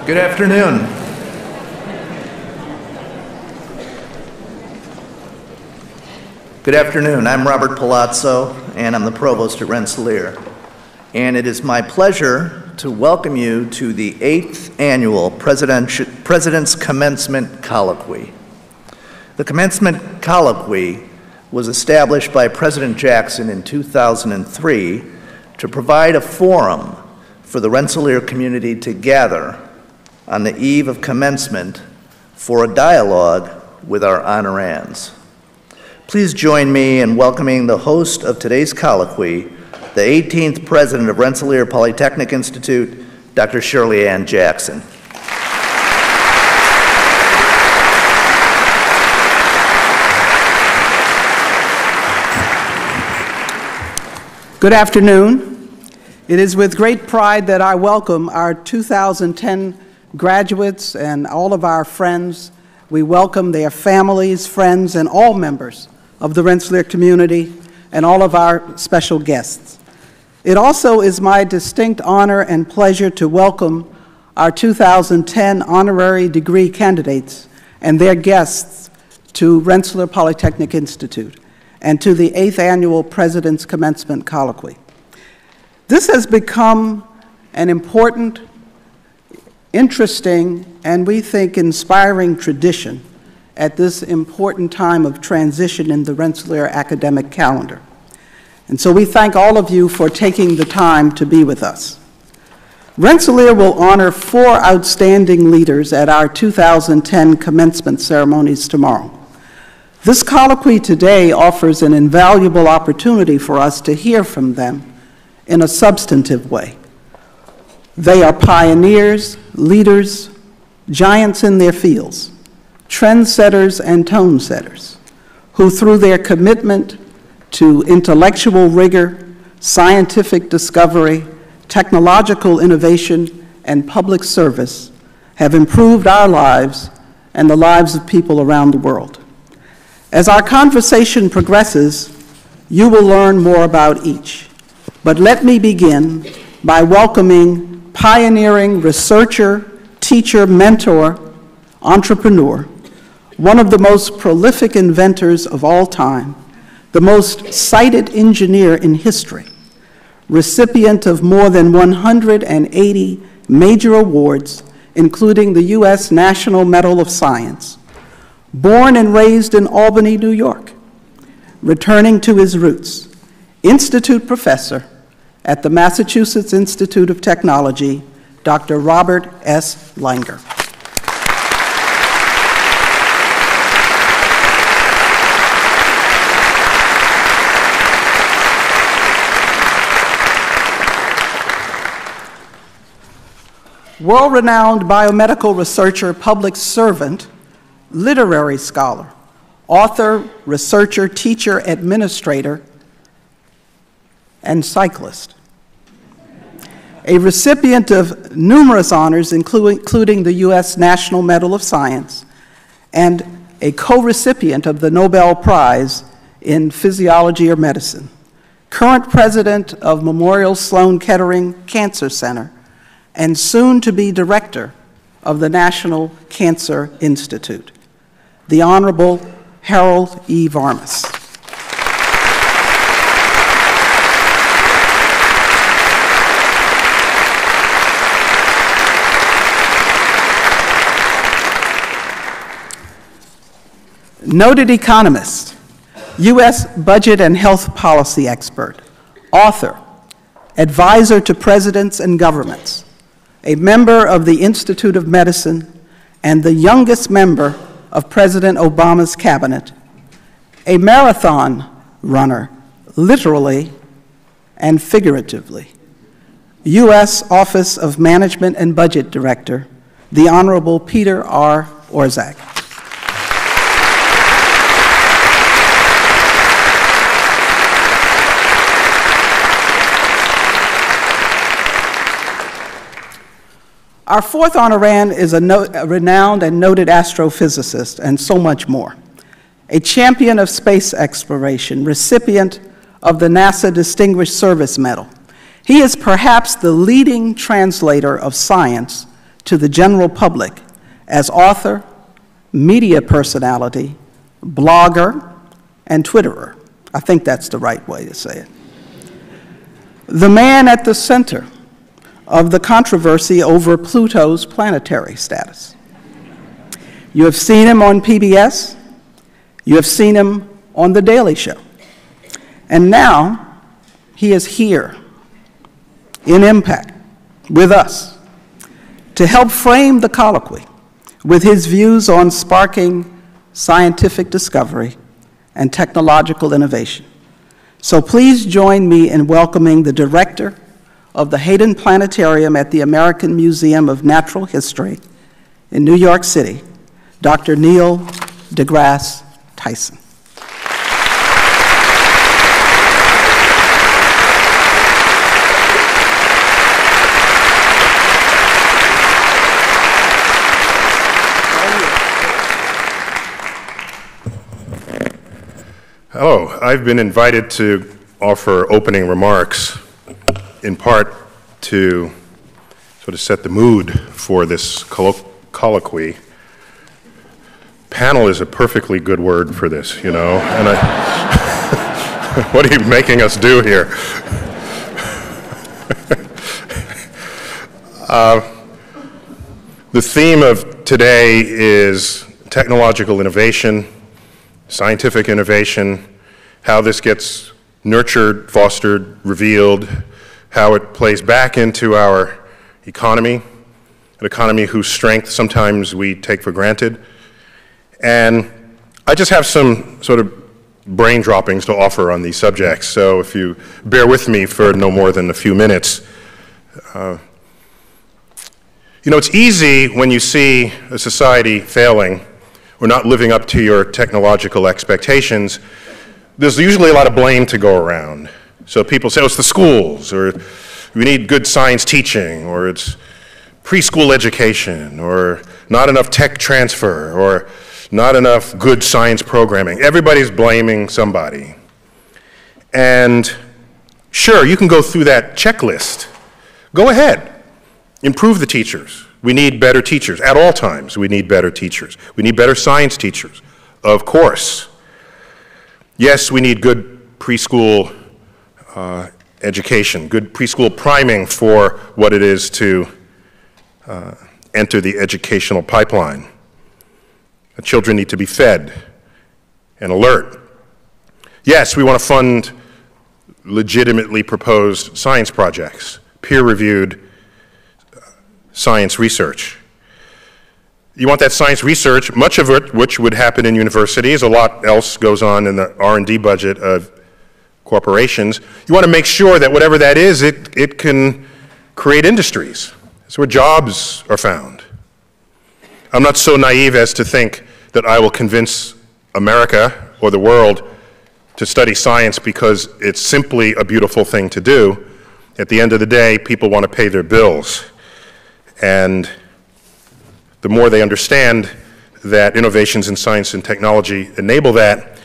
Good afternoon. Good afternoon. I'm Robert Palazzo, and I'm the provost at Rensselaer. And it is my pleasure to welcome you to the 8th annual President's Commencement Colloquy. The Commencement Colloquy was established by President Jackson in 2003 to provide a forum for the Rensselaer community to gather on the eve of commencement for a dialogue with our honorands. Please join me in welcoming the host of today's colloquy, the 18th President of Rensselaer Polytechnic Institute, Dr. Shirley Ann Jackson. Good afternoon. It is with great pride that I welcome our 2010 graduates and all of our friends. We welcome their families, friends, and all members of the Rensselaer community and all of our special guests. It also is my distinct honor and pleasure to welcome our 2010 honorary degree candidates and their guests to Rensselaer Polytechnic Institute and to the 8th annual President's Commencement Colloquy. This has become an important, interesting, and we think inspiring tradition at this important time of transition in the Rensselaer academic calendar. And so we thank all of you for taking the time to be with us. Rensselaer will honor 4 outstanding leaders at our 2010 commencement ceremonies tomorrow. This colloquy today offers an invaluable opportunity for us to hear from them in a substantive way. They are pioneers, leaders, giants in their fields, trendsetters and tone setters, who through their commitment to intellectual rigor, scientific discovery, technological innovation, and public service have improved our lives and the lives of people around the world. As our conversation progresses, you will learn more about each. But let me begin by welcoming pioneering researcher, teacher, mentor, entrepreneur, one of the most prolific inventors of all time, the most cited engineer in history, recipient of more than 180 major awards, including the U.S. National Medal of Science, born and raised in Albany, New York, returning to his roots, institute professor at the Massachusetts Institute of Technology, Dr. Robert S. Langer. World-renowned biomedical researcher, public servant, literary scholar, author, researcher, teacher, administrator, and cyclist. A recipient of numerous honors, including the U.S. National Medal of Science, and a co-recipient of the Nobel Prize in Physiology or Medicine, current president of Memorial Sloan Kettering Cancer Center, and soon to be director of the National Cancer Institute, the Honorable Harold E. Varmus. Noted economist, U.S. budget and health policy expert, author, advisor to presidents and governments, a member of the Institute of Medicine, and the youngest member of President Obama's cabinet, a marathon runner, literally and figuratively, U.S. Office of Management and Budget Director, the Honorable Peter R. Orszag. Our fourth honorand is a renowned and noted astrophysicist, and so much more. A champion of space exploration, recipient of the NASA Distinguished Service Medal. He is perhaps the leading translator of science to the general public as author, media personality, blogger, and Twitterer. I think that's the right way to say it. The man at the center of the controversy over Pluto's planetary status. You have seen him on PBS. You have seen him on The Daily Show. And now he is here in Impact with us to help frame the colloquy with his views on sparking scientific discovery and technological innovation. So please join me in welcoming the director of the Hayden Planetarium at the American Museum of Natural History in New York City, Dr. Neil deGrasse Tyson. Hello, I've been invited to offer opening remarks, in part to sort of set the mood for this colloquy. Panel is a perfectly good word for this, you know, and what are you making us do here? The theme of today is technological innovation, scientific innovation, how this gets nurtured, fostered, revealed, how it plays back into our economy, an economy whose strength sometimes we take for granted. And I just have some sort of brain droppings to offer on these subjects, so if you bear with me for no more than a few minutes. You know, it's easy when you see a society failing or not living up to your technological expectations. There's usually a lot of blame to go around. So people say, oh, it's the schools, or we need good science teaching, or it's preschool education, or not enough tech transfer, or not enough good science programming. Everybody's blaming somebody. And sure, you can go through that checklist. Go ahead. Improve the teachers. We need better teachers. At all times, we need better teachers. We need better science teachers, of course. Yes, we need good preschool education, good preschool priming for what it is to enter the educational pipeline. The children need to be fed and alert. Yes, we want to fund legitimately proposed science projects, peer-reviewed science research. You want that science research, much of it which would happen in universities, a lot else goes on in the R&D budget of corporations. You want to make sure that whatever that is, it can create industries. It's where jobs are found. I'm not so naive as to think that I will convince America or the world to study science because it's simply a beautiful thing to do. At the end of the day, people want to pay their bills. And the more they understand that innovations in science and technology enable that,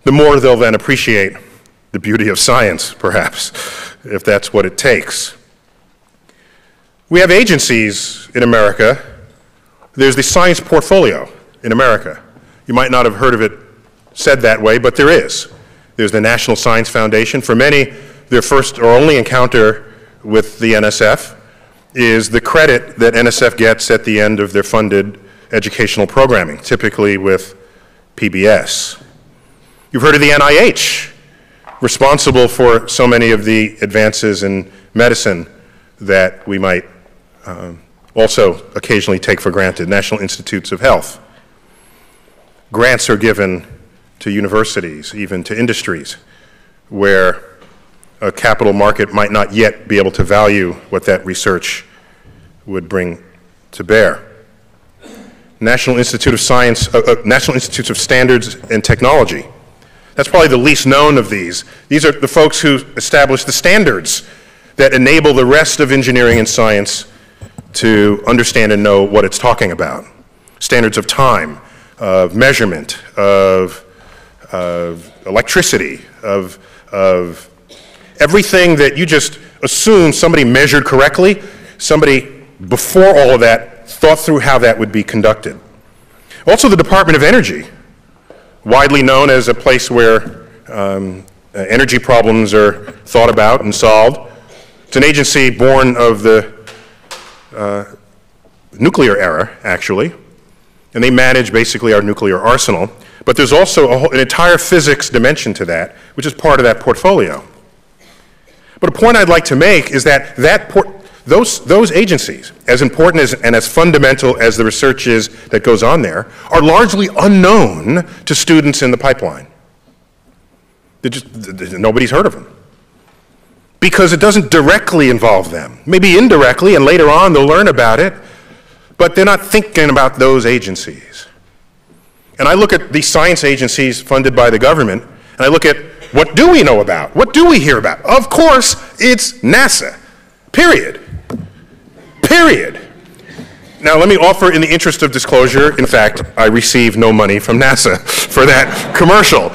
the more they'll then appreciate the beauty of science, perhaps, if that's what it takes. We have agencies in America. There's the science portfolio in America. You might not have heard of it said that way, but there is. There's the National Science Foundation. For many, their first or only encounter with the NSF is the credit that NSF gets at the end of their funded educational programming, typically with PBS. You've heard of the NIH, responsible for so many of the advances in medicine that we might also occasionally take for granted, National Institutes of Health. Grants are given to universities, even to industries, where a capital market might not yet be able to value what that research would bring to bear. National Institute of Science, National Institutes of Standards and Technology. That's probably the least known of these. These are the folks who establish the standards that enable the rest of engineering and science to understand and know what it's talking about. Standards of time, of measurement, of electricity, of everything that you just assume somebody measured correctly. Somebody before all of that thought through how that would be conducted. Also, the Department of Energy, widely known as a place where energy problems are thought about and solved. It's an agency born of the nuclear era, actually, and they manage basically our nuclear arsenal. But there's also an entire physics dimension to that, which is part of that portfolio. But a point I'd like to make is that those agencies, as important and as fundamental as the research is that goes on there, are largely unknown to students in the pipeline. Nobody's heard of them. Because it doesn't directly involve them. Maybe indirectly, and later on they'll learn about it, but they're not thinking about those agencies. And I look at these science agencies funded by the government, and I look at what do we know about? What do we hear about? Of course, it's NASA. Period. Period. Now, let me offer, in the interest of disclosure, in fact, I receive no money from NASA for that commercial.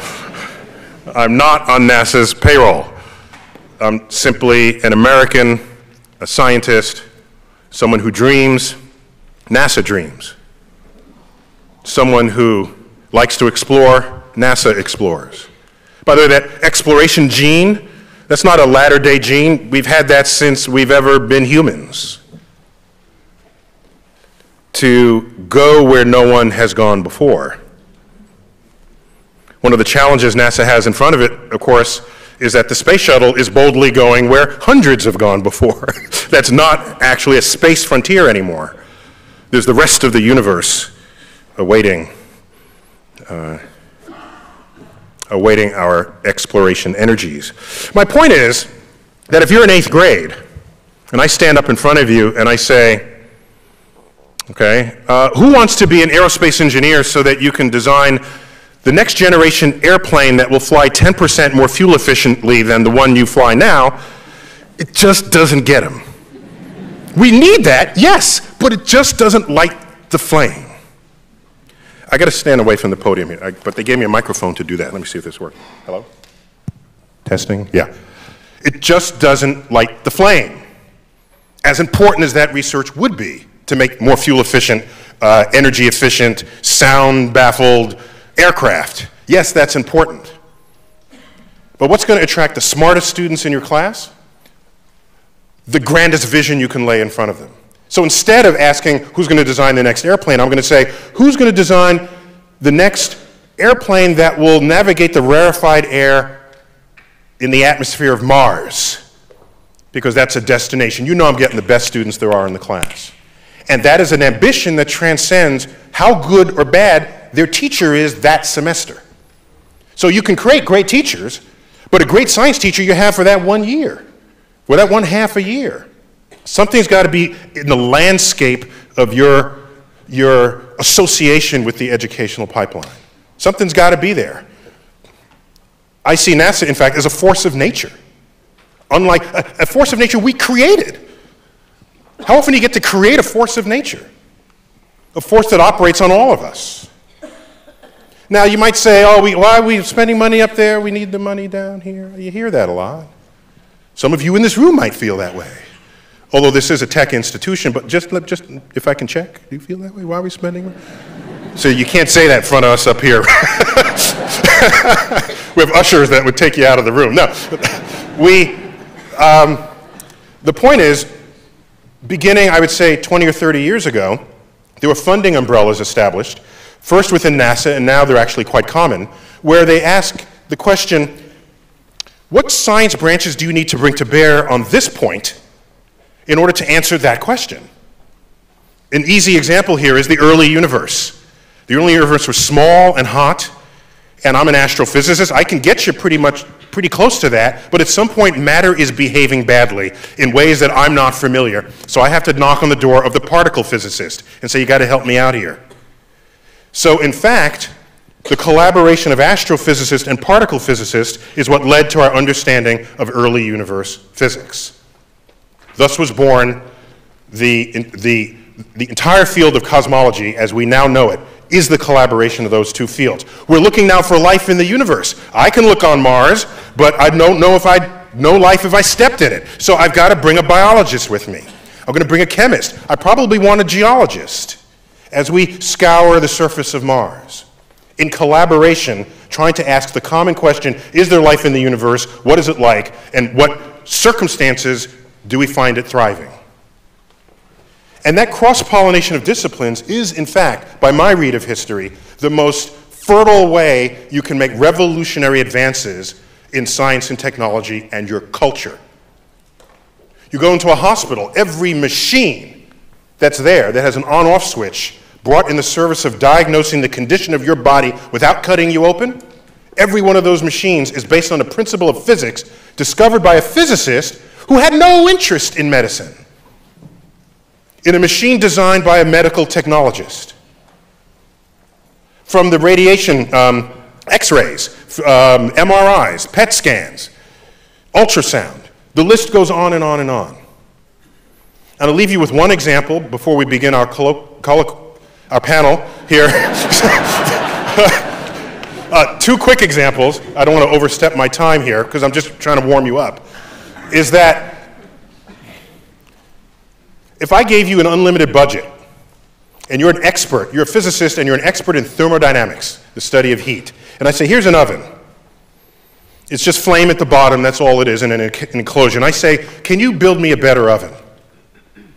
I'm not on NASA's payroll. I'm simply an American, a scientist, someone who dreams. NASA dreams. Someone who likes to explore. NASA explores. By the way, that exploration gene, that's not a latter-day gene. We've had that since we've ever been humans. To go where no one has gone before. One of the challenges NASA has in front of it, of course, is that the space shuttle is boldly going where hundreds have gone before. That's not actually a space frontier anymore. There's the rest of the universe awaiting our exploration energies. My point is that if you're in 8th grade, and I stand up in front of you and I say, okay, who wants to be an aerospace engineer so that you can design the next generation airplane that will fly 10% more fuel efficiently than the one you fly now, it just doesn't get them. We need that, yes, but it just doesn't light the flame. I got to stand away from the podium here, but they gave me a microphone to do that. Let me see if this works. Hello? Testing? Yeah. It just doesn't light the flame. As important as that research would be to make more fuel efficient, energy efficient, sound baffled aircraft. Yes, that's important. But what's going to attract the smartest students in your class? The grandest vision you can lay in front of them. So instead of asking who's going to design the next airplane, I'm going to say who's going to design the next airplane that will navigate the rarefied air in the atmosphere of Mars, because that's a destination. You know I'm getting the best students there are in the class. And that is an ambition that transcends how good or bad their teacher is that semester. So you can create great teachers, but a great science teacher you have for that 1 year, for that 1/2 a year. Something's got to be in the landscape of your association with the educational pipeline. Something's got to be there. I see NASA, in fact, as a force of nature. Unlike a force of nature we created. How often do you get to create a force of nature? A force that operates on all of us. Now you might say, oh, why are we spending money up there? We need the money down here. You hear that a lot. Some of you in this room might feel that way. Although this is a tech institution, but just if I can check, do you feel that way? Why are we spending money? So you can't say that in front of us up here. We have ushers that would take you out of the room. No, the point is, beginning, I would say, 20 or 30 years ago, there were funding umbrellas established, first within NASA, and now they're actually quite common, where they ask the question, what science branches do you need to bring to bear on this point in order to answer that question? An easy example here is the early universe. The early universe was small and hot, and I'm an astrophysicist. I can get you pretty close to that, but at some point matter is behaving badly in ways that I'm not familiar. So I have to knock on the door of the particle physicist and say, you got to help me out here. So in fact, the collaboration of astrophysicist and particle physicist is what led to our understanding of early universe physics. Thus was born the entire field of cosmology as we now know it is the collaboration of those two fields. We're looking now for life in the universe. I can look on Mars, but I don't know if I'd know life if I stepped in it. So I've got to bring a biologist with me. I'm going to bring a chemist. I probably want a geologist as we scour the surface of Mars. In collaboration, trying to ask the common question, is there life in the universe? What is it like? And what circumstances do we find it thriving? And that cross-pollination of disciplines is, in fact, by my read of history, the most fertile way you can make revolutionary advances in science and technology and your culture. You go into a hospital, every machine that's there that has an on-off switch brought in the service of diagnosing the condition of your body without cutting you open, every one of those machines is based on a principle of physics discovered by a physicist who had no interest in medicine, in a machine designed by a medical technologist. From the radiation, X-rays, MRIs, PET scans, ultrasound, the list goes on and on and on. And I'll leave you with one example before we begin our panel here. Two quick examples. I don't want to overstep my time here because I'm just trying to warm you up. Is that if I gave you an unlimited budget and you're an expert, you're a physicist and you're an expert in thermodynamics, the study of heat, and I say, here's an oven. It's just flame at the bottom, that's all it is, in an enclosure. And I say, can you build me a better oven?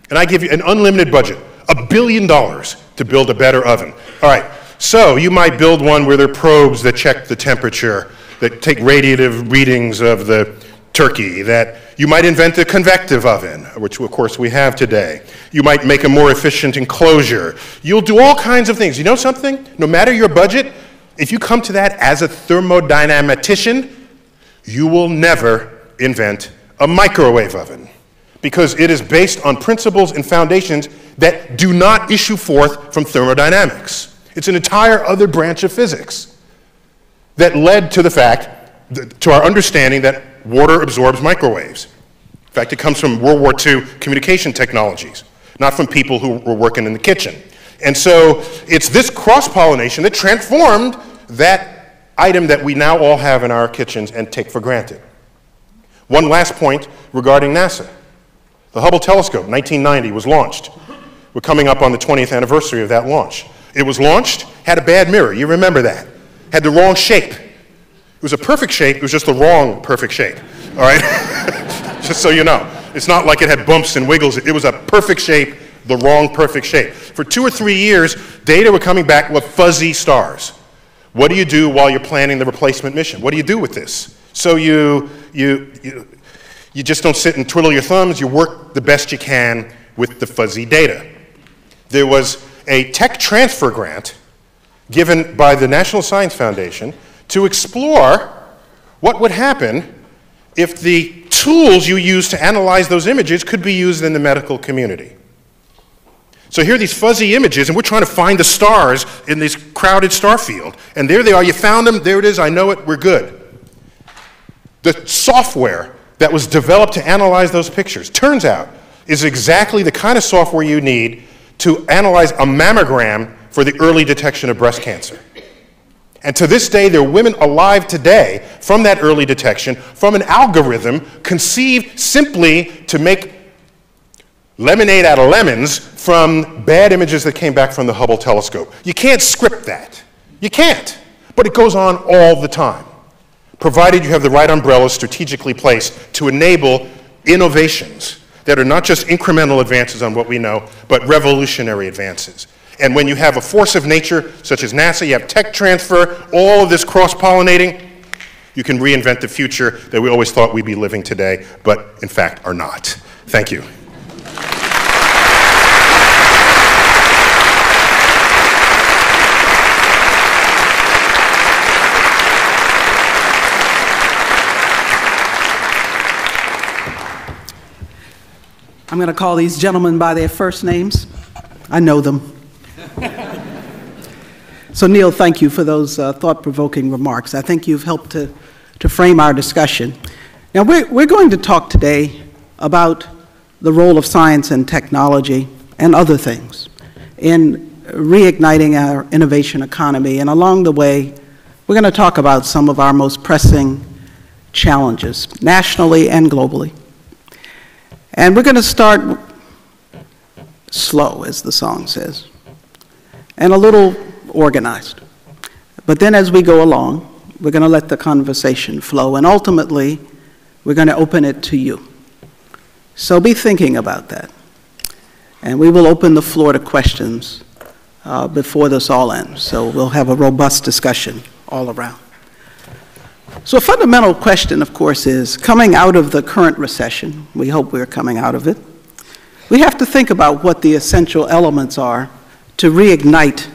And I give you an unlimited budget, $1 billion to build a better oven. All right, so you might build one where there are probes that check the temperature, that take radiative readings of the turkey, that you might invent a convective oven, which of course we have today. You might make a more efficient enclosure. You'll do all kinds of things. You know something? No matter your budget, if you come to that as a thermodynamician, you will never invent a microwave oven because it is based on principles and foundations that do not issue forth from thermodynamics. It's an entire other branch of physics that led to the fact, to our understanding that water absorbs microwaves. In fact, it comes from World War II communication technologies, not from people who were working in the kitchen. And so it's this cross-pollination that transformed that item that we now all have in our kitchens and take for granted. One last point regarding NASA. The Hubble telescope, 1990, was launched. We're coming up on the 20th anniversary of that launch. It was launched, had a bad mirror, you remember that. Had the wrong shape. It was a perfect shape, it was just the wrong perfect shape, all right? Just so you know. It's not like it had bumps and wiggles, it was a perfect shape, the wrong perfect shape. For 2 or 3 years, data were coming back with fuzzy stars. What do you do while you're planning the replacement mission? What do you do with this? So you just don't sit and twiddle your thumbs, you work the best you can with the fuzzy data. There was a tech transfer grant given by the National Science Foundation to explore what would happen if the tools you use to analyze those images could be used in the medical community. So here are these fuzzy images, and we're trying to find the stars in this crowded star field. And there they are, you found them, there it is, I know it, we're good. The software that was developed to analyze those pictures, turns out, is exactly the kind of software you need to analyze a mammogram for the early detection of breast cancer. And to this day, there are women alive today from that early detection, from an algorithm conceived simply to make lemonade out of lemons from bad images that came back from the Hubble telescope. You can't script that. You can't. But it goes on all the time, provided you have the right umbrellas strategically placed to enable innovations that are not just incremental advances on what we know, but revolutionary advances. And when you have a force of nature, such as NASA, you have tech transfer, all of this cross-pollinating, you can reinvent the future that we always thought we'd be living today, but in fact are not. Thank you. I'm going to call these gentlemen by their first names. I know them. So Neil, thank you for those thought-provoking remarks. I think you've helped to frame our discussion. Now, we're going to talk today about the role of science and technology and other things in reigniting our innovation economy. And along the way, we're going to talk about some of our most pressing challenges, nationally and globally. And we're going to start slow, as the song says, and a little organized. But then as we go along, we're going to let the conversation flow, and ultimately, we're going to open it to you. So be thinking about that. And we will open the floor to questions before this all ends. So we'll have a robust discussion all around. So a fundamental question, of course, is coming out of the current recession, we hope we're coming out of it, we have to think about what the essential elements are to reignite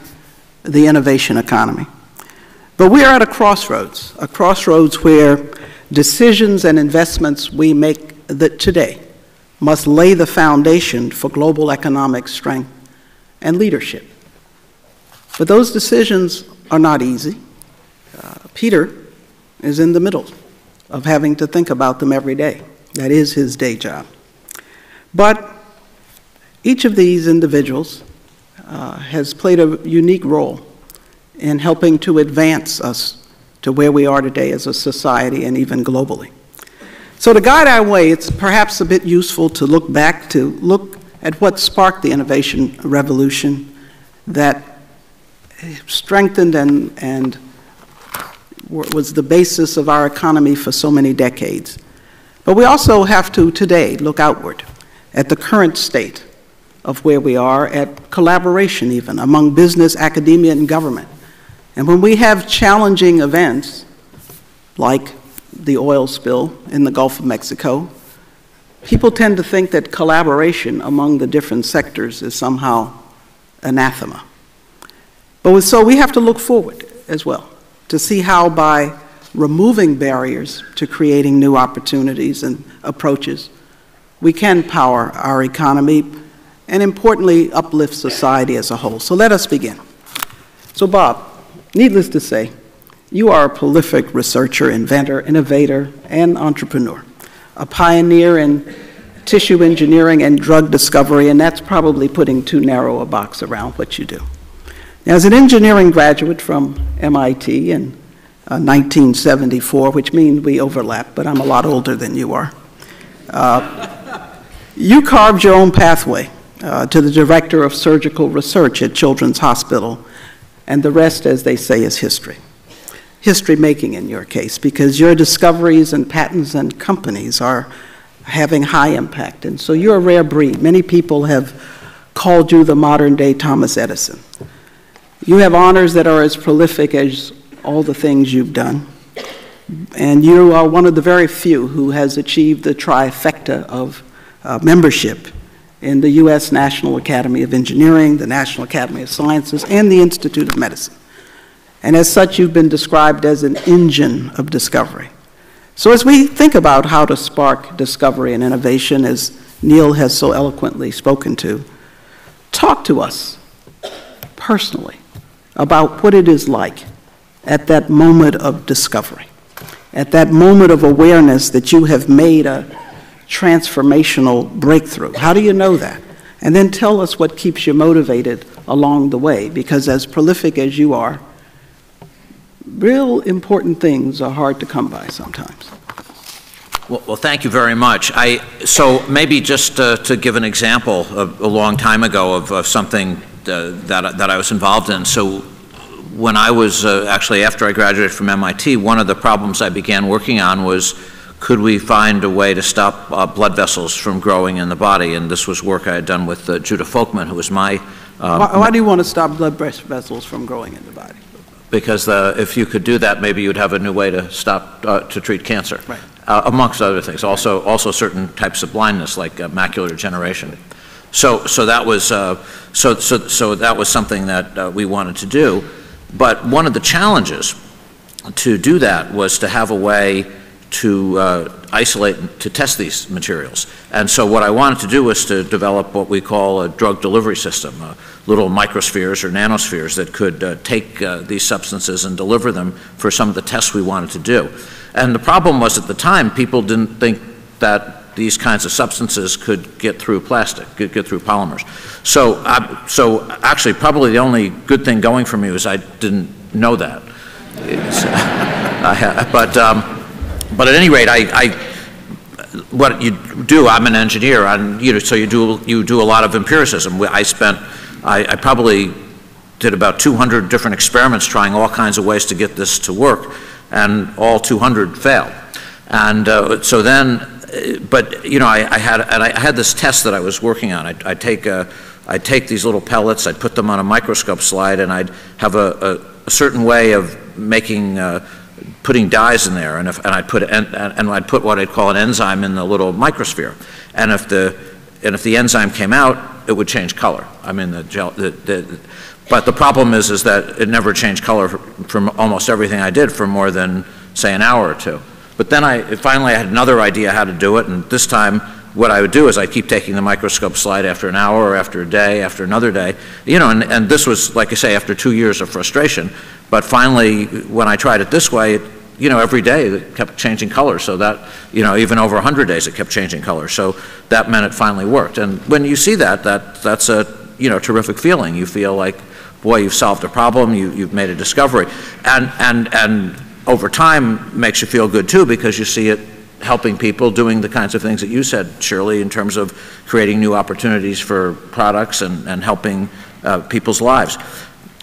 the innovation economy. But we are at a crossroads where decisions and investments we make today must lay the foundation for global economic strength and leadership. But those decisions are not easy. Peter is in the middle of having to think about them every day. That is his day job. But each of these individuals has played a unique role in helping to advance us to where we are today as a society and even globally. So to guide our way, it's perhaps a bit useful to look back, to look at what sparked the innovation revolution that strengthened and was the basis of our economy for so many decades. But we also have to today look outward at the current state of where we are, at collaboration even among business, academia, and government. And when we have challenging events like the oil spill in the Gulf of Mexico, people tend to think that collaboration among the different sectors is somehow anathema. But so we have to look forward as well to see how by removing barriers to creating new opportunities and approaches, we can power our economy and importantly uplift society as a whole. So let us begin. So Bob, needless to say, you are a prolific researcher, inventor, innovator, and entrepreneur, a pioneer in tissue engineering and drug discovery, and that's probably putting too narrow a box around what you do. Now, as an engineering graduate from MIT in 1974, which means we overlap, but I'm a lot older than you are, you carved your own pathway to the director of surgical research at Children's Hospital, and the rest, as they say, is history. History making in your case, because your discoveries and patents and companies are having high impact. And so you're a rare breed. Many people have called you the modern day Thomas Edison. You have honors that are as prolific as all the things you've done. And you are one of the very few who has achieved the trifecta of membership in the U.S. National Academy of Engineering, the National Academy of Sciences, and the Institute of Medicine. And as such, you've been described as an engine of discovery. So as we think about how to spark discovery and innovation, as Neil has so eloquently spoken to, talk to us personally about what it is like at that moment of discovery, at that moment of awareness that you have made a transformational breakthrough. How do you know that? And then tell us what keeps you motivated along the way, because as prolific as you are, real important things are hard to come by sometimes. Well, thank you very much. So maybe just to give an example of a long time ago of something that I was involved in. So when I was actually after I graduated from MIT, one of the problems I began working on was, could we find a way to stop blood vessels from growing in the body? And this was work I had done with Judah Folkman, who was my... Why do you want to stop blood vessels from growing in the body? Because if you could do that, maybe you'd have a new way to stop, to treat cancer. Right. Amongst other things. Also certain types of blindness, like macular degeneration. So that was that was something that we wanted to do. But one of the challenges to do that was to have a way to isolate and to test these materials. And so what I wanted to do was to develop what we call a drug delivery system, little microspheres or nanospheres that could take these substances and deliver them for some of the tests we wanted to do. And the problem was, at the time, people didn't think that these kinds of substances could get through plastic, could get through polymers. So actually, probably the only good thing going for me was I didn't know that. But at any rate, what you do, I'm an engineer, and so you do a lot of empiricism. I probably did about 200 different experiments trying all kinds of ways to get this to work, and all 200 failed. And so then, but I had this test that I was working on. I'd take these little pellets, I'd put them on a microscope slide, and I'd have a certain way of putting dyes in there, and I'd put what I'd call an enzyme in the little microsphere, and if the enzyme came out, it would change color. I mean, but the problem is that it never changed color from almost everything I did for more than, say, an hour or two. But then finally I had another idea how to do it, and this time what I would do is I'd keep taking the microscope slide after an hour or after a day, after another day, and this was, like I say, after 2 years of frustration. But finally, when I tried it this way, every day it kept changing color, so that, even over 100 days it kept changing color. So that meant it finally worked. And when you see that's a, terrific feeling. You feel like, boy, you've solved a problem, you've made a discovery. And over time makes you feel good too, because you see it helping people, doing the kinds of things that you said, Shirley, in terms of creating new opportunities for products and helping people's lives.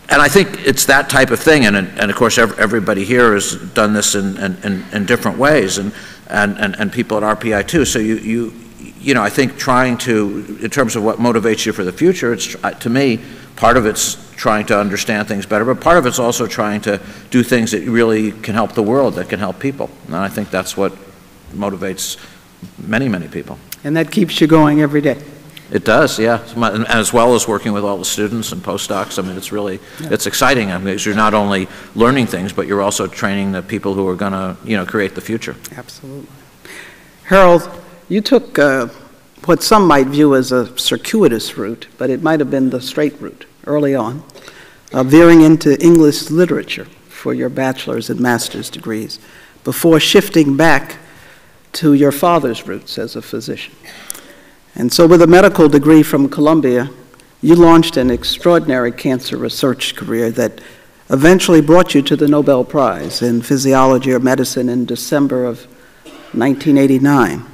And I think it's that type of thing, and of course everybody here has done this in different ways, and people at RPI too. So I think trying to, in terms of what motivates you for the future, it's, to me, part of it's trying to understand things better, but part of it's also trying to do things that really can help the world, that can help people. And I think that's what motivates many, many people. And that keeps you going every day. It does, yeah, as well as working with all the students and postdocs. I mean, it's really, it's exciting. I mean, because you're not only learning things, but you're also training the people who are going to, create the future. Absolutely. Harold, you took what some might view as a circuitous route, but it might have been the straight route early on, veering into English literature for your bachelor's and master's degrees, before shifting back to your father's roots as a physician. And so with a medical degree from Columbia, you launched an extraordinary cancer research career that eventually brought you to the Nobel Prize in Physiology or Medicine in December of 1989.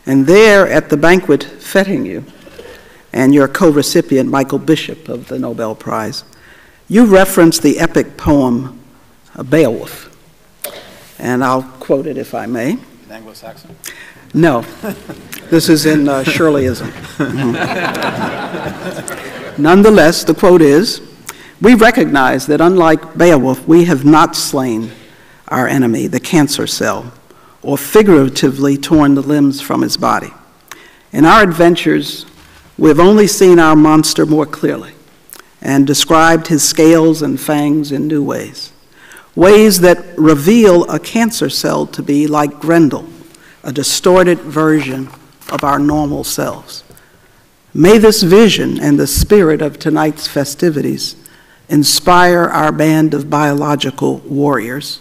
And there at the banquet feting you, and your co-recipient, Michael Bishop of the Nobel Prize, you referenced the epic poem, Beowulf. And I'll quote it if I may. Anglo-Saxon? No. This is in Shirleyism. Nonetheless, the quote is, "We recognize that unlike Beowulf, we have not slain our enemy, the cancer cell, or figuratively torn the limbs from his body. In our adventures, we've only seen our monster more clearly and described his scales and fangs in new ways, ways that reveal a cancer cell to be like Grendel, a distorted version of our normal selves. May this vision and the spirit of tonight's festivities inspire our band of biological warriors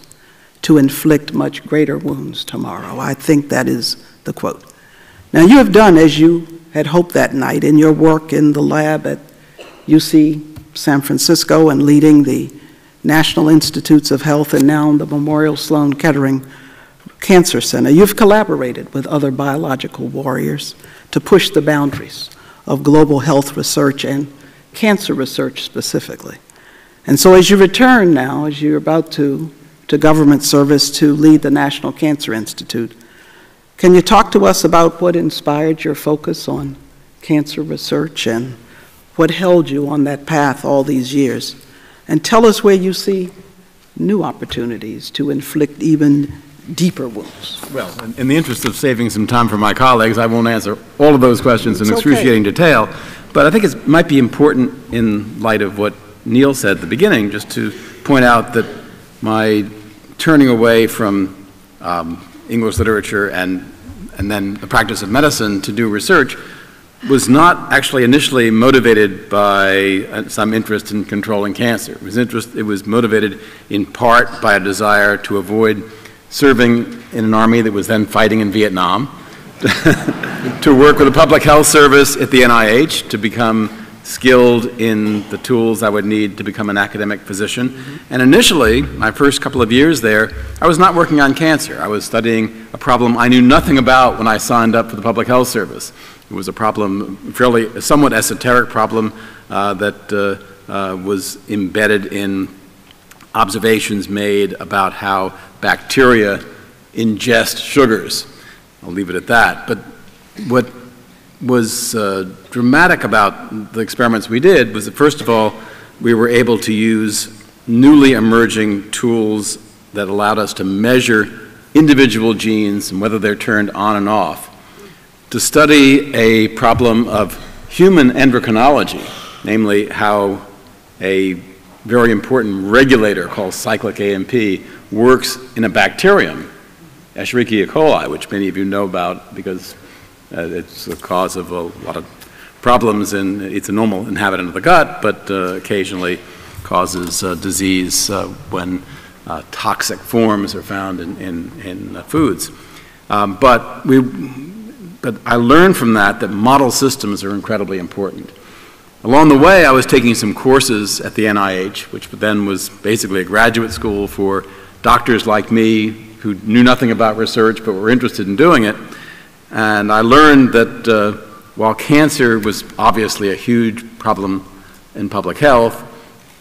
to inflict much greater wounds tomorrow." I think that is the quote. Now, you have done as you had hoped that night in your work in the lab at UC San Francisco and leading the National Institutes of Health and now the Memorial Sloan Kettering Cancer Center. You've collaborated with other biological warriors to push the boundaries of global health research and cancer research specifically. And so as you return now, as you're about to government service to lead the National Cancer Institute, can you talk to us about what inspired your focus on cancer research and what held you on that path all these years? And tell us where you see new opportunities to inflict even deeper wounds. Well, in the interest of saving some time for my colleagues, I won't answer all of those questions in excruciating detail, but I think it might be important in light of what Neil said at the beginning, just to point out that my turning away from English literature and then the practice of medicine to do research was not actually initially motivated by some interest in controlling cancer. It was motivated in part by a desire to avoid serving in an army that was then fighting in Vietnam, to work with a public health service at the NIH, to become skilled in the tools I would need to become an academic physician. And initially, my first couple of years there, I was not working on cancer. I was studying a problem I knew nothing about when I signed up for the Public Health Service. It was a problem, a somewhat esoteric problem that was embedded in observations made about how bacteria ingest sugars. I'll leave it at that. But what was dramatic about the experiments we did was that, first of all, we were able to use newly emerging tools that allowed us to measure individual genes and whether they're turned on and off, to study a problem of human endocrinology, namely how a very important regulator called cyclic AMP works in a bacterium, Escherichia coli, which many of you know about because it's the cause of a lot of problems, and it's a normal inhabitant of the gut, but occasionally causes disease when toxic forms are found in foods. But I learned from that model systems are incredibly important. Along the way, I was taking some courses at the NIH, which then was basically a graduate school for doctors like me who knew nothing about research but were interested in doing it. And I learned that while cancer was obviously a huge problem in public health,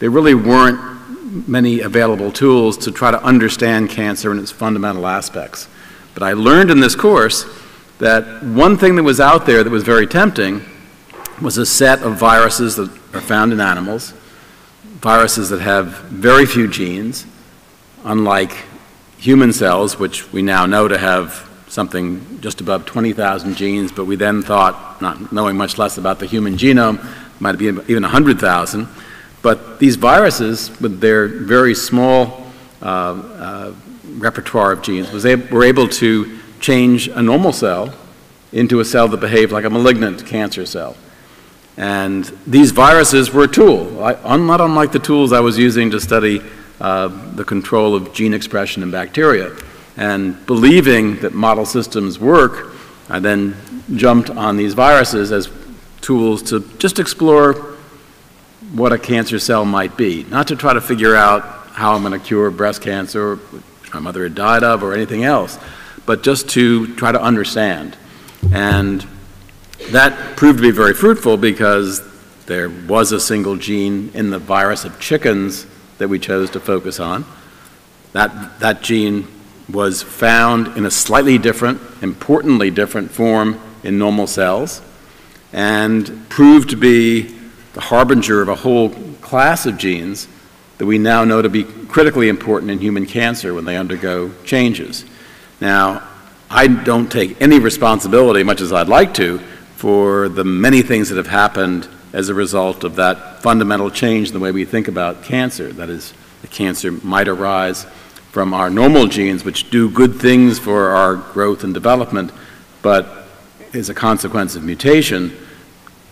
there really weren't many available tools to try to understand cancer and its fundamental aspects. But I learned in this course that one thing that was out there that was very tempting was a set of viruses that are found in animals, viruses that have very few genes, unlike human cells, which we now know to have something just above 20,000 genes, but we then thought, not knowing much less about the human genome, might be even 100,000. But these viruses, with their very small repertoire of genes, were able to change a normal cell into a cell that behaved like a malignant cancer cell. And these viruses were a tool, not unlike the tools I was using to study the control of gene expression in bacteria. And believing that model systems work, I then jumped on these viruses as tools to just explore what a cancer cell might be, not to try to figure out how I'm going to cure breast cancer, which my mother had died of, or anything else, but just to try to understand. And that proved to be very fruitful because there was a single gene in the virus of chickens that we chose to focus on. That gene was found in a slightly different, importantly different form in normal cells, and proved to be the harbinger of a whole class of genes that we now know to be critically important in human cancer when they undergo changes. Now, I don't take any responsibility, much as I'd like to, for the many things that have happened as a result of that fundamental change in the way we think about cancer. That is, the cancer might arise from our normal genes, which do good things for our growth and development, but as a consequence of mutation,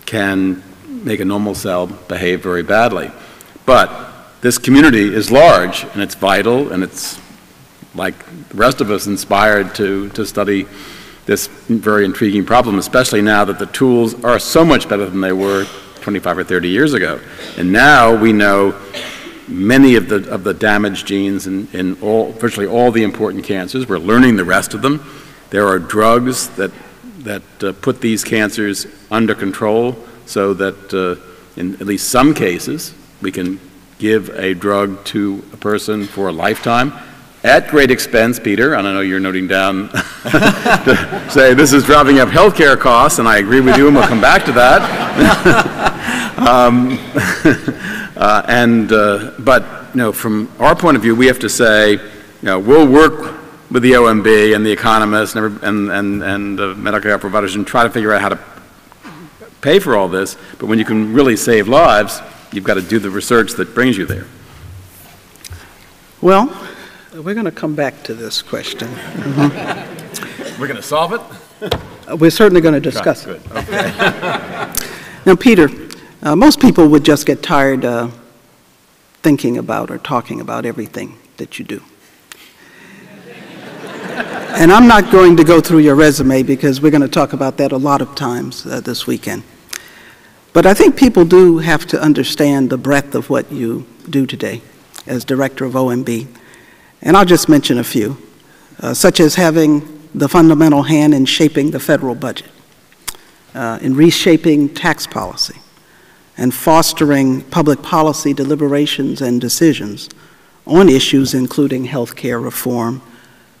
can make a normal cell behave very badly. But this community is large, and it's vital, and it's, like the rest of us, inspired to study this very intriguing problem, especially now that the tools are so much better than they were 25 or 30 years ago. And now we know many of the damaged genes in virtually all the important cancers. We're learning the rest of them. There are drugs that put these cancers under control so that in at least some cases we can give a drug to a person for a lifetime at great expense, Peter, and I know you're noting down to say this is driving up healthcare costs, and I agree with you, and we'll come back to that. But from our point of view, we have to say, we'll work with the OMB and the economists and the medical care providers and try to figure out how to pay for all this. But when you can really save lives, you've got to do the research that brings you there. Well, we're going to come back to this question. We're going to solve it? We're certainly going to discuss it. Good. Okay. Now, Peter, most people would just get tired thinking about or talking about everything that you do. And I'm not going to go through your resume because we're going to talk about that a lot of times this weekend. But I think people do have to understand the breadth of what you do today as director of OMB. And I'll just mention a few, such as having the fundamental hand in shaping the federal budget, in reshaping tax policy, and fostering public policy deliberations and decisions on issues including health care reform,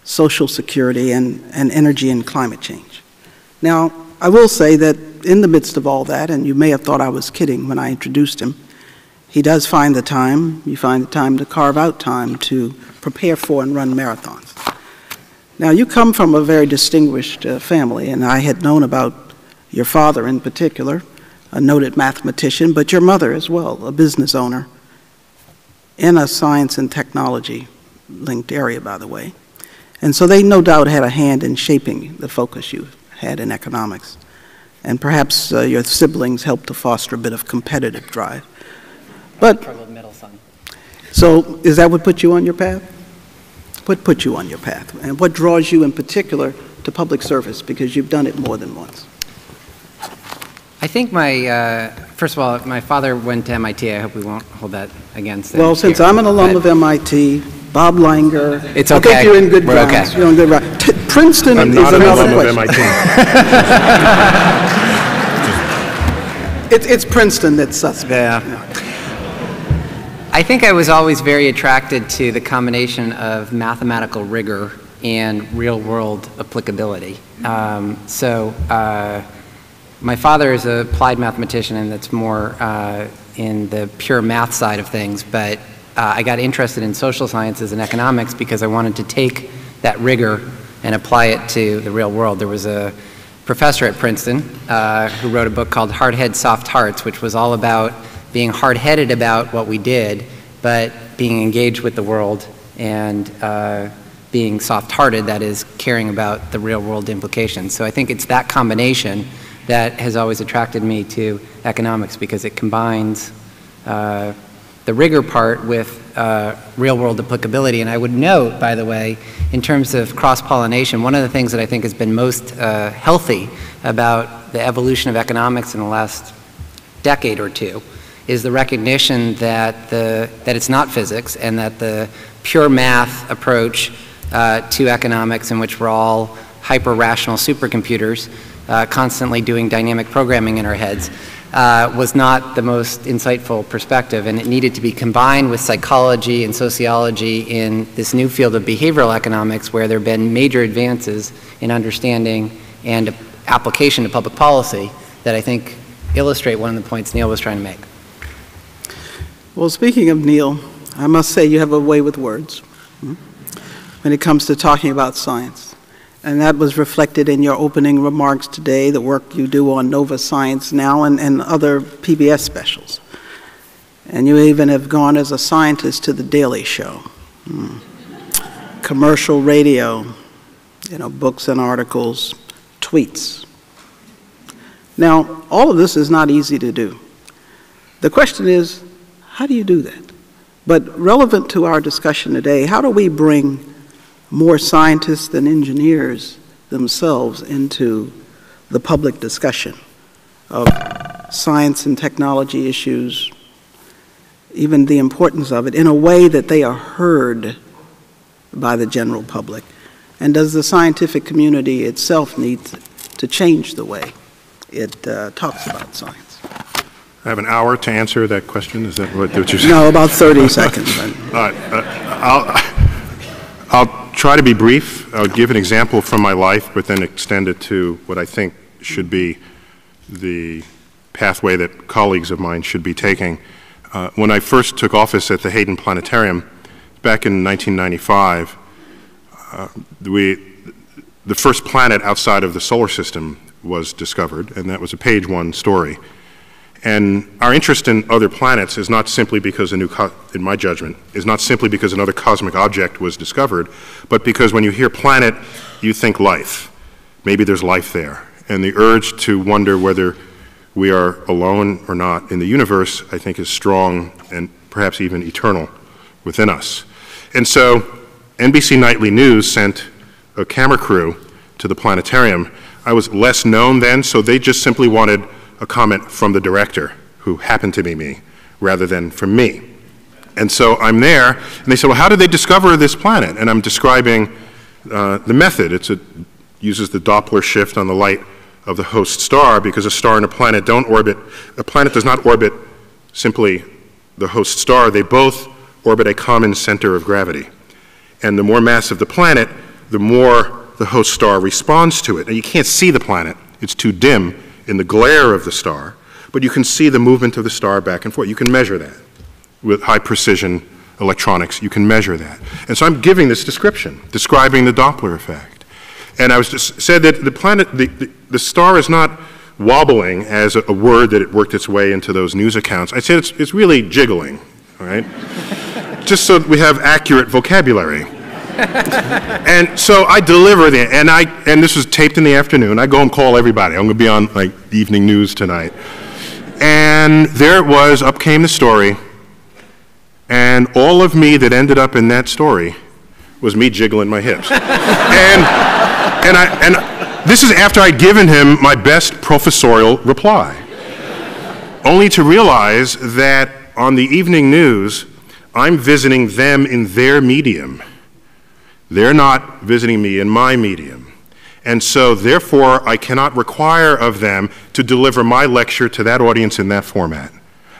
social security, and energy and climate change. Now, I will say that in the midst of all that, and you may have thought I was kidding when I introduced him, he does find the time, you find the time to carve out time to prepare for and run marathons. Now, you come from a very distinguished family, and I had known about your father in particular, a noted mathematician, but your mother as well, a business owner in a science and technology linked area, by the way. And so they no doubt had a hand in shaping the focus you had in economics. And perhaps your siblings helped to foster a bit of competitive drive. But, so is that what put you on your path? What put you on your path? And what draws you in particular to public service? Because you've done it more than once. I think first of all, my father went to MIT. I hope we won't hold that against him. Well, since I'm an alum of MIT, Bob Langer, it's okay. I think you're in good grounds. Okay. You're in good grounds. Princeton I'm is not an another alum question. of MIT. It's Princeton that's suspect. Yeah. I think I was always very attracted to the combination of mathematical rigor and real-world applicability. My father is an applied mathematician, and that's more in the pure math side of things, but I got interested in social sciences and economics because I wanted to take that rigor and apply it to the real world. There was a professor at Princeton who wrote a book called Hard Heads, Soft Hearts, which was all about being hard-headed about what we did, but being engaged with the world and being soft-hearted, that is, caring about the real-world implications. So I think it's that combination that has always attracted me to economics, because it combines the rigor part with real-world applicability. And I would note, by the way, in terms of cross-pollination, one of the things that I think has been most healthy about the evolution of economics in the last decade or two is the recognition that it's not physics, and that the pure math approach to economics, in which we're all hyper-rational supercomputers constantly doing dynamic programming in our heads, was not the most insightful perspective, and it needed to be combined with psychology and sociology in this new field of behavioral economics, where there have been major advances in understanding and application to public policy that I think illustrate one of the points Neil was trying to make. Well, speaking of Neil, I must say you have a way with words when it comes to talking about science. And that was reflected in your opening remarks today, the work you do on Nova Science Now and other PBS specials. And you even have gone as a scientist to The Daily Show, commercial radio, books and articles, tweets. Now, all of this is not easy to do. The question is, how do you do that? But relevant to our discussion today, how do we bring more scientists and engineers themselves into the public discussion of science and technology issues, even the importance of it, in a way that they are heard by the general public? And does the scientific community itself need to change the way it talks about science? I have an hour to answer that question. Is that what you're saying? No, about 30 seconds. All right. I'll try to be brief. I'll give an example from my life, but then extend it to what I think should be the pathway that colleagues of mine should be taking. When I first took office at the Hayden Planetarium back in 1995, the first planet outside of the solar system was discovered, and that was a page one story. And our interest in other planets is not simply because in my judgment, is not simply because another cosmic object was discovered, but because when you hear planet, you think life. Maybe there's life there. And the urge to wonder whether we are alone or not in the universe, I think, is strong and perhaps even eternal within us. And so NBC Nightly News sent a camera crew to the planetarium. I was less known then, so they just simply wanted a comment from the director, who happened to be me, rather than from me. And so I'm there, and they said, well, how did they discover this planet? And I'm describing the method. It uses the Doppler shift on the light of the host star, because a star and a planet don't orbit. A planet does not orbit simply the host star. They both orbit a common center of gravity. And the more massive the planet, the more the host star responds to it. Now, you can't see the planet. It's too dim in the glare of the star, but you can see the movement of the star back and forth. You can measure that. With high precision electronics, you can measure that. And so I'm giving this description, describing the Doppler effect. And I was just said that the planet, the star is not wobbling as a word that it worked its way into those news accounts. I said it's really jiggling, all right? Just so that we have accurate vocabulary. And so I deliver the, and this was taped in the afternoon. I go and call everybody. I'm going to be on like the evening news tonight. And there it was, up came the story. And all of me that ended up in that story was me jiggling my hips. and this is after I'd given him my best professorial reply, only to realize that on the evening news, I'm visiting them in their medium. They're not visiting me in my medium. And so, therefore, I cannot require of them to deliver my lecture to that audience in that format.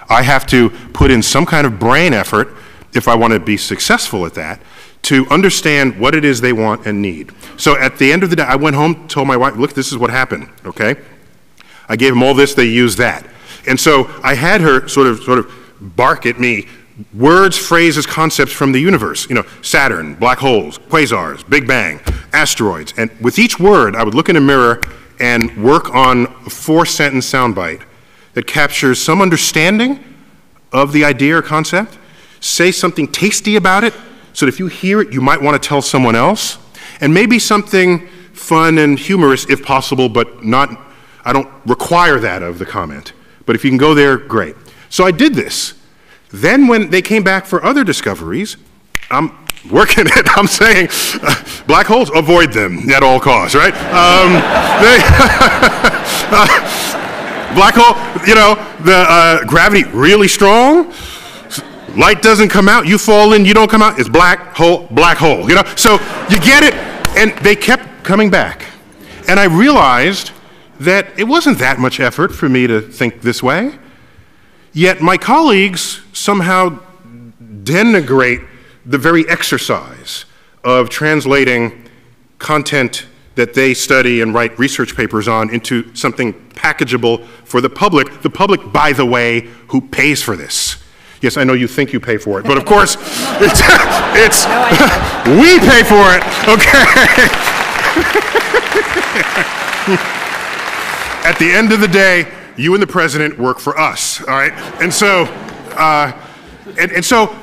I have to put in some kind of brain effort, if I want to be successful at that, to understand what it is they want and need. So at the end of the day, I went home, told my wife, look, this is what happened, okay? I gave them all this, they used that. And so I had her sort of bark at me words, phrases, concepts from the universe. You know, Saturn, black holes, quasars, Big Bang, asteroids. And with each word, I would look in a mirror and work on a 4-sentence soundbite that captures some understanding of the idea or concept, say something tasty about it, so that if you hear it, you might want to tell someone else, and maybe something fun and humorous if possible, but not, I don't require that of the comment. But if you can go there, great. So I did this. Then when they came back for other discoveries, I'm working it, I'm saying, black holes, avoid them at all costs, right? Black hole, you know, the gravity really strong, light doesn't come out, you fall in, you don't come out, it's black hole, you know? So you get it, and they kept coming back. And I realized that it wasn't that much effort for me to think this way, yet my colleagues somehow denigrate the very exercise of translating content that they study and write research papers on into something packageable for the public, by the way, who pays for this. Yes, I know you think you pay for it, but of course, it's we pay for it, okay? At the end of the day, you and the president work for us, all right? And so,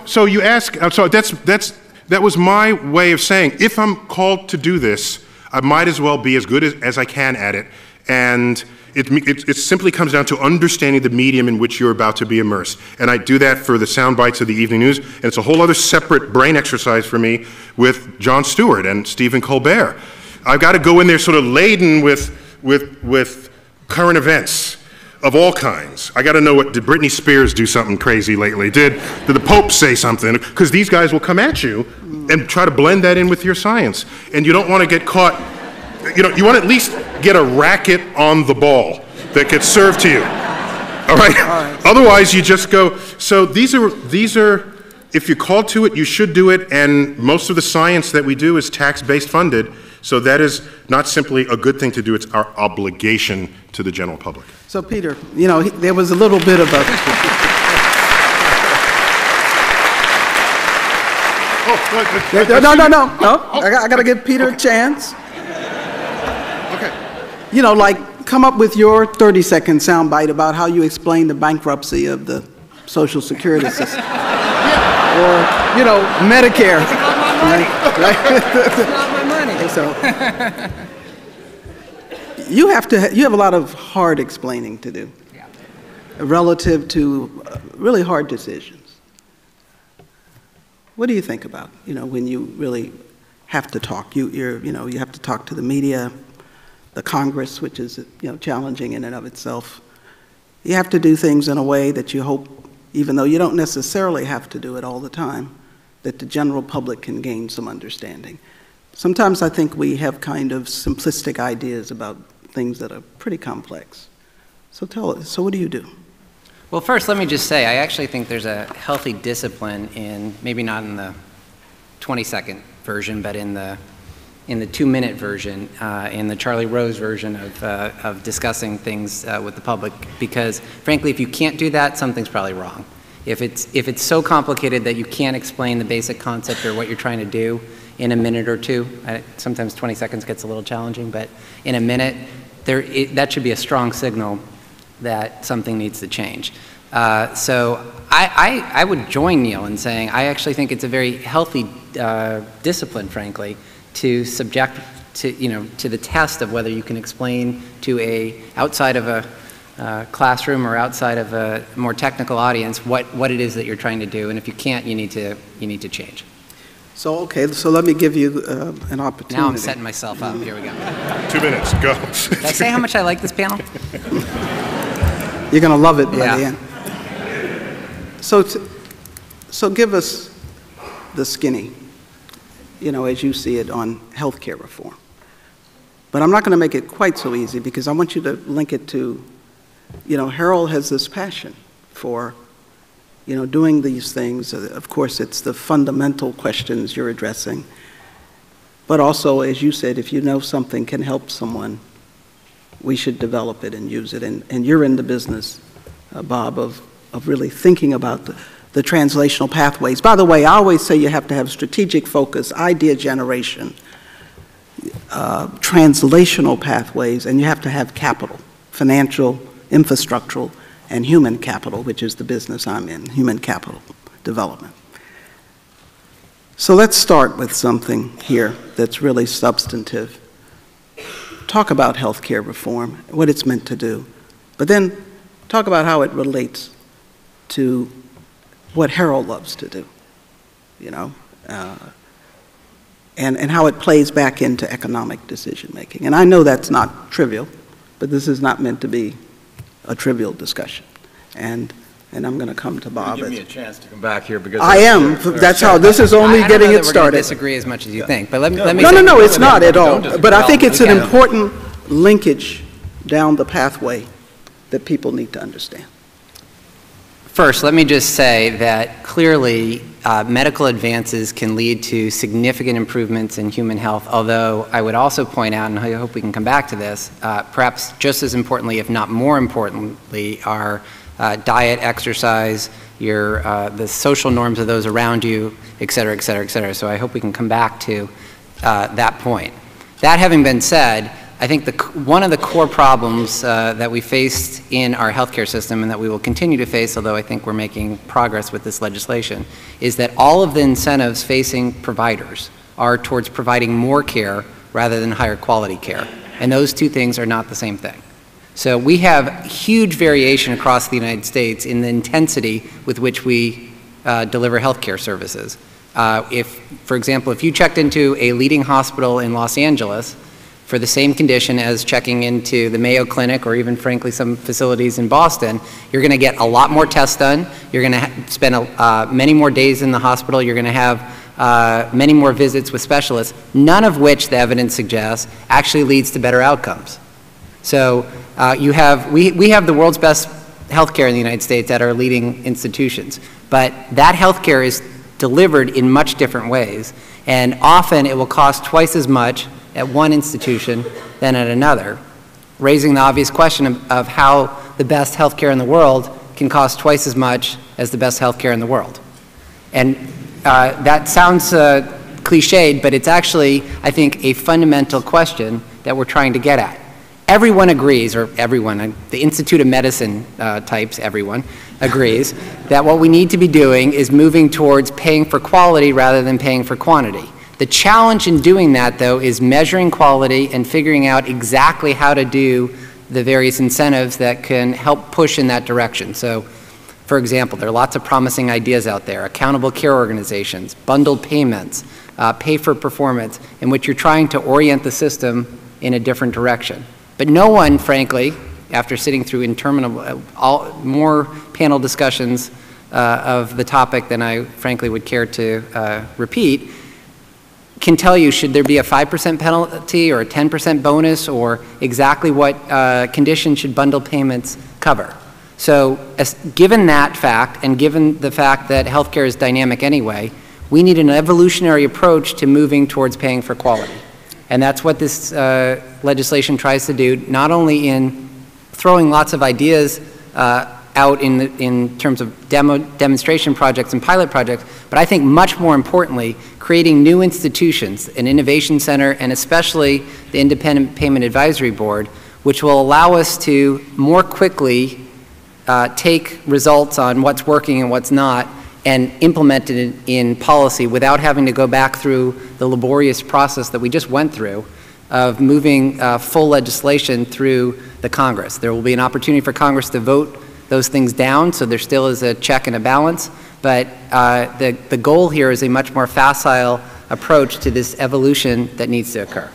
so you ask, so that was my way of saying, if I'm called to do this, I might as well be as good as I can at it. And it simply comes down to understanding the medium in which you're about to be immersed. And I do that for the sound bites of the evening news, and it's a whole other separate brain exercise for me with Jon Stewart and Stephen Colbert. I've got to go in there sort of laden with current events of all kinds. I got to know, did Britney Spears do something crazy lately? Did the Pope say something? Because these guys will come at you and try to blend that in with your science. And you don't want to get caught, you know, you want to at least get a racket on the ball that gets served to you. All right? Otherwise, you just go, so these are, if you're called to it, you should do it, and most of the science that we do is tax-based funded, so that is not simply a good thing to do, it's our obligation to the general public. So Peter, you know, there was a little bit of a... No. I got to give Peter a chance. Okay. You know, like, come up with your 30-second soundbite about how you explain the bankruptcy of the Social Security system. Or, you know, Medicare. It's not my money. Right? It's not my money. So, you have a lot of hard explaining to do, relative to really hard decisions. What do you think about, you know, when you really have to talk? You have to talk to the media, the Congress, which is, you know, challenging in and of itself. You have to do things in a way that you hope, even though you don't necessarily have to do it all the time, that the general public can gain some understanding. Sometimes I think we have kind of simplistic ideas about things that are pretty complex. So tell us, so what do you do? Well, first, let me just say, I actually think there's a healthy discipline in, maybe not in the 20-second version, but in the 2-minute version, in the Charlie Rose version of discussing things with the public, because frankly, if you can't do that, something's probably wrong. If it's so complicated that you can't explain the basic concept or what you're trying to do in a minute or two, sometimes 20 seconds gets a little challenging, but in a minute, that should be a strong signal that something needs to change. So I would join Neil in saying I actually think it's a very healthy discipline, frankly, to subject to the test of whether you can explain to outside of a classroom or outside of a more technical audience what it is that you're trying to do, and if you can't, you need to change. So okay, so let me give you an opportunity. Now I'm setting myself up. Here we go. 2 minutes, go. Did I say how much I like this panel? You're going to love it by the end. So give us the skinny, as you see it on healthcare reform. But I'm not going to make it quite so easy because I want you to link it to, Harold has this passion for, doing these things. Of course, it's the fundamental questions you're addressing. But also, as you said, if you know something can help someone, we should develop it and use it. And you're in the business, Bob, of really thinking about the translational pathways. By the way, I always say you have to have strategic focus, idea generation, translational pathways, and you have to have capital, financial, infrastructural, and human capital, which is the business I'm in, human capital development. So let's start with something here that's really substantive. Talk about healthcare reform, what it's meant to do, but then talk about how it relates to what Harold loves to do, and how it plays back into economic decision making. And I know that's not trivial, but this is not meant to be a trivial discussion. And I'm going to come to Bob. Give me a chance to come back here because I am. That's how this is only getting it started. I don't know that we're going to disagree as much as you think, but let me. No, it's not at all. But I think it's an important linkage down the pathway that people need to understand. First, let me just say that clearly medical advances can lead to significant improvements in human health, although I would also point out, and I hope we can come back to this, perhaps just as importantly, if not more importantly, are diet, exercise, the social norms of those around you, et cetera, et cetera, et cetera. So I hope we can come back to that point. That having been said, I think one of the core problems that we faced in our healthcare system and that we will continue to face, although I think we're making progress with this legislation, is that all of the incentives facing providers are towards providing more care rather than higher quality care. And those two things are not the same thing. So we have huge variation across the United States in the intensity with which we deliver healthcare services. For example, if you checked into a leading hospital in Los Angeles for the same condition as checking into the Mayo Clinic or even, frankly, some facilities in Boston, you're going to get a lot more tests done. You're going to spend many more days in the hospital. You're going to have many more visits with specialists, none of which the evidence suggests actually leads to better outcomes. So we have the world's best healthcare in the United States at our leading institutions, but that healthcare is delivered in much different ways, and often it will cost twice as much at one institution than at another, raising the obvious question of how the best healthcare in the world can cost twice as much as the best healthcare in the world. And that sounds cliched, but it's actually, I think, a fundamental question that we're trying to get at. Everyone agrees, or everyone, the Institute of Medicine types, everyone, agrees that what we need to be doing is moving towards paying for quality rather than paying for quantity. The challenge in doing that, though, is measuring quality and figuring out exactly how to do the various incentives that can help push in that direction. So, for example, there are lots of promising ideas out there, accountable care organizations, bundled payments, pay for performance, in which you're trying to orient the system in a different direction. But no one, frankly, after sitting through interminable, more panel discussions of the topic than I frankly would care to repeat, can tell you should there be a 5% penalty or a 10% bonus, or exactly what conditions should bundle payments cover. So given that fact, and given the fact that healthcare is dynamic anyway, we need an evolutionary approach to moving towards paying for quality. And that's what this legislation tries to do, not only in throwing lots of ideas out in terms of demonstration projects and pilot projects, but I think much more importantly, creating new institutions, an innovation center, and especially the Independent Payment Advisory Board, which will allow us to more quickly take results on what's working and what's not and implement it in policy without having to go back through the laborious process that we just went through of moving full legislation through the Congress. There will be an opportunity for Congress to vote those things down, so there still is a check and a balance, but the goal here is a much more facile approach to this evolution that needs to occur.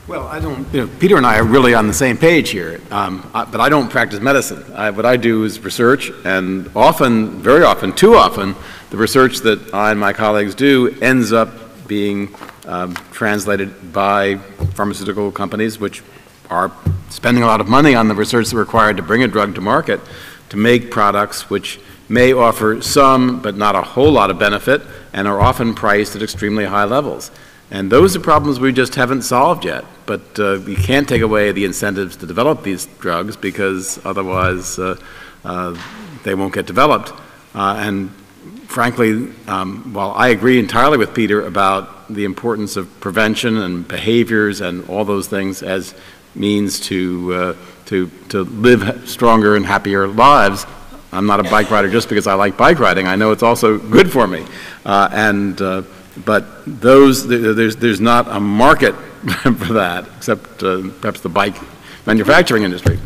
Well, I don't, Peter and I are really on the same page here, but I don't practice medicine. What I do is research, and often, very often, too often, the research that I and my colleagues do ends up being translated by pharmaceutical companies, which are spending a lot of money on the research that's required to bring a drug to market, to make products which may offer some, but not a whole lot of benefit, and are often priced at extremely high levels. And those are problems we just haven't solved yet. But we can't take away the incentives to develop these drugs, because otherwise they won't get developed. And frankly, while I agree entirely with Peter about the importance of prevention and behaviors and all those things as means to live stronger and happier lives, I'm not a bike rider just because I like bike riding. I know it's also good for me. But there's not a market for that, except perhaps the bike manufacturing industry.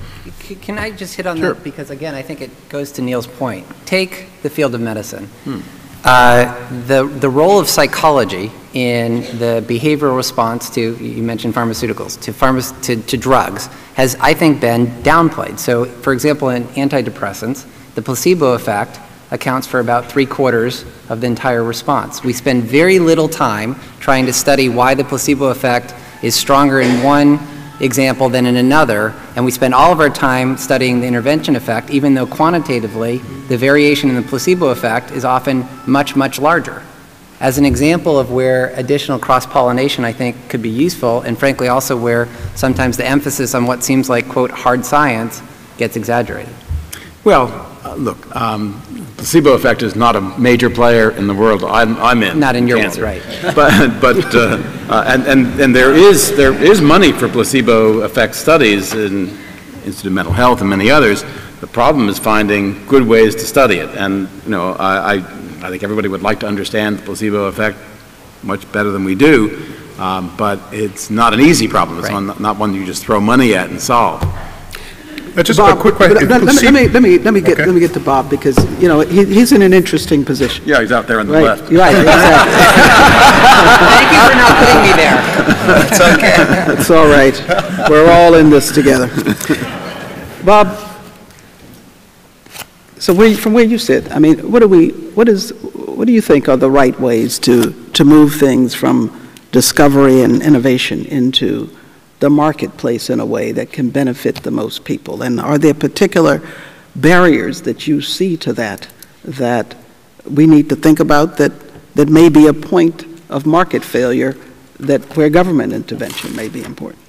Can I just hit on that? Because again, I think it goes to Neil's point. Take the field of medicine. The role of psychology in the behavioral response to, you mentioned pharmaceuticals, to drugs, has, I think, been downplayed. So, for example, in antidepressants, the placebo effect accounts for about 3/4 of the entire response. We spend very little time trying to study why the placebo effect is stronger in one example than in another, and we spend all of our time studying the intervention effect, even though quantitatively the variation in the placebo effect is often much, much larger. As an example of where additional cross-pollination, I think, could be useful, and frankly also where sometimes the emphasis on what seems like, quote, hard science gets exaggerated. Well, look, placebo effect is not a major player in the world I'm in. Not in your cancer. world, right? And there is money for placebo effect studies in Institute of Mental Health and many others. The problem is finding good ways to study it. And I think everybody would like to understand the placebo effect much better than we do, but it's not an easy problem. It's not one you just throw money at and solve. Just Bob, a quick question. Let me get to Bob, because he's in an interesting position. Yeah, he's out there on the left. Right, exactly. Thank you for not putting me there. It's okay. It's all right. We're all in this together. Bob, so from where you sit, I mean, what do you think are the right ways to move things from discovery and innovation into the marketplace in a way that can benefit the most people? And are there particular barriers that you see to that we need to think about that may be a point of market failure, where government intervention may be important?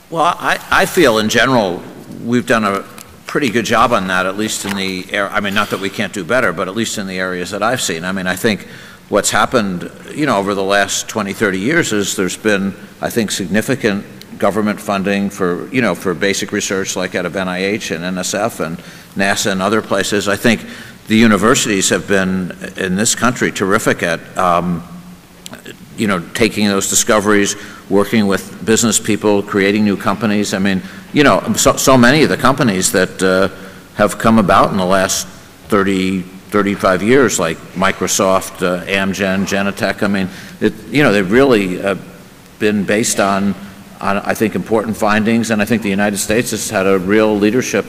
Well, I feel in general we've done a pretty good job on that, at least in the area. I mean, not that we can't do better, but at least in the areas that I've seen. I mean, I think what's happened, over the last 20, 30 years is there's been, I think, significant government funding for, for basic research like out of NIH and NSF and NASA and other places. I think the universities have been, in this country, terrific at, taking those discoveries, working with business people, creating new companies. I mean, so many of the companies that have come about in the last 30, 35 years, like Microsoft, Amgen, Genentech, I mean, they've really been based on I think, important findings, and I think the United States has had a real leadership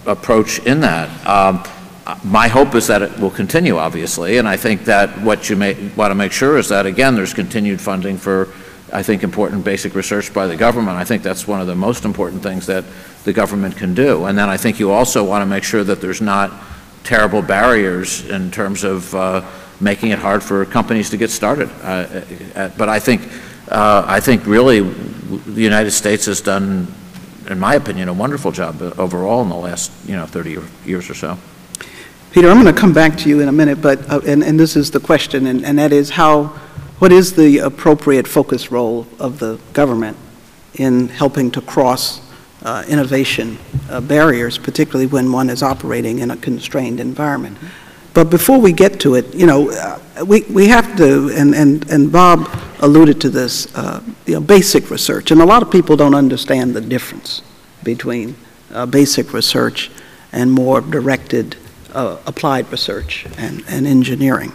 approach in that. My hope is that it will continue, obviously, and I think that what you may want to make sure is that, again, there's continued funding for, I think, important basic research by the government. I think that's one of the most important things that the government can do. And then I think you also want to make sure that there's not terrible barriers in terms of making it hard for companies to get started. But I think really the United States has done, in my opinion, a wonderful job overall in the last 30 years or so. Peter, I'm going to come back to you in a minute, but and this is the question, and that is what is the appropriate focus role of the government in helping to cross innovation barriers, particularly when one is operating in a constrained environment. But before we get to it, we have to, and Bob alluded to this, basic research, and a lot of people don't understand the difference between basic research and more directed applied research and engineering.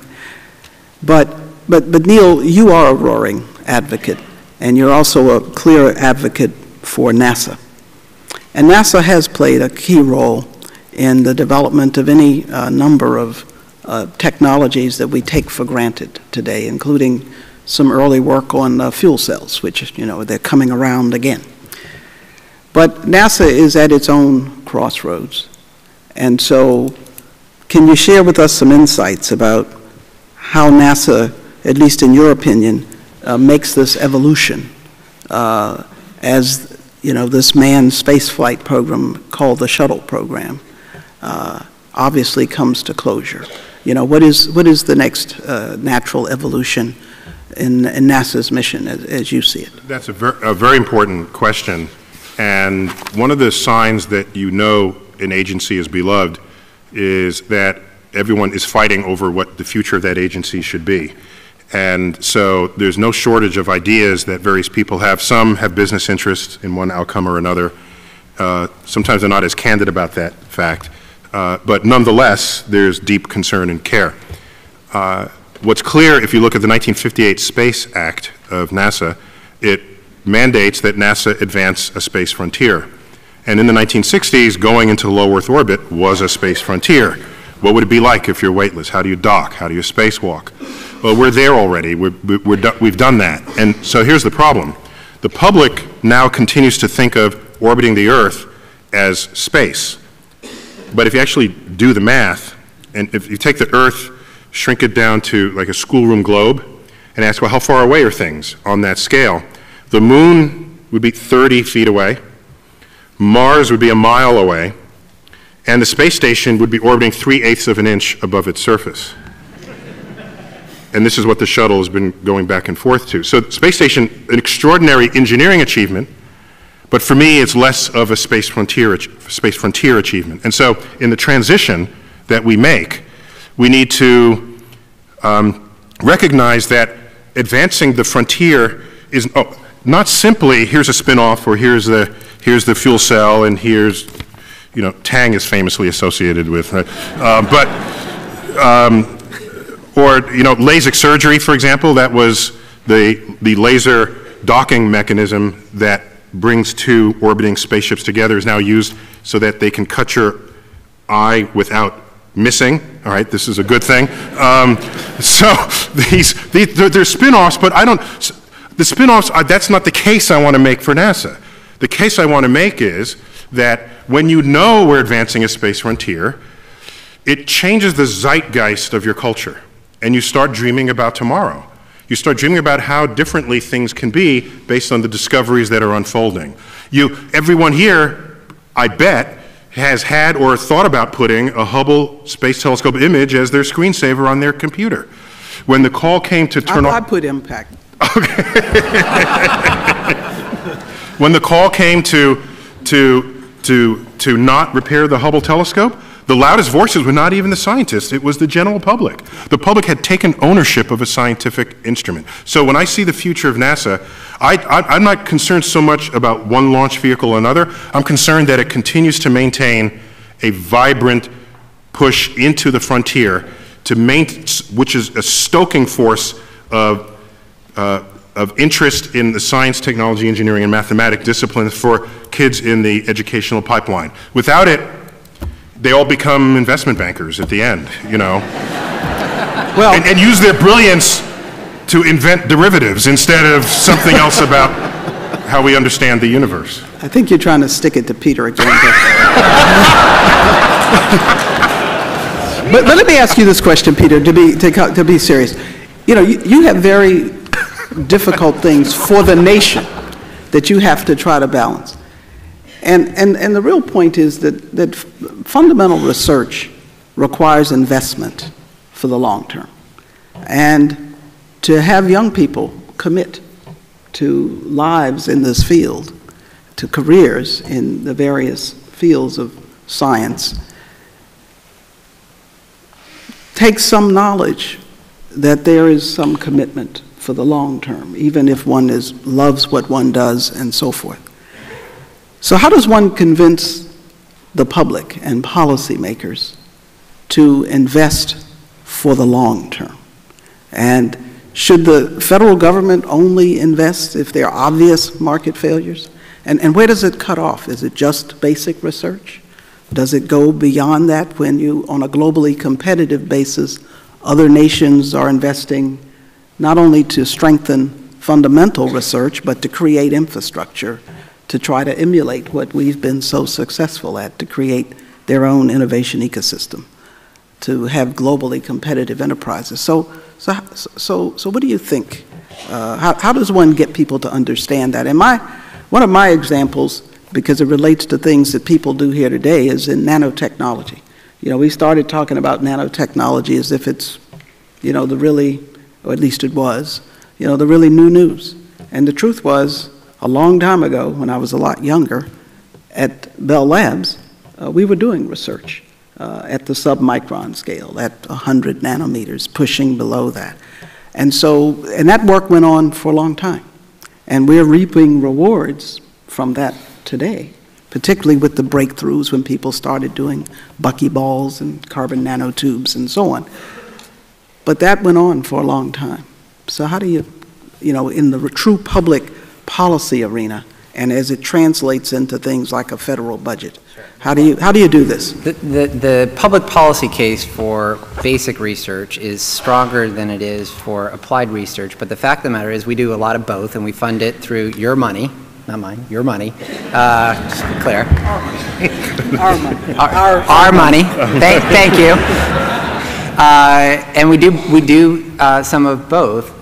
But Neil, you are a roaring advocate, and you're also a clear advocate for NASA. And NASA has played a key role in the development of any number of technologies that we take for granted today, including some early work on fuel cells, which, they're coming around again. But NASA is at its own crossroads. And so can you share with us some insights about how NASA, at least in your opinion, makes this evolution as this manned spaceflight program called the shuttle program obviously comes to closure? What is the next natural evolution in NASA's mission as you see it? That's a very important question. And one of the signs that an agency is beloved is that everyone is fighting over what the future of that agency should be. And so there's no shortage of ideas that various people have. Some have business interests in one outcome or another. Sometimes they're not as candid about that fact. But nonetheless, there's deep concern and care. What's clear, if you look at the 1958 Space Act of NASA, it mandates that NASA advance a space frontier. And in the 1960s, going into low Earth orbit was a space frontier. What would it be like if you're weightless? How do you dock? How do you spacewalk? Well, we're there already. We've done that. And so here's the problem. The public now continues to think of orbiting the Earth as space. But if you actually do the math, and if you take the Earth, shrink it down to like a schoolroom globe, and ask, well, how far away are things on that scale? The Moon would be 30 feet away. Mars would be a mile away, and the space station would be orbiting 3/8 of an inch above its surface. And this is what the shuttle has been going back and forth to. So the space station, an extraordinary engineering achievement, but for me it's less of a space frontier achievement. And so in the transition that we make, we need to recognize that advancing the frontier is not simply here's a spin-off or here's the fuel cell and here's, Tang is famously associated with, or LASIK surgery, for example. That was the laser docking mechanism that brings two orbiting spaceships together, is now used so that they can cut your eye without missing. All right, this is a good thing. So they're spin-offs, but the spin-offs, that's not the case I want to make for NASA. The case I want to make is that when we're advancing a space frontier, it changes the zeitgeist of your culture, and you start dreaming about tomorrow. You start dreaming about how differently things can be based on the discoveries that are unfolding. Everyone here, I bet, has had or thought about putting a Hubble Space Telescope image as their screensaver on their computer. When the call came to turn off... I put impact. Okay. When the call came to not repair the Hubble telescope, the loudest voices were not even the scientists, it was the general public. The public had taken ownership of a scientific instrument. So when I see the future of NASA, I'm not concerned so much about one launch vehicle or another. I'm concerned that it continues to maintain a vibrant push into the frontier, which is a stoking force of of interest in the science, technology, engineering, and mathematics disciplines for kids in the educational pipeline. Without it, they all become investment bankers at the end, you know, well, and use their brilliance to invent derivatives instead of something else about how we understand the universe. I think you're trying to stick it to Peter again. But let me ask you this question, Peter, to be serious. You know, you have very difficult things for the nation that you have to try to balance. And the real point is that fundamental research requires investment for the long term. And to have young people commit to lives in this field, to careers in the various fields of science, takes some knowledge that there is some commitment for the long term, even if one loves what one does and so forth. So how does one convince the public and policymakers to invest for the long term? And should the federal government only invest if there are obvious market failures? And where does it cut off? Is it just basic research? Does it go beyond that when you, on a globally competitive basis, other nations are investing not only to strengthen fundamental research, but to create infrastructure to try to emulate what we've been so successful at, to create their own innovation ecosystem, to have globally competitive enterprises. So what do you think? How does one get people to understand that? And one of my examples, because it relates to things that people do here today, is in nanotechnology. You know, we started talking about nanotechnology as if it's, you know, the really, or at least it was, you know, the really new news. And the truth was, a long time ago, when I was a lot younger, at Bell Labs, we were doing research at the submicron scale, at 100 nanometers, pushing below that. And that work went on for a long time. And we're reaping rewards from that today, particularly with the breakthroughs when people started doing buckyballs and carbon nanotubes and so on. But that went on for a long time. So how do you know, in the true public policy arena, and as it translates into things like a federal budget, how do you do this? The public policy case for basic research is stronger than it is for applied research, but the fact of the matter is we do a lot of both, and we fund it through your money, not mine, your money, just to be clear. Our money. Our money. Thank you. And we do some of both.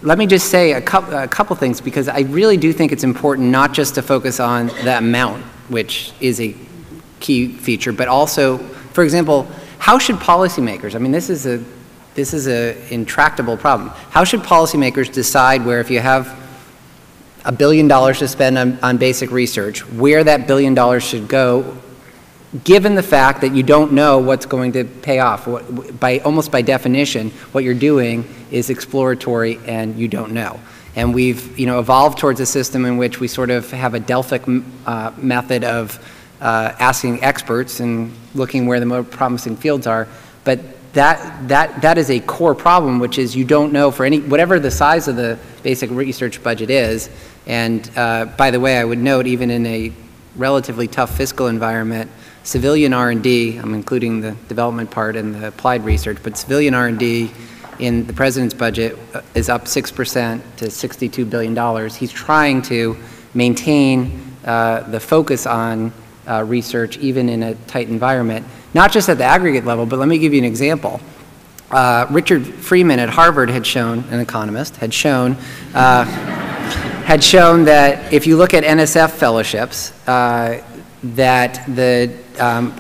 Let me just say a couple things, because I really do think it's important not just to focus on the amount, which is a key feature, but also, for example, how should policymakers, I mean, this is an intractable problem. How should policymakers decide where, if you have $1 billion to spend on basic research, where that $1 billion should go, given the fact that you don't know what's going to pay off? Almost by definition, what you're doing is exploratory and you don't know. And we've evolved towards a system in which we sort of have a Delphic method of asking experts and looking where the most promising fields are. But that is a core problem, which is you don't know for whatever the size of the basic research budget is. And by the way, I would note, even in a relatively tough fiscal environment, civilian R&D, I'm including the development part and the applied research, but civilian R&D in the president's budget is up 6% to $62 billion. He's trying to maintain the focus on research even in a tight environment, not just at the aggregate level, but let me give you an example. Richard Freeman at Harvard had shown, an economist, had shown that if you look at NSF fellowships, that the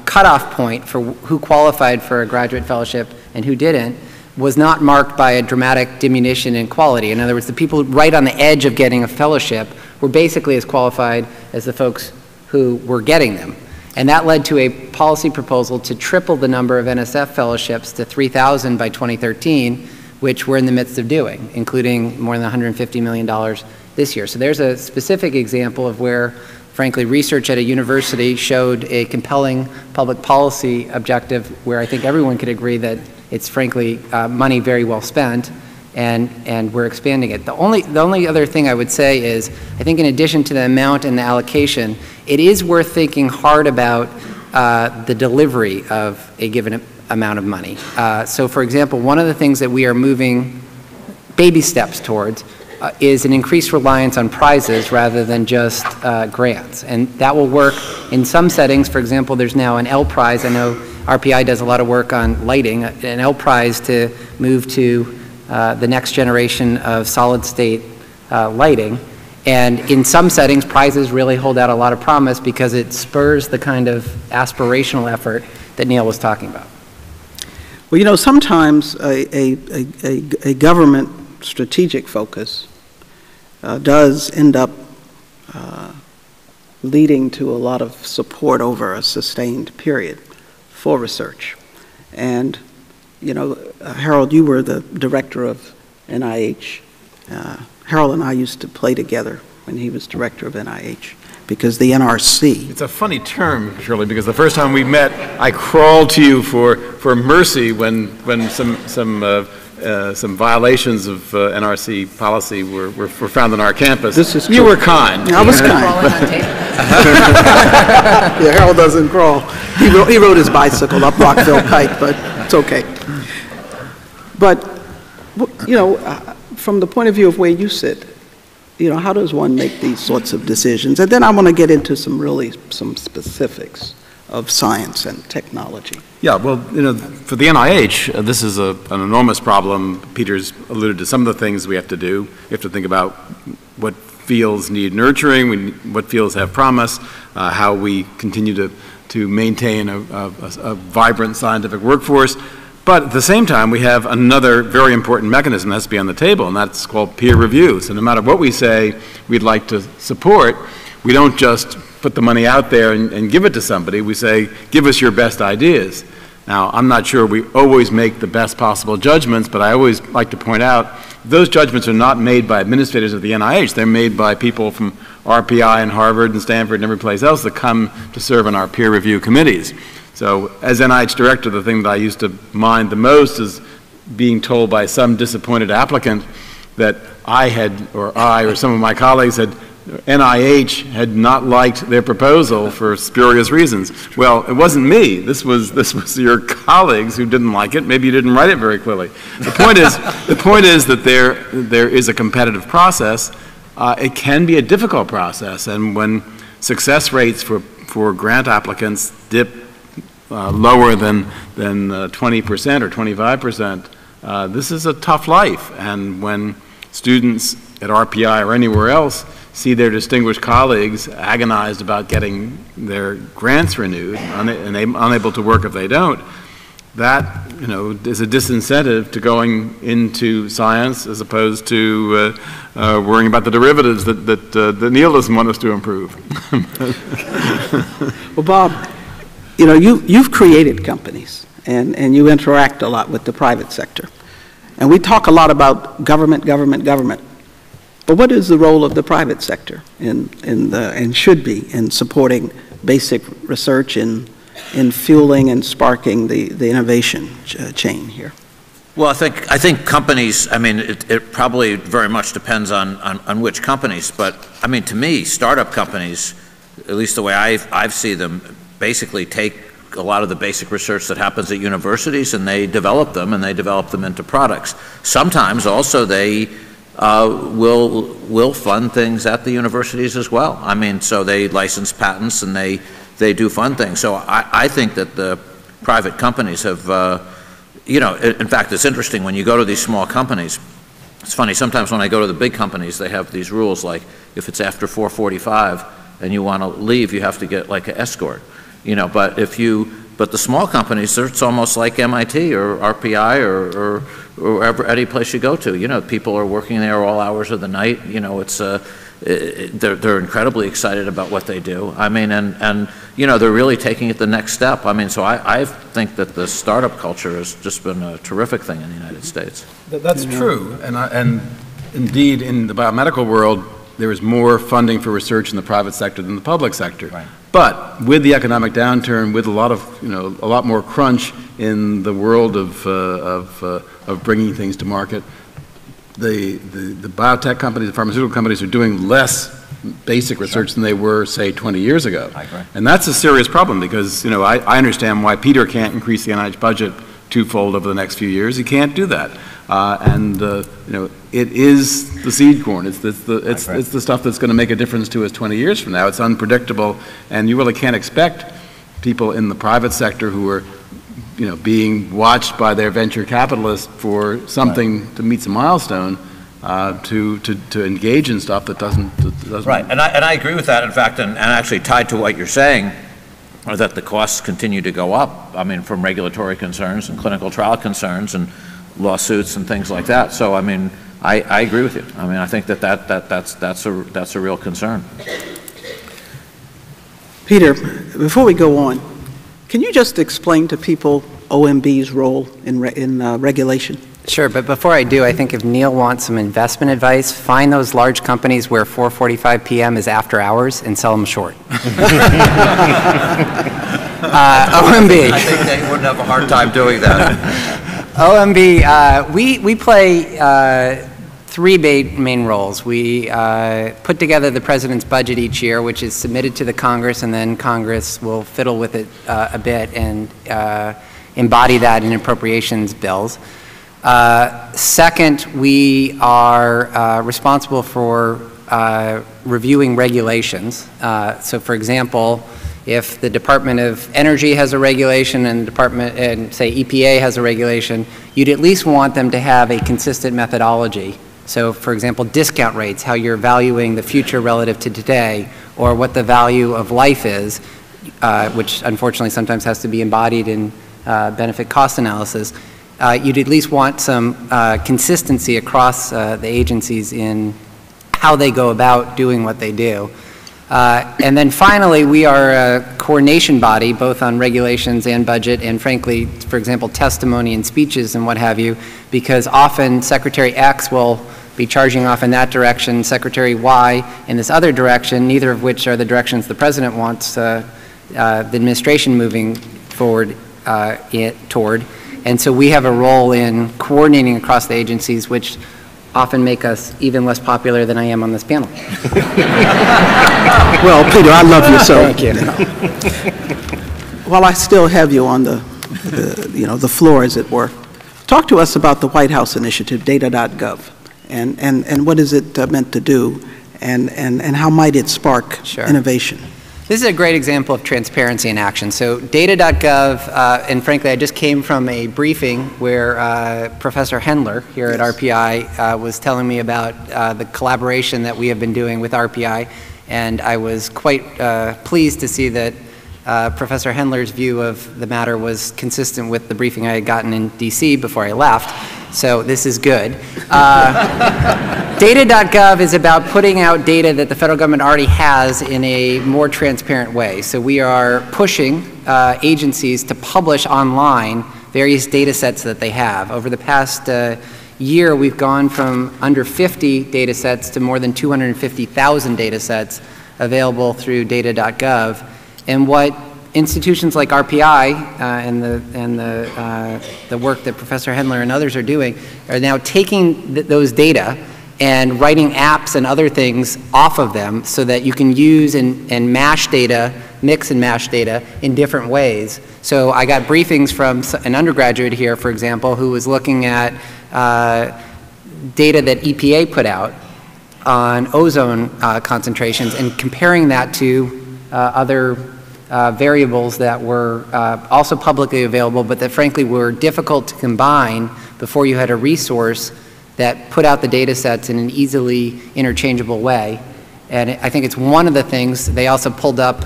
cutoff point for who qualified for a graduate fellowship and who didn't was not marked by a dramatic diminution in quality. In other words, the people right on the edge of getting a fellowship were basically as qualified as the folks who were getting them. And that led to a policy proposal to triple the number of NSF fellowships to 3,000 by 2013, which we're in the midst of doing, including more than $150 million this year. So there's a specific example of where, frankly, research at a university showed a compelling public policy objective where I think everyone could agree that it's, frankly, money very well spent. and we're expanding it. The only other thing I would say is, I think in addition to the amount and the allocation, it is worth thinking hard about the delivery of a given amount of money. So for example, one of the things that we are moving baby steps towards is an increased reliance on prizes rather than just grants. And that will work in some settings. For example, there's now an L prize. I know RPI does a lot of work on lighting, an L prize to move to the next generation of solid state lighting. And in some settings, prizes really hold out a lot of promise because it spurs the kind of aspirational effort that Neil was talking about. Well, you know, sometimes a government strategic focus does end up leading to a lot of support over a sustained period for research. And, you know, Harold, you were the director of NIH. Harold and I used to play together when he was director of NIH, because the NRC. It's a funny term, Shirley, because the first time we met, I crawled to you for mercy when some violations of NRC policy were found on our campus. This is true. You were kind. I was kind. Yeah, Harold doesn't crawl. He rode his bicycle up Rockville Pike, but it's okay. But, you know, from the point of view of where you sit, you know, how does one make these sorts of decisions? And then I want to get into some specifics of science and technology. Yeah, well, you know, for the NIH, this is an enormous problem. Peter's alluded to some of the things we have to do. We have to think about what fields need nurturing, what fields have promise, how we continue to maintain a vibrant scientific workforce. But at the same time, we have another very important mechanism that has to be on the table, and that's called peer review. So no matter what we say we'd like to support, we don't just put the money out there and give it to somebody. We say, give us your best ideas. Now, I'm not sure we always make the best possible judgments, but I always like to point out those judgments are not made by administrators of the NIH. They're made by people from RPI and Harvard and Stanford and every place else that come to serve on our peer review committees. So as NIH director, the thing that I used to mind the most is being told by some disappointed applicant that I or some of my colleagues NIH had not liked their proposal for spurious reasons. Well, it wasn't me. This was your colleagues who didn't like it. Maybe you didn't write it very clearly. The point is that there is a competitive process. It can be a difficult process, and when success rates for grant applicants dip lower than 20% or 25%, this is a tough life. And when students at RPI or anywhere else see their distinguished colleagues agonized about getting their grants renewed and unable to work if they don't, that, you know, is a disincentive to going into science as opposed to worrying about the derivatives that Neil doesn't want us to improve. Well, Bob, you know, you've created companies and you interact a lot with the private sector. And we talk a lot about government. But what is the role of the private sector and should be in supporting basic research in fueling and sparking the innovation chain here? Well, I think companies, I mean, it probably very much depends on which companies, but I mean, to me, startup companies, at least the way I see them, basically take a lot of the basic research that happens at universities and they develop them into products. Sometimes also they will fund things at the universities as well. I mean, so they license patents and they do fund things. So I think that the private companies have, you know, in fact, it's interesting when you go to these small companies. It's funny, sometimes when I go to the big companies, they have these rules like if it's after 4:45 and you want to leave, you have to get like an escort. You know, but the small companies, it's almost like MIT or RPI or wherever, any place you go to. You know, people are working there all hours of the night. You know, it's they're incredibly excited about what they do. I mean, and you know, they're really taking it the next step. I mean, so I think that the startup culture has just been a terrific thing in the United States. That's true, and indeed in the biomedical world, there is more funding for research in the private sector than the public sector. Right. But with the economic downturn, with a lot more crunch in the world of bringing things to market, the biotech companies, the pharmaceutical companies are doing less basic research than they were, say, 20 years ago. I agree. And that's a serious problem because, you know, I understand why Peter can't increase the NIH budget twofold over the next few years. He can't do that. You know, it is the seed corn. It's the stuff that's going to make a difference to us 20 years from now. It's unpredictable, and you really can't expect people in the private sector who are, you know, being watched by their venture capitalists for something to meet some milestone to engage in stuff that doesn't. Right, and I agree with that. In fact, and actually tied to what you're saying, are that the costs continue to go up. I mean, from regulatory concerns and clinical trial concerns and lawsuits and things like that. So, I mean, I agree with you. I mean, I think that's a real concern. Peter, before we go on, can you just explain to people OMB's role in regulation? Sure, but before I do, I think if Neil wants some investment advice, find those large companies where 4:45 p.m. is after hours and sell them short. OMB. I think they wouldn't have a hard time doing that. OMB, we play three main roles. We put together the president's budget each year, which is submitted to the Congress, and then Congress will fiddle with it a bit and embody that in appropriations bills. Second, we are responsible for reviewing regulations. So, for example, if the Department of Energy has a regulation and say EPA has a regulation, you'd at least want them to have a consistent methodology. So, for example, discount rates, how you're valuing the future relative to today, or what the value of life is, which unfortunately sometimes has to be embodied in benefit cost analysis. You'd at least want some consistency across the agencies in how they go about doing what they do. And then finally, we are a coordination body, both on regulations and budget, and frankly, for example, testimony and speeches and what have you, because often Secretary X will be charging off in that direction, Secretary Y in this other direction, neither of which are the directions the President wants the administration moving forward toward. And so we have a role in coordinating across the agencies, which often make us even less popular than I am on this panel. Well, Peter, I love you so. Thank you. While I still have you on the floor, as it were, talk to us about the White House initiative, data.gov, and what is it meant to do, and how might it spark innovation? This is a great example of transparency in action. So data.gov, and frankly, I just came from a briefing where Professor Hendler here at RPI was telling me about the collaboration that we have been doing with RPI, and I was quite pleased to see that Professor Hendler's view of the matter was consistent with the briefing I had gotten in DC before I left. So this is good. Data.gov is about putting out data that the federal government already has in a more transparent way. So we are pushing agencies to publish online various data sets that they have. Over the past year, we've gone from under 50 data sets to more than 250,000 data sets available through data.gov. And what institutions like RPI and the work that Professor Hendler and others are doing are now taking those data and writing apps and other things off of them so that you can use and mash data, mix and mash data in different ways. So I got briefings from an undergraduate here, for example, who was looking at data that EPA put out on ozone concentrations and comparing that to other variables that were also publicly available, but that frankly were difficult to combine before you had a resource that put out the data sets in an easily interchangeable way. And I think it's one of the things. They also pulled up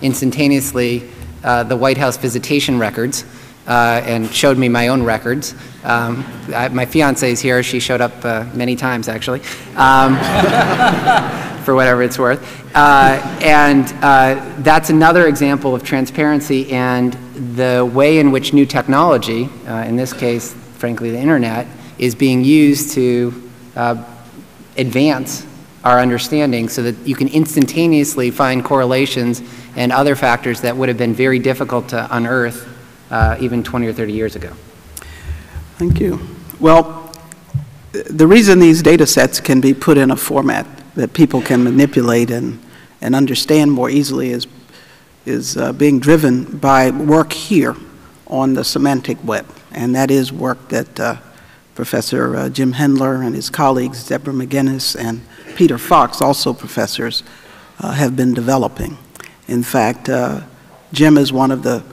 instantaneously the White House visitation records and showed me my own records. My fiance is here. She showed up many times, actually, for whatever it's worth. That's another example of transparency and the way in which new technology, in this case, frankly, the internet, is being used to advance our understanding so that you can instantaneously find correlations and other factors that would have been very difficult to unearth even 20 or 30 years ago. Thank you. Well, the reason these data sets can be put in a format that people can manipulate and understand more easily is being driven by work here on the Semantic Web. And that is work that Professor Jim Hendler and his colleagues, Deborah McGinnis and Peter Fox, also professors, have been developing. In fact, Jim is one of the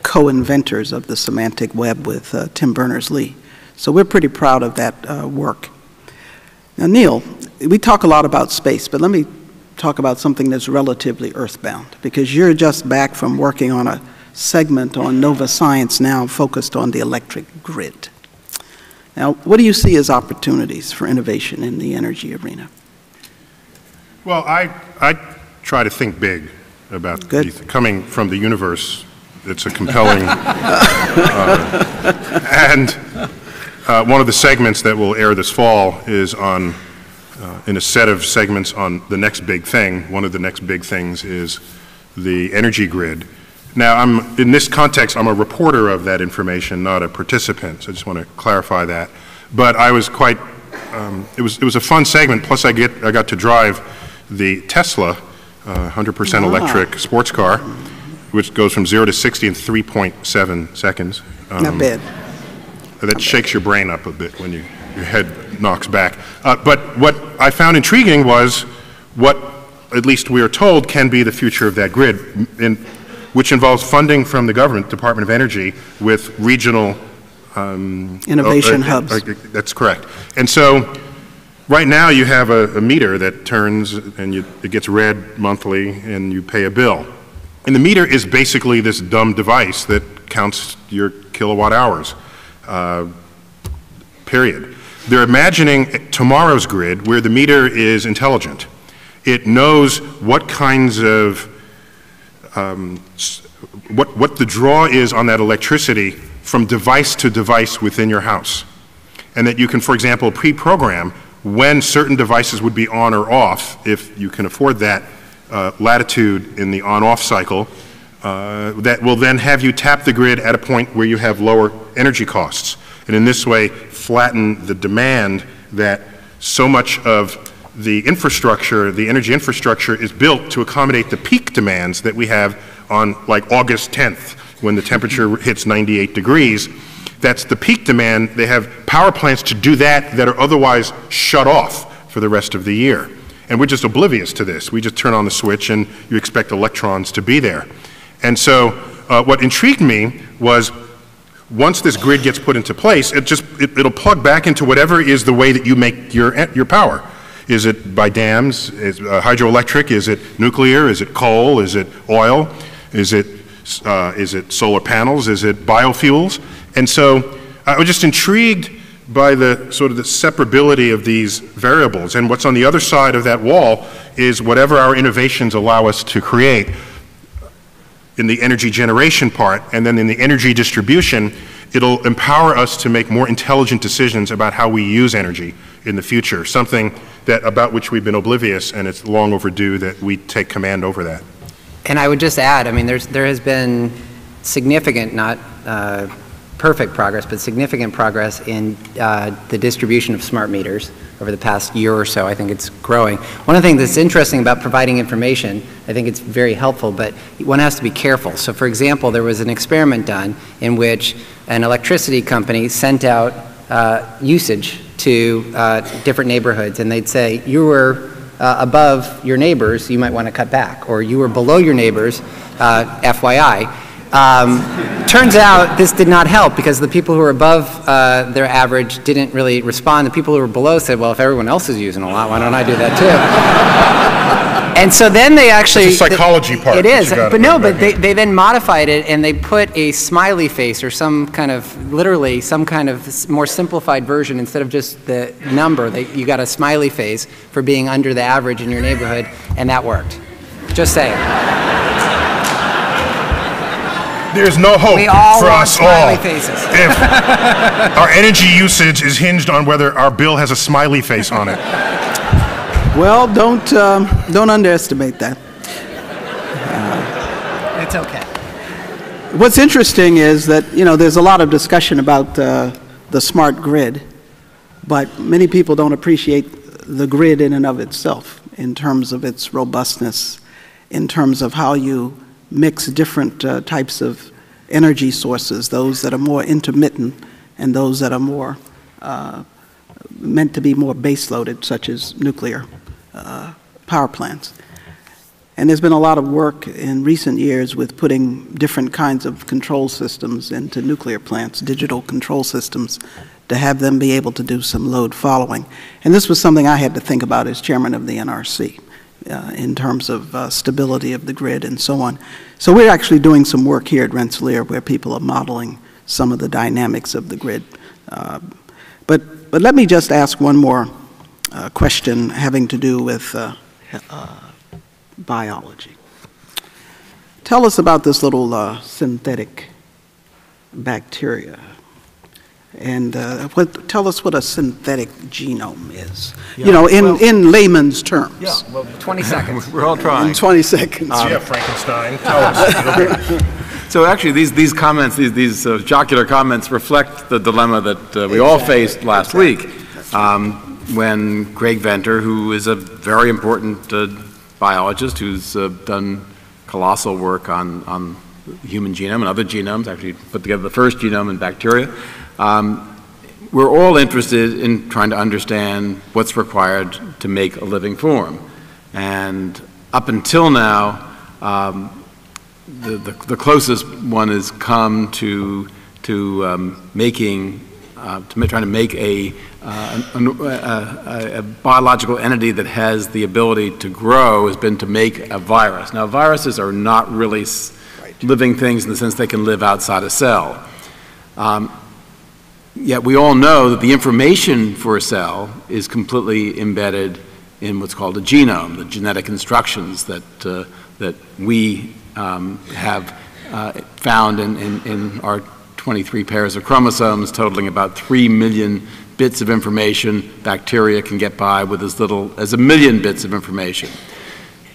co-inventors of the Semantic Web with Tim Berners-Lee. So we're pretty proud of that work. Now, Neil, we talk a lot about space, but let me talk about something that's relatively earthbound, because you're just back from working on a segment on Nova Science Now focused on the electric grid. Now, what do you see as opportunities for innovation in the energy arena? Well, I try to think big about coming from the universe. It's a compelling, and one of the segments that will air this fall is on, in a set of segments on the next big thing. One of the next big things is the energy grid. Now, in this context, I'm a reporter of that information, not a participant, so I just want to clarify that. But I was quite, it was a fun segment, plus I got to drive the Tesla 100% electric sports car, which goes from 0 to 60 in 3.7 seconds. Not bad. That shakes your brain up a bit when your head knocks back. But what I found intriguing was what, at least we are told, can be the future of that grid, which involves funding from the government, Department of Energy, with regional innovation hubs. That's correct. And so right now you have a meter that turns and it gets read monthly and you pay a bill. And the meter is basically this dumb device that counts your kilowatt hours, period. They're imagining tomorrow's grid where the meter is intelligent. It knows what kinds of, what the draw is on that electricity from device to device within your house. And that you can, for example, pre-program when certain devices would be on or off, if you can afford that latitude in the on-off cycle, that will then have you tap the grid at a point where you have lower energy costs. And in this way, flatten the demand that so much of the infrastructure, the energy infrastructure, is built to accommodate the peak demands that we have on like August 10th when the temperature hits 98 degrees. That's the peak demand. They have power plants to do that are otherwise shut off for the rest of the year. And we're just oblivious to this. We just turn on the switch and you expect electrons to be there. And so what intrigued me was once this grid gets put into place, it'll plug back into whatever is the way that you make your power. Is it by dams? Is hydroelectric? Is it nuclear? Is it coal? Is it oil? Is it solar panels? Is it biofuels? And so I was just intrigued by the sort of the separability of these variables. And what's on the other side of that wall is whatever our innovations allow us to create in the energy generation part, and then in the energy distribution, it'll empower us to make more intelligent decisions about how we use energy in the future, something about which we've been oblivious, and it's long overdue that we take command over that. And I would just add, I mean, there has been significant, not perfect progress, but significant progress in the distribution of smart meters over the past year or so. I think it's growing. One of the things that's interesting about providing information, I think it's very helpful, but one has to be careful. So for example, there was an experiment done in which an electricity company sent out usage to different neighborhoods, and they'd say, you were above your neighbors, you might want to cut back, or you were below your neighbors, FYI. Turns out this did not help because the people who were above their average didn't really respond. The people who were below said, well, if everyone else is using a lot, why don't I do that too? And so then they actually— It's a psychology part. It is, but no, but they then modified it and they put a smiley face or some kind of, literally some kind of more simplified version instead of just the number. You got a smiley face for being under the average in your neighborhood, and that worked. Just saying. There's no hope for us all faces. if our energy usage is hinged on whether our bill has a smiley face on it. Well, don't underestimate that. It's okay. What's interesting is that, you know, there's a lot of discussion about the smart grid, but many people don't appreciate the grid in and of itself in terms of its robustness, in terms of how you mix different types of energy sources, those that are more intermittent and those that are more meant to be more base-loaded, such as nuclear power plants. And there's been a lot of work in recent years with putting different kinds of control systems into nuclear plants, digital control systems, to have them be able to do some load following. And this was something I had to think about as chairman of the NRC in terms of stability of the grid and so on. So we're actually doing some work here at Rensselaer where people are modeling some of the dynamics of the grid. But let me just ask one more question having to do with biology. Tell us about this little synthetic bacteria. And tell us what a synthetic genome is. Yeah, you know, in layman's terms. Yeah, well, 20 seconds. We're all trying. In 20 seconds. Yeah, Frankenstein, tell us. So actually, these comments, these jocular comments reflect the dilemma that we all faced last week when Craig Venter, who is a very important biologist who's done colossal work on the human genome and other genomes, actually put together the first genome in bacteria. We're all interested in trying to understand what's required to make a living form. And up until now, the closest one has come to trying to make a biological entity that has the ability to grow has been to make a virus. Now, viruses are not really living things in the sense they can live outside a cell. Yet we all know that the information for a cell is completely embedded in what's called a genome, the genetic instructions that we have found in our 23 pairs of chromosomes, totaling about 3 million bits of information. Bacteria can get by with as little as 1 million bits of information.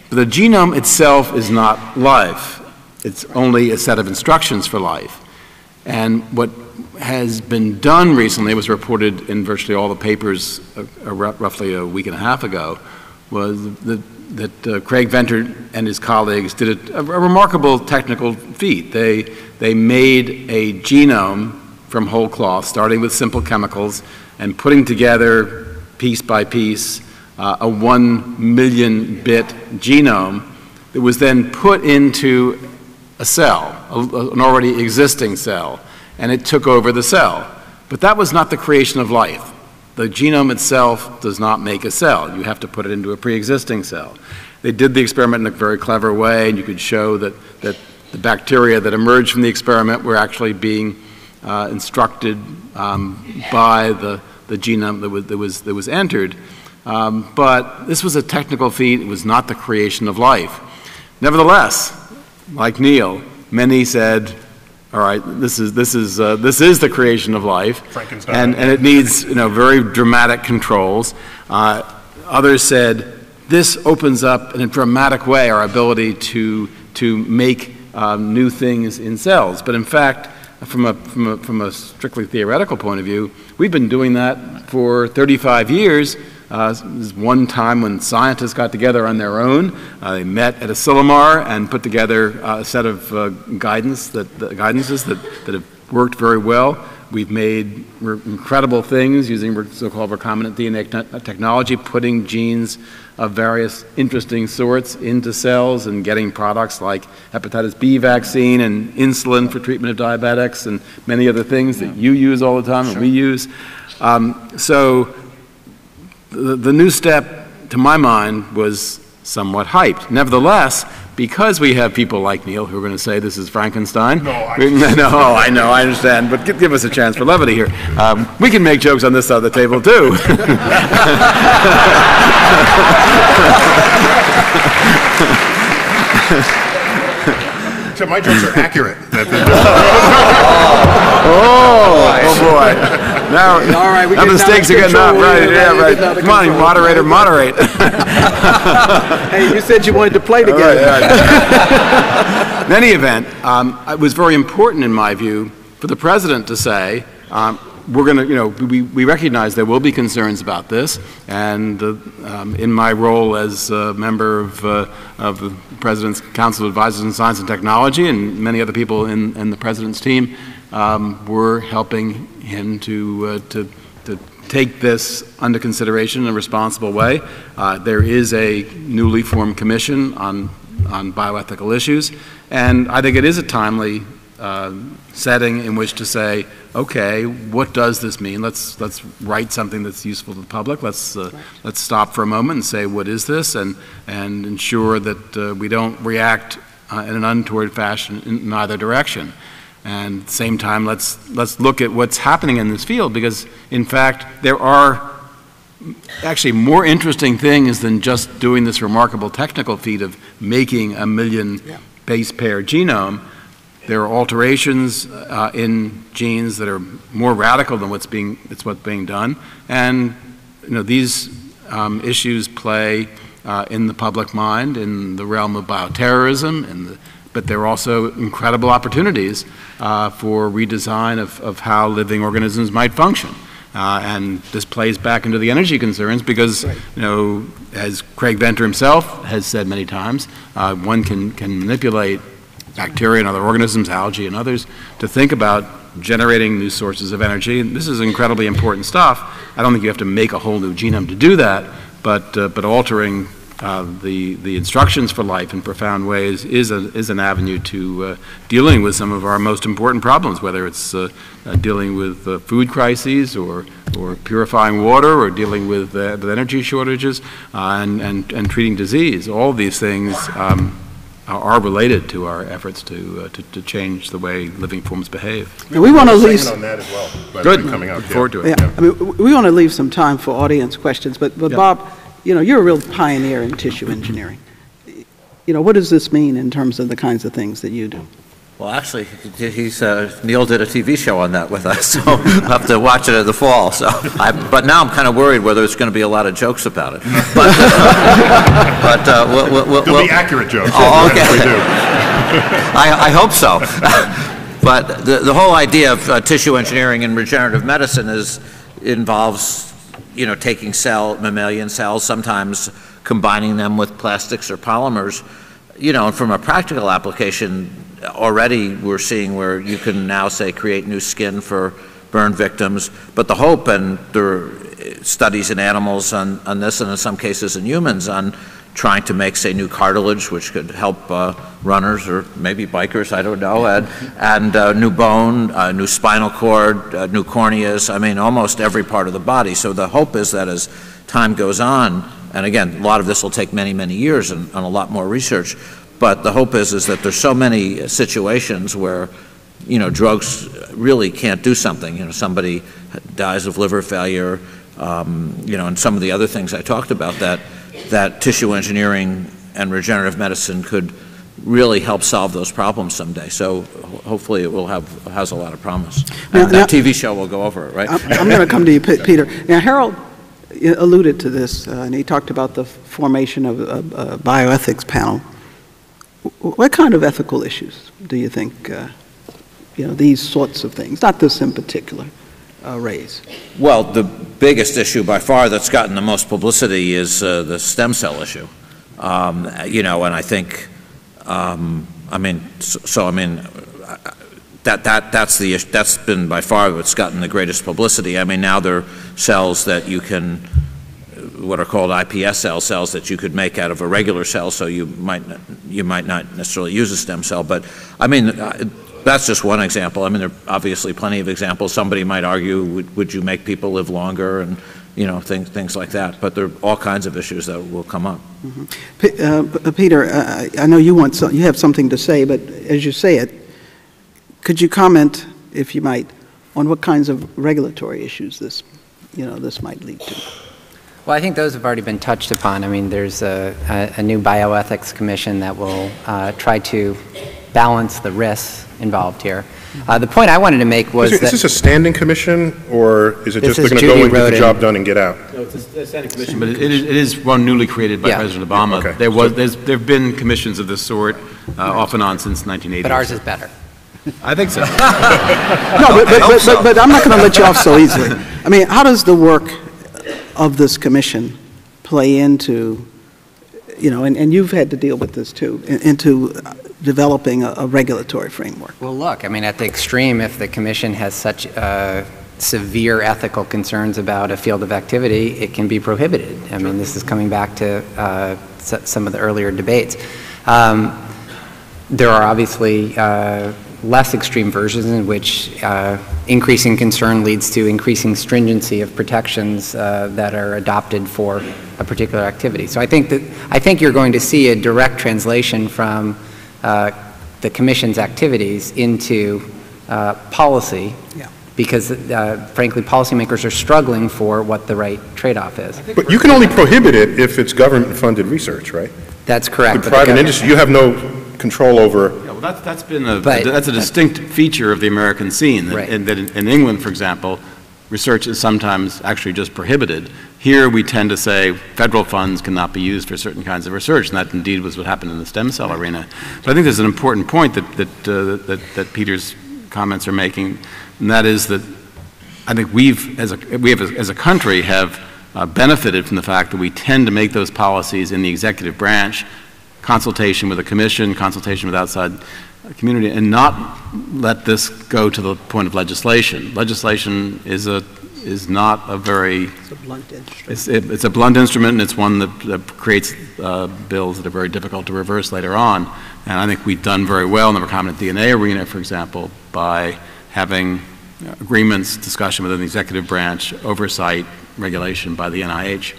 But the genome itself is not life. It's only a set of instructions for life. And what has been done recently, was reported in virtually all the papers roughly a week and a half ago, was that Craig Venter and his colleagues did a remarkable technical feat. They made a genome from whole cloth, starting with simple chemicals and putting together piece by piece a 1 million bit genome that was then put into a cell, an already existing cell, and it took over the cell. But that was not the creation of life. The genome itself does not make a cell. You have to put it into a pre-existing cell. They did the experiment in a very clever way, and you could show that the bacteria that emerged from the experiment were actually being instructed by the genome that was entered. But this was a technical feat. It was not the creation of life. Nevertheless, like Neil, many said, all right, this is the creation of life, and it needs very dramatic controls. Others said this opens up in a dramatic way our ability to make new things in cells. But in fact, from a strictly theoretical point of view, we've been doing that for 35 years. There's one time when scientists got together on their own. They met at Asilomar and put together a set of guidances that have worked very well. We've made incredible things using so-called recombinant DNA technology, putting genes of various interesting sorts into cells and getting products like hepatitis B vaccine and insulin for treatment of diabetics and many other things that you use all the time and we use. So the new step, to my mind, was somewhat hyped. Nevertheless, because we have people like Neil who are going to say this is Frankenstein. No, I know, I understand, but give us a chance for levity here. We can make jokes on this side of the table, too. So my jokes are accurate. Oh boy. Now the stakes are getting up. Right, yeah, right. Come on, moderator, moderate. Hey, you said you wanted to play together. Right. In any event, it was very important, in my view, for the president to say, we're going to, you know, we recognize there will be concerns about this, and in my role as a member of the President's Council of Advisors in Science and Technology, and many other people in the President's team, we're helping him to take this under consideration in a responsible way. There is a newly formed commission on bioethical issues, and I think it is a timely setting in which to say, okay, what does this mean? Let's write something that's useful to the public. Let's stop for a moment and say, what is this, and ensure that we don't react in an untoward fashion in either direction. And at the same time, let's look at what's happening in this field, because in fact there are actually more interesting things than just doing this remarkable technical feat of making a 1 million base pair genome. There are alterations in genes that are more radical than what's being done, and you know, these issues play in the public mind in the realm of bioterrorism, but there are also incredible opportunities for redesign of how living organisms might function. And this plays back into the energy concerns because, you know, as Craig Venter himself has said many times, one can manipulate bacteria and other organisms, algae and others, to think about generating new sources of energy. And this is incredibly important stuff. I don't think you have to make a whole new genome to do that, but altering the instructions for life in profound ways is an avenue to dealing with some of our most important problems, whether it's dealing with food crises or purifying water or dealing with energy shortages and treating disease. All of these things are related to our efforts to change the way living forms behave. And we want to leave on that as well. Good. Coming out. Look forward to it. Yeah. I mean, we want to leave some time for audience questions, but Bob, you know, you're a real pioneer in tissue engineering. You know, what does this mean in terms of the kinds of things that you do? Well, actually, Neil did a TV show on that with us, so I'll have to watch it in the fall. So, but now I'm kind of worried whether it's going to be a lot of jokes about it. But They'll be accurate jokes. Oh, okay. We do. I hope so. But the whole idea of tissue engineering and regenerative medicine involves, you know, taking mammalian cells, sometimes combining them with plastics or polymers, you know, and from a practical application, already we're seeing where you can now, say, create new skin for burn victims, but the hope, and there are studies in animals on this, and in some cases in humans, on trying to make, say, new cartilage, which could help runners or maybe bikers, I don't know, and new bone, new spinal cord, new corneas, I mean, almost every part of the body. So the hope is that as time goes on, and again, a lot of this will take many, many years and a lot more research, but the hope is that there's so many situations where, you know, drugs really can't do something. You know, somebody dies of liver failure, you know, and some of the other things I talked about, that tissue engineering and regenerative medicine could really help solve those problems someday. So hopefully it has a lot of promise. And that TV show will go over it, right? I'm going to come to you, Peter. Now, Harold alluded to this, and he talked about the formation of a bioethics panel. What kind of ethical issues do you think, you know, these sorts of things, not this in particular, raise? Well, the biggest issue by far that's gotten the most publicity is the stem cell issue. You know, and I think, I mean, that's been by far what's gotten the greatest publicity. I mean, now there are cells that you can, what are called iPS cells that you could make out of a regular cell, so you might not necessarily use a stem cell. But I mean, that's just one example. I mean, there are obviously plenty of examples. Somebody might argue, would you make people live longer, and you know, things like that. But there are all kinds of issues that will come up. Mm-hmm. Peter, I know you have something to say, but as you say it, could you comment, if you might, on what kinds of regulatory issues this might lead to? Well, I think those have already been touched upon. I mean, there's a new Bioethics Commission that will try to balance the risks involved here. The point I wanted to make was is this a standing commission, or is it just they're going to go and get the job done and get out? No, it's a standing commission, but it is one newly created by President Obama. Okay. There have been commissions of this sort off and on since 1980. But ours is better. I think so. No, but I'm not going to let you off so easily. I mean, how does the work of this commission play into, you know, and you've had to deal with this too, into developing a regulatory framework? Well, look, I mean, at the extreme, if the commission has such severe ethical concerns about a field of activity, it can be prohibited. I mean, this is coming back to some of the earlier debates. There are obviously less extreme versions in which increasing concern leads to increasing stringency of protections that are adopted for a particular activity. So I think you're going to see a direct translation from the Commission's activities into policy, because frankly, policymakers are struggling for what the right trade-off is. But you can only prohibit it if it's government-funded research, right? That's correct. The private industry, you have no control over. Yeah, well, that's been that's a distinct feature of the American scene. That, right. that in England, for example, research is sometimes actually just prohibited. Here, we tend to say federal funds cannot be used for certain kinds of research, and that indeed was what happened in the stem cell arena. But I think there's an important point that Peter's comments are making, and that is that I think we as a country have benefited from the fact that we tend to make those policies in the executive branch, consultation with the commission, consultation with outside community, and not let this go to the point of legislation. Legislation is not a very... It's a blunt instrument. It's a blunt instrument, and it's one that creates bills that are very difficult to reverse later on. And I think we've done very well in the recombinant DNA arena, for example, by having agreements, discussion within the executive branch, oversight, regulation by the NIH.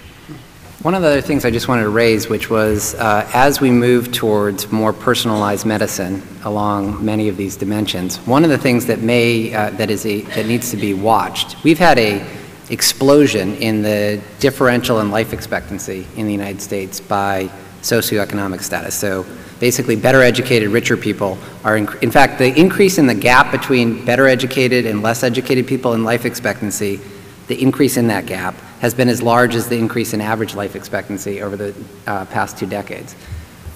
One of the other things I just wanted to raise, which was as we move towards more personalized medicine along many of these dimensions, one of the things that that needs to be watched. We've had a explosion in the differential in life expectancy in the United States by socioeconomic status. So basically, better educated, richer people are, in fact, the increase in the gap between better educated and less educated people in life expectancy, the increase in that gap has been as large as the increase in average life expectancy over the past 2 decades.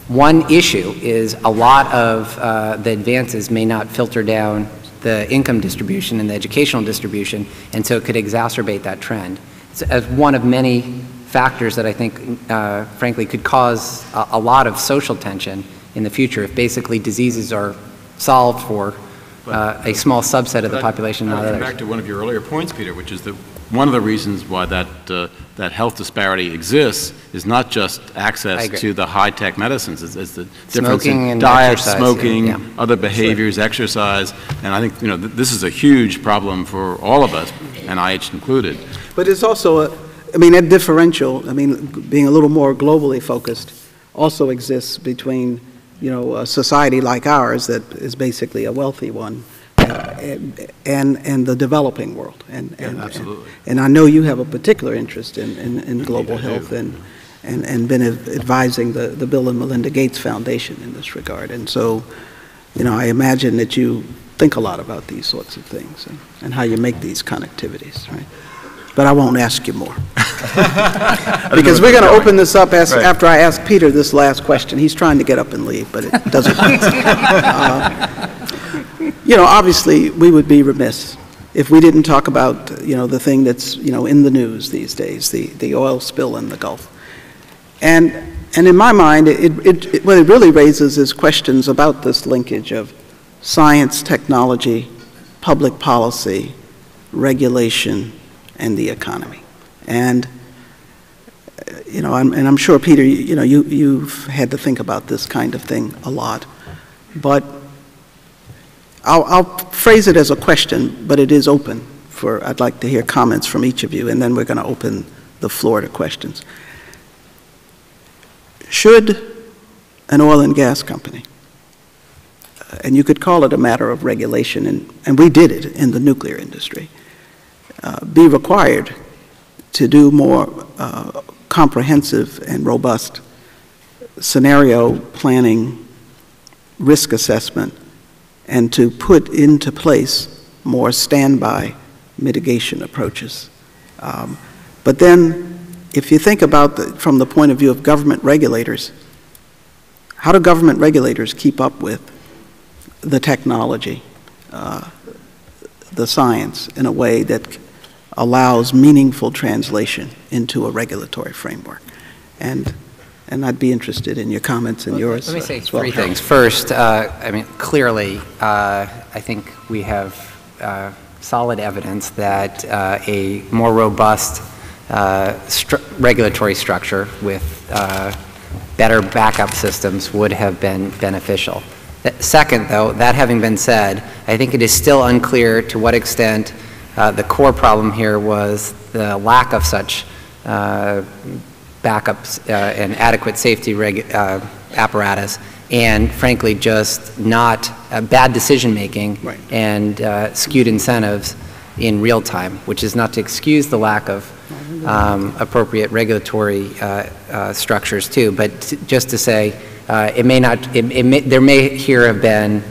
One issue is a lot of the advances may not filter down the income distribution and the educational distribution, and so it could exacerbate that trend. It's as one of many factors that I think, frankly, could cause a lot of social tension in the future if basically diseases are solved for a small subset of the population, not others. Back to one of your earlier points, Peter, which is that one of the reasons why that health disparity exists is not just access to the high-tech medicines, it's the difference in diet, smoking, other behaviors, exercise, and I think this is a huge problem for all of us, NIH included. But it's also that differential, being a little more globally focused, also exists between, a society like ours that is basically a wealthy one, and the developing world. Absolutely. And I know you have a particular interest in global health and been advising the Bill and Melinda Gates Foundation in this regard. And so, I imagine that you think a lot about these sorts of things and how you make these connectivities, right? But I won't ask you more. Because we're going to open this up after I ask Peter this last question. He's trying to get up and leave, but it doesn't obviously we would be remiss if we didn't talk about, the thing that's, in the news these days, the oil spill in the Gulf. And in my mind, what it really raises is questions about this linkage of science, technology, public policy, regulation, and the economy. And, I'm sure, Peter, you've had to think about this kind of thing a lot. But I'll phrase it as a question, but it is open I'd like to hear comments from each of you, and then we're going to open the floor to questions. Should an oil and gas company, and you could call it a matter of regulation, and we did it in the nuclear industry, be required to do more comprehensive and robust scenario planning, risk assessment, and to put into place more standby mitigation approaches. But then, if you think about from the point of view of government regulators, how do government regulators keep up with the technology the science in a way that allows meaningful translation into a regulatory framework. And I'd be interested in your comments and yours. Let me say three things. First, I mean, clearly, I think we have solid evidence that a more robust regulatory structure with better backup systems would have been beneficial. Second, though, that having been said, I think it is still unclear to what extent the core problem here was the lack of such backups and adequate safety apparatus, and frankly just not bad decision making and skewed incentives in real time, which is not to excuse the lack of appropriate regulatory structures too, but just to say it may not, there may here have been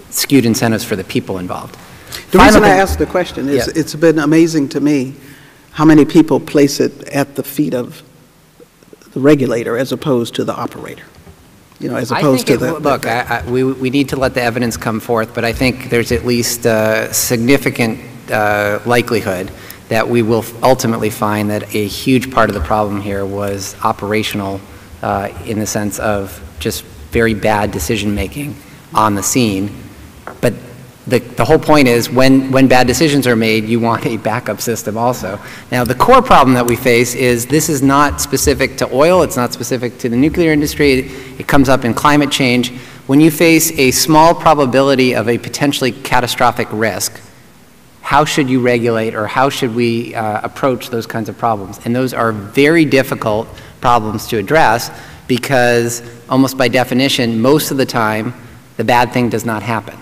skewed incentives for the people involved. The reason I asked the question is it's been amazing to me how many people place it at the feet of the regulator as opposed to the operator. You know, as opposed to the... Look, we need to let the evidence come forth, but I think there's at least a significant likelihood that we will ultimately find that a huge part of the problem here was operational in the sense of just very bad decision-making on the scene. But the whole point is when bad decisions are made, you want a backup system also. Now, the core problem that we face is this is not specific to oil. It's not specific to the nuclear industry. It comes up in climate change. When you face a small probability of a potentially catastrophic risk, how should you regulate or how should we approach those kinds of problems? And those are very difficult problems to address because almost by definition, most of the time, the bad thing does not happen.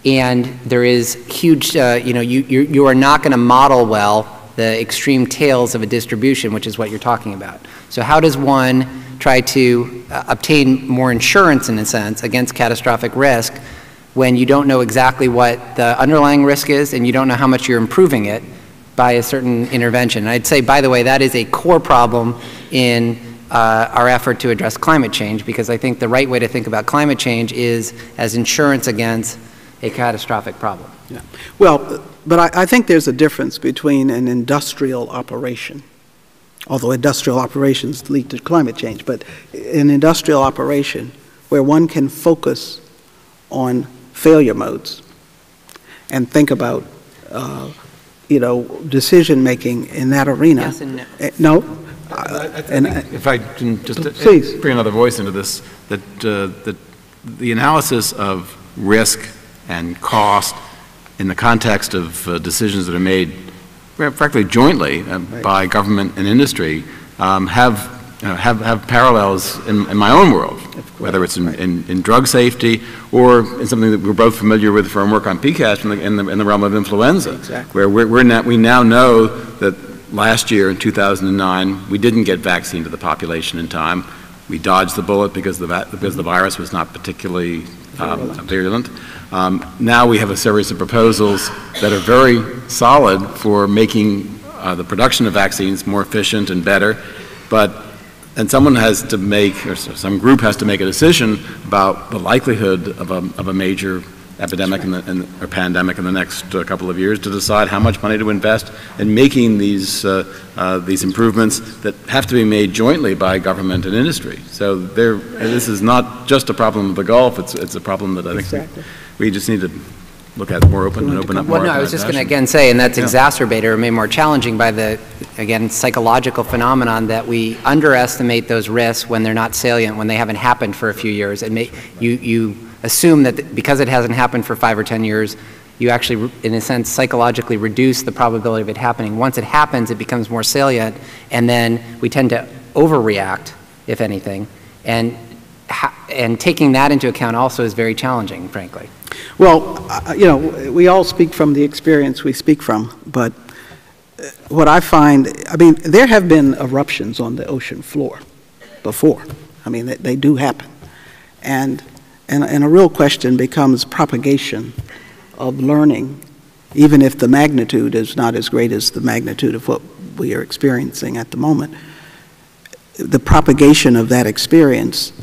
And there is huge, you know, you are not going to model well the extreme tails of a distribution, which is what you're talking about. So how does one try to obtain more insurance, in a sense, against catastrophic risk when you don't know exactly what the underlying risk is and you don't know how much you're improving it by a certain intervention? And I'd say, by the way, that is a core problem in our effort to address climate change, because I think the right way to think about climate change is as insurance against a catastrophic problem. Yeah. Well, but I think there's a difference between an industrial operation, although industrial operations lead to climate change, but an industrial operation where one can focus on failure modes and think about, you know, decision making in that arena. Yes and no. No. I think if I can just please bring another voice into this, that the analysis of risk and cost in the context of decisions that are made, frankly, jointly by government and industry have parallels in my own world, whether it's in drug safety or in something that we're both familiar with from work on PCAS in the realm of influenza, where we now know that last year in 2009 we didn't get vaccine to the population in time. We dodged the bullet because the virus was not particularly virulent. Now we have a series of proposals that are very solid for making the production of vaccines more efficient and better, and someone has to make, or some group has to make a decision about the likelihood of a major epidemic or pandemic in the next couple of years to decide how much money to invest in making these improvements that have to be made jointly by government and industry. So this is not just a problem of the Gulf, it's a problem that I think we just need to look at more open and open up more. Well, no, I was just going to again say, and that's exacerbated or made more challenging by the, again, psychological phenomenon that we underestimate those risks when they're not salient, when they haven't happened for a few years. And you assume that because it hasn't happened for 5 or 10 years, you actually, in a sense, psychologically reduce the probability of it happening. Once it happens, it becomes more salient, and then we tend to overreact, if anything. And taking that into account also is very challenging, frankly. Well, you know, we all speak from the experience we speak from, but what I find, I mean, there have been eruptions on the ocean floor before. I mean, they do happen. And a real question becomes propagation of learning, even if the magnitude is not as great as the magnitude of what we are experiencing at the moment. The propagation of that experience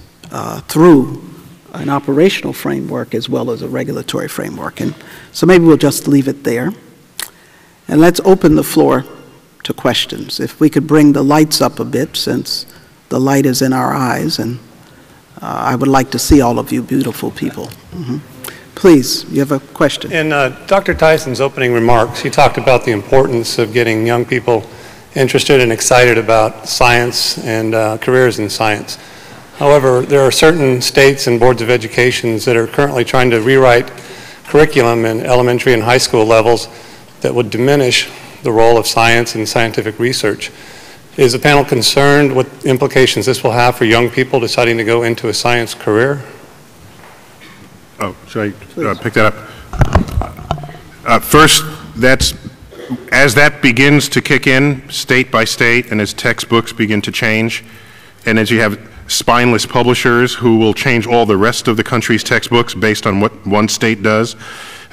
through an operational framework as well as a regulatory framework. And so maybe we'll just leave it there. And let's open the floor to questions. If we could bring the lights up a bit, since the light is in our eyes, and I would like to see all of you beautiful people. Please, you have a question. In Dr. Tyson's opening remarks, he talked about the importance of getting young people interested and excited about science and careers in science. However, there are certain states and boards of education that are currently trying to rewrite curriculum in elementary and high school levels that would diminish the role of science and scientific research. Is the panel concerned what implications this will have for young people deciding to go into a science career? Oh, should I pick that up? First, as that begins to kick in state by state, and as textbooks begin to change, and as you have spineless publishers who will change all the rest of the country's textbooks based on what one state does,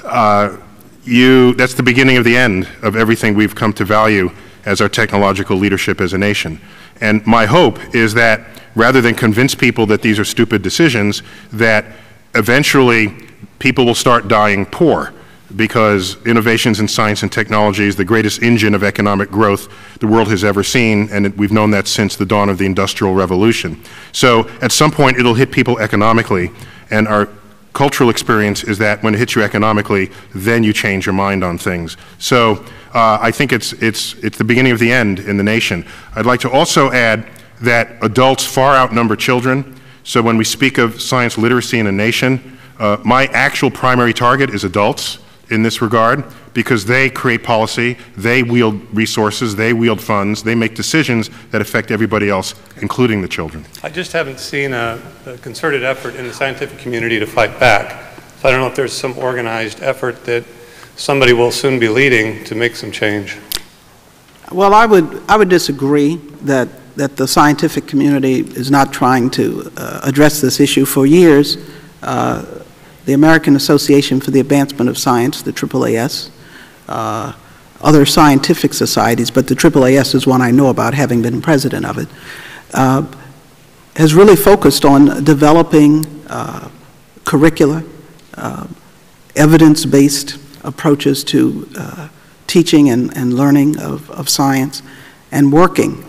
that's the beginning of the end of everything we've come to value as our technological leadership as a nation. And my hope is that rather than convince people that these are stupid decisions, that eventually people will start dying poor, because innovations in science and technology is the greatest engine of economic growth the world has ever seen, and we've known that since the dawn of the Industrial Revolution. So at some point it'll hit people economically, and our cultural experience is that when it hits you economically, then you change your mind on things. So I think it's the beginning of the end in the nation. I'd like to also add that adults far outnumber children. So when we speak of science literacy in a nation, my actual primary target is adults in this regard, because they create policy, they wield resources, they wield funds, they make decisions that affect everybody else, including the children. I just haven't seen a concerted effort in the scientific community to fight back. So I don't know if there's some organized effort that somebody will soon be leading to make some change. Well, I would disagree that the scientific community is not trying to address this issue. For years, the American Association for the Advancement of Science, the AAAS, other scientific societies, but the AAAS is one I know about, having been president of it, has really focused on developing curricula, evidence-based approaches to teaching and learning of science, and working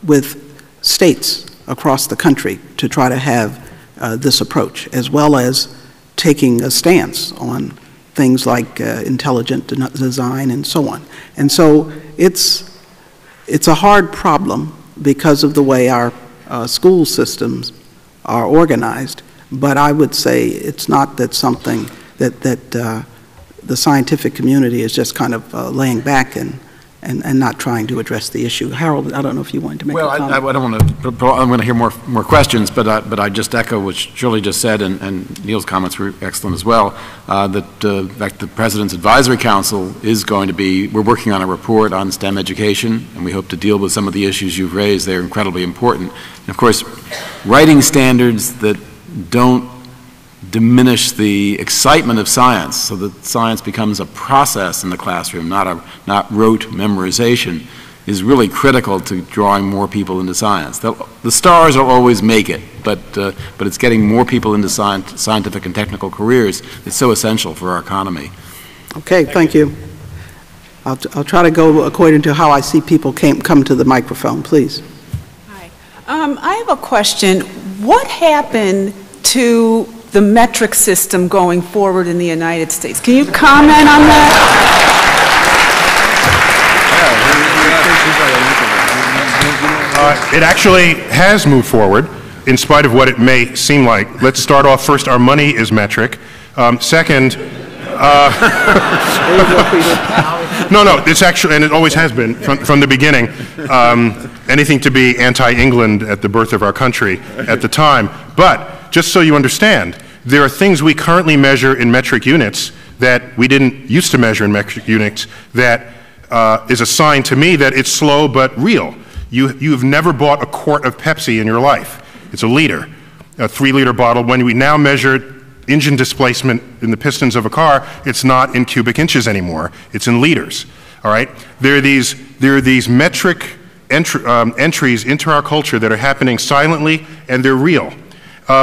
with states across the country to try to have this approach, as well as taking a stance on things like intelligent design and so on. And so it's a hard problem because of the way our school systems are organized, but I would say it's not that something that the scientific community is just kind of laying back and not trying to address the issue. Harold, I don't know if you wanted to make a comment. Well, I don't want to, I'm going to hear more questions, but I just echo what Shirley just said, and Neil's comments were excellent as well, that in fact the President's Advisory Council is going to be, we're working on a report on STEM education, and we hope to deal with some of the issues you've raised. They're incredibly important. And of course, writing standards that don't diminish the excitement of science, so that science becomes a process in the classroom, not rote memorization, is really critical to drawing more people into science. The stars will always make it, but it's getting more people into scientific and technical careers. It's so essential for our economy. Okay, thank you. I'll try to go according to how I see people come to the microphone, please. Hi. I have a question. What happened to the metric system going forward in the United States? Can you comment on that? It actually has moved forward, in spite of what it may seem like. Let's start off first, our money is metric. Second, no, it's actually, and it always has been from the beginning, anything to be anti-England at the birth of our country at the time. But just so you understand, there are things we currently measure in metric units that we didn't used to measure in metric units that is a sign to me that it's slow but real. You've never bought a quart of Pepsi in your life. It's a liter, a 3-liter bottle. When we now measure engine displacement in the pistons of a car, it's not in cubic inches anymore. It's in liters, all right? There are these metric entries into our culture that are happening silently, and they're real.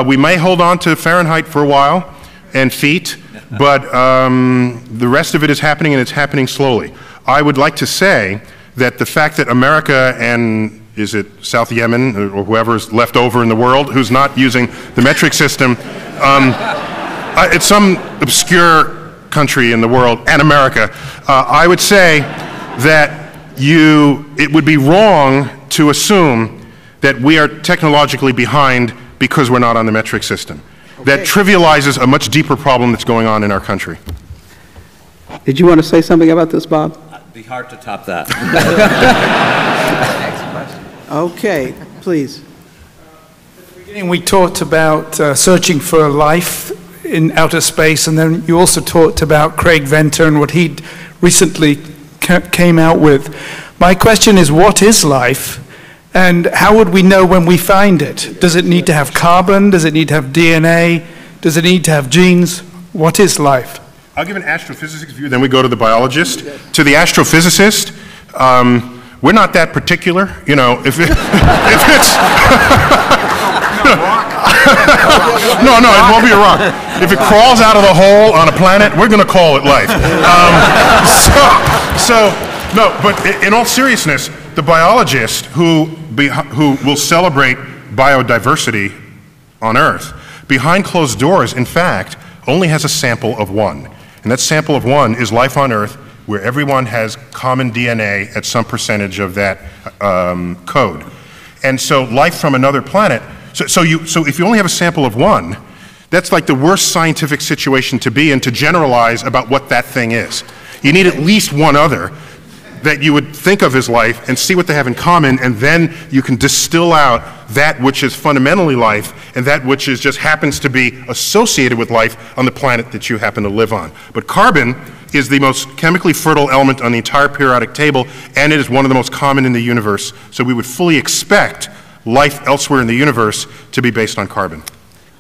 We may hold on to Fahrenheit for a while and feet, but the rest of it is happening, and it's happening slowly. I would like to say that the fact that America and, is it South Yemen or whoever's left over in the world who's not using the metric system, it's some obscure country in the world, and America, I would say that it would be wrong to assume that we are technologically behind because we're not on the metric system. Okay. That trivializes a much deeper problem that's going on in our country. Did you want to say something about this, Bob? It'd be hard to top that. Next question. Okay, please. At the beginning, we talked about searching for life in outer space, and then you also talked about Craig Venter and what he recently came out with. My question is, what is life, and how would we know when we find it? Does it need to have carbon? Does it need to have DNA? Does it need to have genes? What is life? I'll give an astrophysicist view, then we go to the biologist. To the astrophysicist, we're not that particular. You know, if it's... No, it won't be a rock. If it crawls out of the hole on a planet, we're going to call it life. No, but in all seriousness, the biologist who will celebrate biodiversity on Earth, behind closed doors, in fact, only has a sample of one. And that sample of one is life on Earth, where everyone has common DNA at some percentage of that code. And so life from another planet, so if you only have a sample of one, that's like the worst scientific situation to be in to generalize about what that thing is. You need at least one other that you would think of as life and see what they have in common, and then you can distill out that which is fundamentally life and that which is just happens to be associated with life on the planet that you happen to live on. But carbon is the most chemically fertile element on the entire periodic table, and it is one of the most common in the universe. So we would fully expect life elsewhere in the universe to be based on carbon.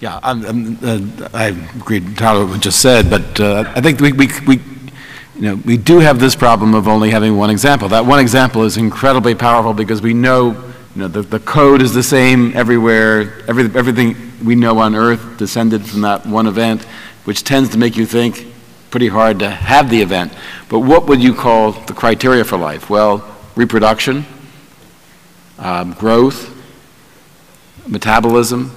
Yeah, I agree entirely with what you just said, but I think we do have this problem of only having one example. That one example is incredibly powerful because we know, the code is the same everywhere. Everything we know on Earth descended from that one event, which tends to make you think pretty hard to have the event. But what would you call the criteria for life? Well, reproduction, growth, metabolism,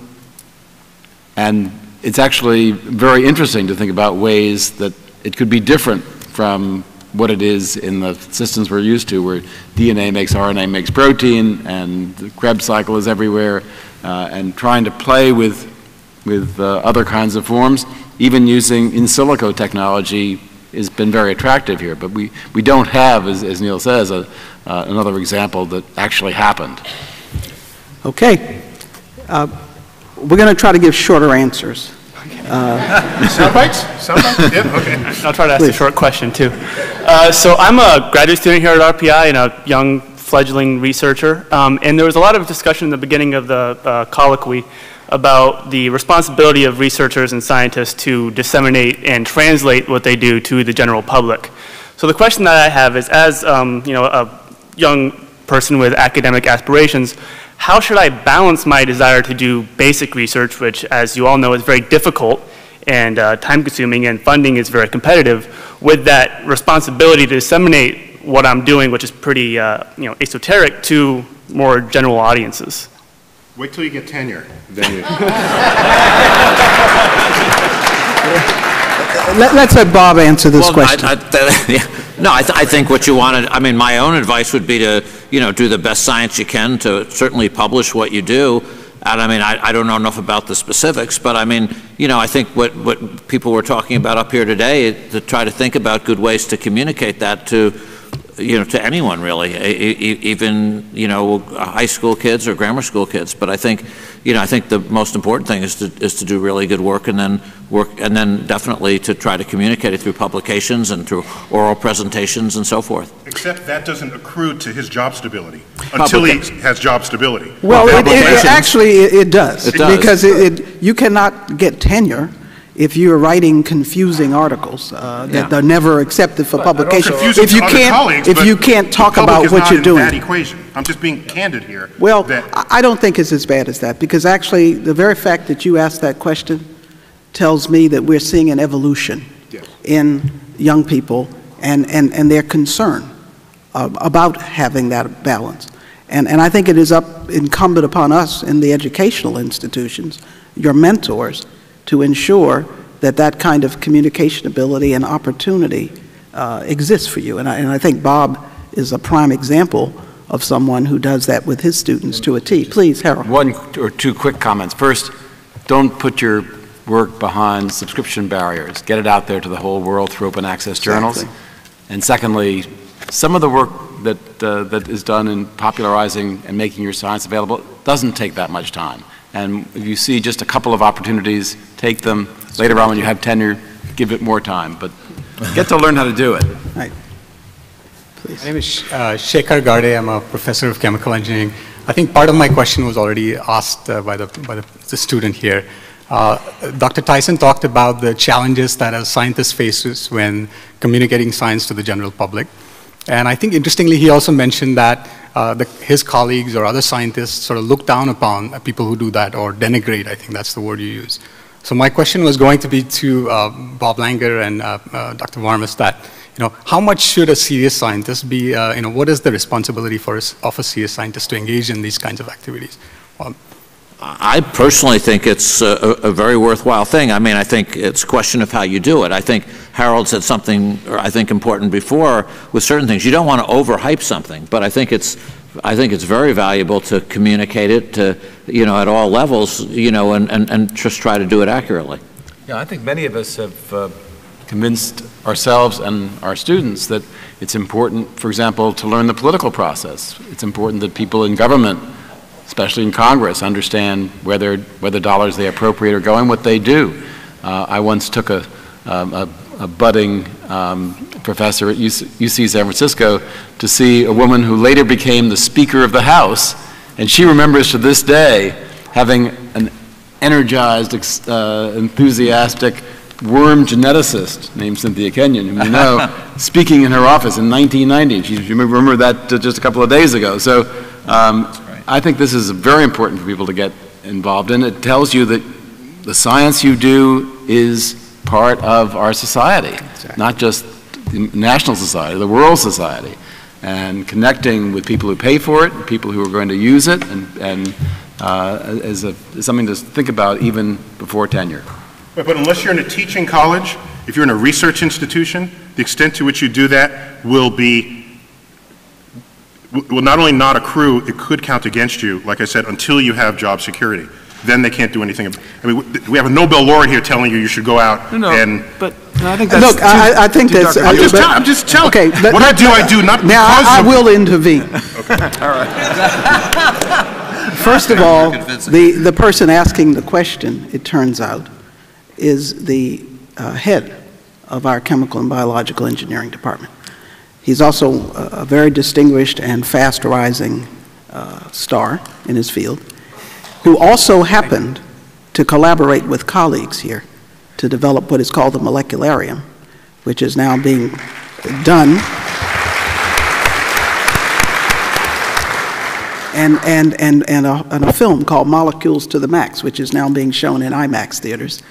and it's actually very interesting to think about ways that it could be different from what it is in the systems we're used to, where DNA makes RNA makes protein, and the Krebs cycle is everywhere, and trying to play with other kinds of forms, even using in silico technology has been very attractive here. But we don't have, as Neil says, another example that actually happened. Okay. We're going to try to give shorter answers. Sound bites? Sound bites? Yeah, okay. I'll try to ask a short question, too. So I'm a graduate student here at RPI and a young fledgling researcher. And there was a lot of discussion in the beginning of the colloquy about the responsibility of researchers and scientists to disseminate and translate what they do to the general public. So the question that I have is, as a young person with academic aspirations, how should I balance my desire to do basic research, which, as you all know, is very difficult and time-consuming, and funding is very competitive, with that responsibility to disseminate what I'm doing, which is pretty, esoteric, to more general audiences? Wait till you get tenure. Then you... Let's let Bob answer this question. I think what you wanted, my own advice would be to, do the best science you can to certainly publish what you do. And I don't know enough about the specifics, but I think what people were talking about up here today, to try to think about good ways to communicate that to anyone really, even, high school kids or grammar school kids. But I think the most important thing is to do really good work, and then definitely to try to communicate it through publications and through oral presentations and so forth. Except that doesn't accrue to his job stability until he has job stability. Well, it actually does. It does. Because you cannot get tenure if you're writing confusing articles that are never accepted for publication, if you can't talk about what you're doing. That equation. I'm just being candid here. Well, I don't think it's as bad as that, because actually the very fact that you asked that question tells me that we're seeing an evolution in young people and their concern about having that balance. And I think it is incumbent upon us in the educational institutions, your mentors, to ensure that that kind of communication ability and opportunity exists for you. And I think Bob is a prime example of someone who does that with his students to a T. Please, Harold. One or two quick comments. First, don't put your work behind subscription barriers. Get it out there to the whole world through open access journals. Exactly. And secondly, some of the work that is done in popularizing and making your science available doesn't take that much time. And if you see just a couple of opportunities, take them. Later on when you have tenure, give it more time. But get to learn how to do it. Right. Please. My name is Shekhar Garde. I'm a professor of chemical engineering. I think part of my question was already asked by the student here. Dr. Tyson talked about the challenges that a scientist faces when communicating science to the general public. And I think interestingly, he also mentioned that his colleagues or other scientists sort of look down upon people who do that, or denigrate, I think that's the word you use. So my question was going to be to Bob Langer and Dr. Varmus that, how much should a serious scientist be, what is the responsibility of a serious scientist to engage in these kinds of activities? I personally think it's a very worthwhile thing. I mean, I think it's a question of how you do it. I think Harold said something, I think, important before with certain things. You don't want to overhype something, but I think it's very valuable to communicate it to, at all levels, and just try to do it accurately. Yeah, I think many of us have convinced ourselves and our students that it's important, for example, to learn the political process. It's important that people in government, especially in Congress, understand where the dollars they appropriate are going, what they do. I once took a budding professor at UC San Francisco to see a woman who later became the Speaker of the House, and she remembers to this day having an energized, enthusiastic worm geneticist named Cynthia Kenyon, whom you know, speaking in her office in 1990. She remembered that just a couple of days ago. So I think this is very important for people to get involved in. It tells you that the science you do is part of our society, not just the national society, the world society, and connecting with people who pay for it, people who are going to use it, and is something to think about even before tenure. But unless you're in a teaching college, if you're in a research institution, the extent to which you do that will not only not accrue, it could count against you, like I said, until you have job security. Then they can't do anything. I mean, we have a Nobel laureate here telling you should go out and... But I think that's... Look, I think that's... I'm just telling you. Okay, what I do, not now because I of... will intervene. Okay. All right. First of all, the person asking the question, it turns out, is the head of our chemical and biological engineering department. He's also a very distinguished and fast-rising star in his field, who also happened to collaborate with colleagues here to develop what is called the Molecularium, which is now being done. And a film called Molecules to the Max, which is now being shown in IMAX theaters.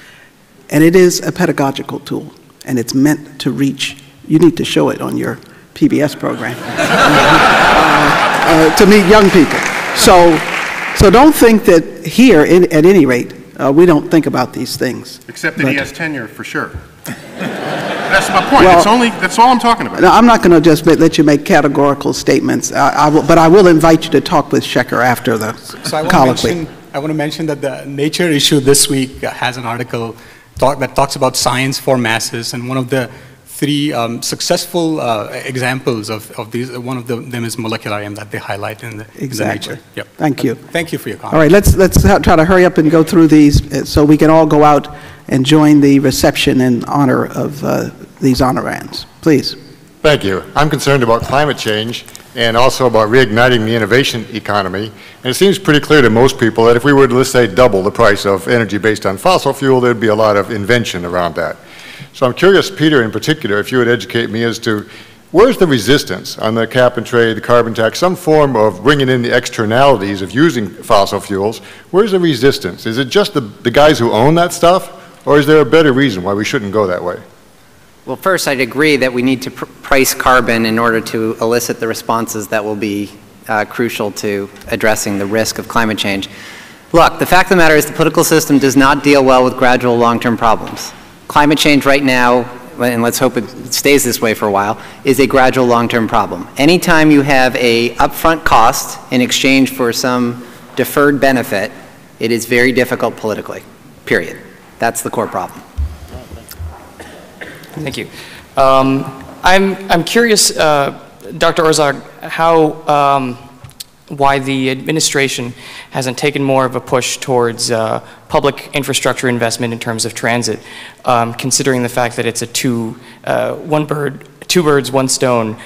And it is a pedagogical tool, and it's meant to reach, you need to show it on your PBS program, to meet young people. So don't think that here, at any rate, we don't think about these things. Except that he has tenure, for sure. That's my point. Well, that's all I'm talking about. No, I'm not going to just let you make categorical statements, but I will invite you to talk with Shekhar after the colloquy. I want to mention that the Nature issue this week has an article that talks about science for masses, and one of the three successful examples of these, one of them is Molecularium that they highlight in the Nature. Yep. Thank you. Thank you for your comment. All right, let's try to hurry up and go through these so we can all go out and join the reception in honor of these honorands. Please. Thank you. I'm concerned about climate change, and also about reigniting the innovation economy. And it seems pretty clear to most people that if we were to, let's say, double the price of energy based on fossil fuel, there'd be a lot of invention around that. So I'm curious, Peter, in particular, if you would educate me as to where's the resistance on the cap and trade, the carbon tax, some form of bringing in the externalities of using fossil fuels? Where's the resistance? Is it just the guys who own that stuff, or is there a better reason why we shouldn't go that way? Well, first, I'd agree that we need to price carbon in order to elicit the responses that will be crucial to addressing the risk of climate change. Look, the fact of the matter is the political system does not deal well with gradual long-term problems. Climate change right now, and let's hope it stays this way for a while, is a gradual long-term problem. Anytime you have a upfront cost in exchange for some deferred benefit, it is very difficult politically, period. That's the core problem. Thank you. I'm curious, Dr. Orzog, how, why the administration hasn't taken more of a push towards public infrastructure investment in terms of transit, considering the fact that it's a two birds, one stone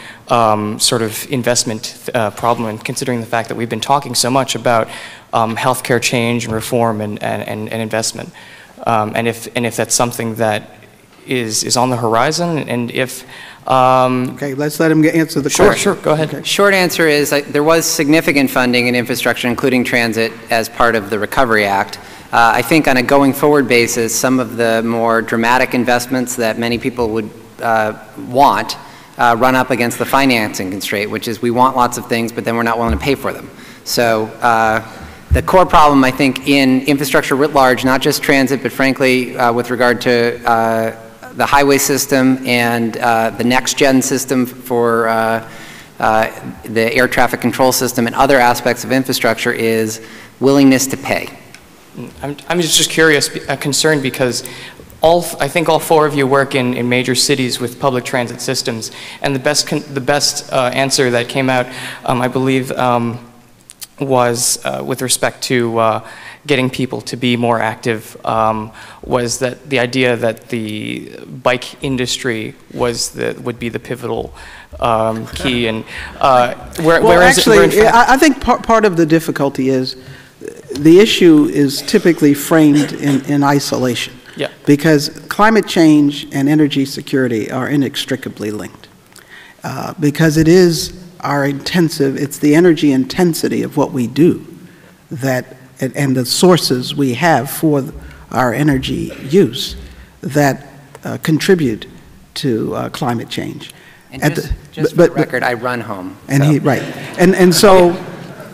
sort of investment problem, and considering the fact that we've been talking so much about healthcare change and reform and investment, and if that's something that is on the horizon, and if okay, let's let him answer the question. Sure, go ahead. Okay. Short answer is there was significant funding in infrastructure, including transit, as part of the Recovery Act. I think on a going forward basis, some of the more dramatic investments that many people would want run up against the financing constraint, which is we want lots of things, but then we're not willing to pay for them. So the core problem, I think, in infrastructure writ large, not just transit, but frankly, with regard to the highway system and the next-gen system for the air traffic control system and other aspects of infrastructure, is willingness to pay. I'm just curious, concerned, because I think all four of you work in major cities with public transit systems, and the best answer that came out, I believe, was with respect to getting people to be more active, was that the idea that the bike industry would be the pivotal key, and I think part of the difficulty is the issue is typically framed in isolation. Yeah. Because climate change and energy security are inextricably linked. Because it is it's the energy intensity of what we do and the sources we have for our energy use that contribute to climate change. And just for the record, I run home. And so.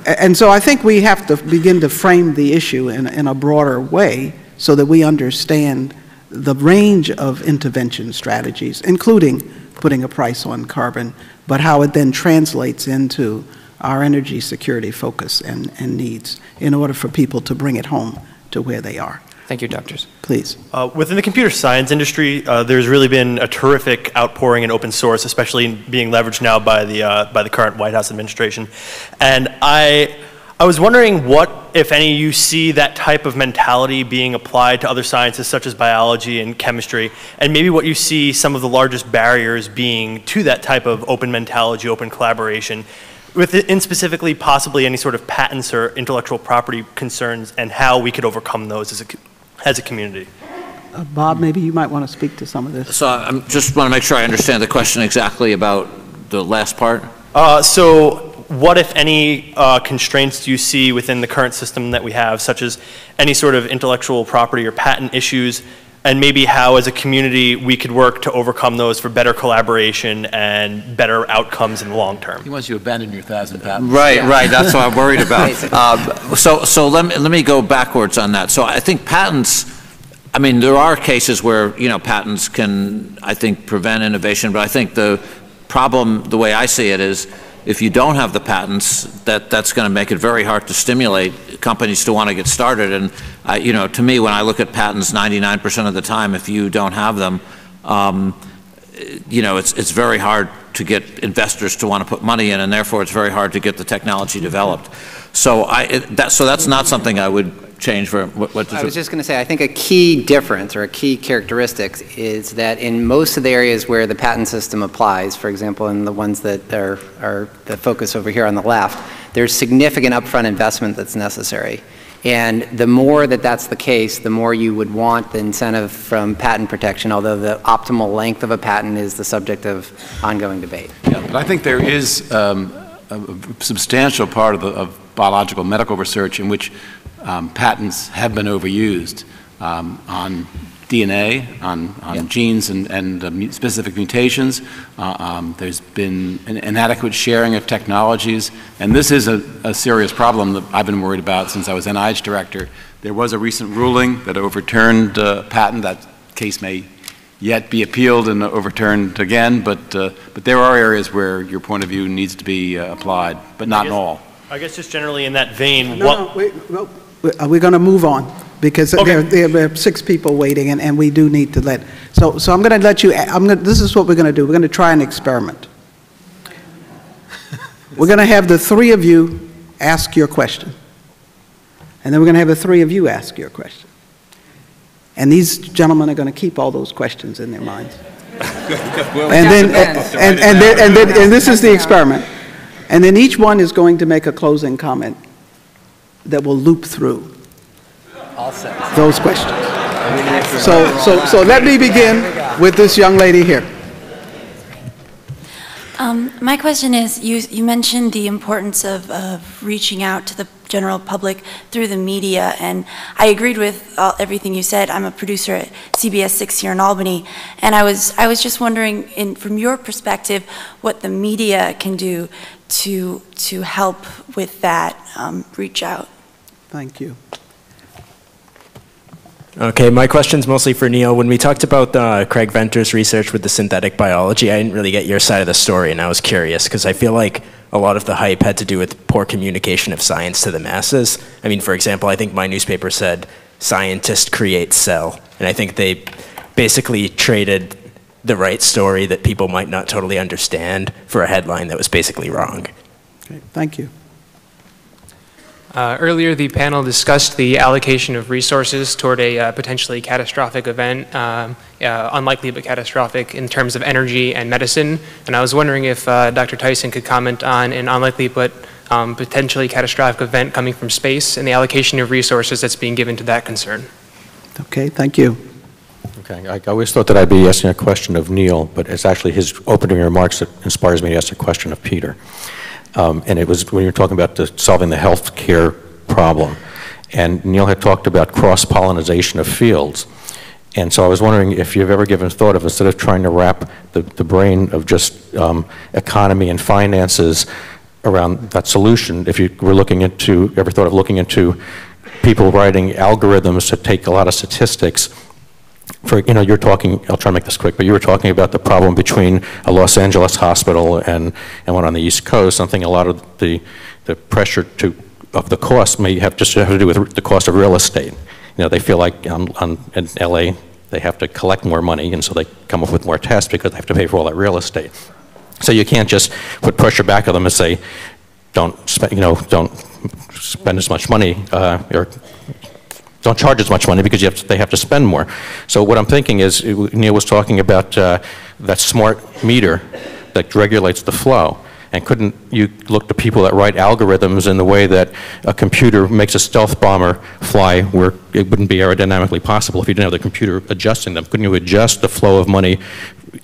And so I think we have to begin to frame the issue in a broader way so that we understand the range of intervention strategies, including putting a price on carbon, but how it then translates into our energy security focus and needs in order for people to bring it home to where they are. Thank you, doctors. Please. Within the computer science industry, there's really been a terrific outpouring in open source, especially being leveraged now by the current White House administration. And I was wondering what, if any, you see that type of mentality being applied to other sciences such as biology and chemistry, and maybe what you see some of the largest barriers being to that type of open mentality, open collaboration, in specifically possibly any sort of patents or intellectual property concerns, and how we could overcome those as a community. Bob, maybe you might want to speak to some of this. So I just want to make sure I understand the question exactly about the last part. So what, if any, constraints do you see within the current system that we have, such as any sort of intellectual property or patent issues, and maybe how, as a community, we could work to overcome those for better collaboration and better outcomes in the long term? He wants you to abandon your 1,000 patents. Right, right. That's what I'm worried about. So let me go backwards on that. So I think patents, I mean, there are cases where, patents can, I think, prevent innovation, but I think the problem, the way I see it, is if you don't have the patents, that's going to make it very hard to stimulate companies to want to get started. And to me, when I look at patents, 99% of the time, if you don't have them, it's very hard to get investors to want to put money in, and therefore it's very hard to get the technology developed. So that's not something I would change for what I was just going to say, I think a key difference or a key characteristic is that in most of the areas where the patent system applies, for example, in the ones that are the focus over here on the left, there's significant upfront investment that's necessary. And the more that that's the case, the more you would want the incentive from patent protection, although the optimal length of a patent is the subject of ongoing debate. Yeah, but I think there is a substantial part of biological medical research in which patents have been overused on DNA, on genes and specific mutations. There's been an inadequate sharing of technologies, and this is a serious problem that I've been worried about since I was NIH director. There was a recent ruling that overturned a patent. That case may yet be appealed and overturned again, but there are areas where your point of view needs to be applied, but not in all. I guess just generally in that vein, we're going to move on, because there are 6 people waiting, and we do need to let. So I'm going to let you. This is what we're going to do. We're going to try an experiment. We're going to have the 3 of you ask your question, and then we're going to have the 3 of you ask your question. And these gentlemen are going to keep all those questions in their minds. And this is the experiment. And then each one is going to make a closing comment that will loop through those questions. So let me begin with this young lady here. My question is, you mentioned the importance of reaching out to the general public through the media, and I agreed with everything you said. I'm a producer at CBS 6 here in Albany, and I was just wondering, from your perspective, what the media can do to help with that reach out. Thank you. Okay, my question's mostly for Neil. When we talked about Craig Venter's research with the synthetic biology, I didn't really get your side of the story, and I was curious, because I feel like a lot of the hype had to do with poor communication of science to the masses. I mean, for example, I think my newspaper said, "Scientist creates cell," and I think they basically traded the right story that people might not totally understand for a headline that was basically wrong. Okay, thank you. Earlier, the panel discussed the allocation of resources toward a potentially catastrophic event, unlikely but catastrophic in terms of energy and medicine. And I was wondering if Dr. Tyson could comment on an unlikely but potentially catastrophic event coming from space and the allocation of resources that's being given to that concern. Okay, thank you. Okay, I always thought that I'd be asking a question of Neil, but it's actually his opening remarks that inspires me to ask a question of Peter. And it was when you were talking about solving the health care problem. And Neil had talked about cross-pollination of fields. And so I was wondering if you've ever given thought of, instead of trying to wrap the brain of just economy and finances around that solution, if you were ever thought of looking into people writing algorithms to take a lot of statistics. You're talking, I'll try to make this quick, but you were talking about the problem between a Los Angeles hospital and one on the East Coast. I think a lot of the pressure of the cost may have to do with the cost of real estate. They feel like in LA they have to collect more money, and so they come up with more tests because they have to pay for all that real estate. So you can't just put pressure back on them and say, don't spend as much money, or don't charge as much money because they have to spend more. So what I'm thinking is, Neil was talking about that smart meter that regulates the flow. And couldn't you look to people that write algorithms in the way that a computer makes a stealth bomber fly, where it wouldn't be aerodynamically possible if you didn't have the computer adjusting them? Couldn't you adjust the flow of money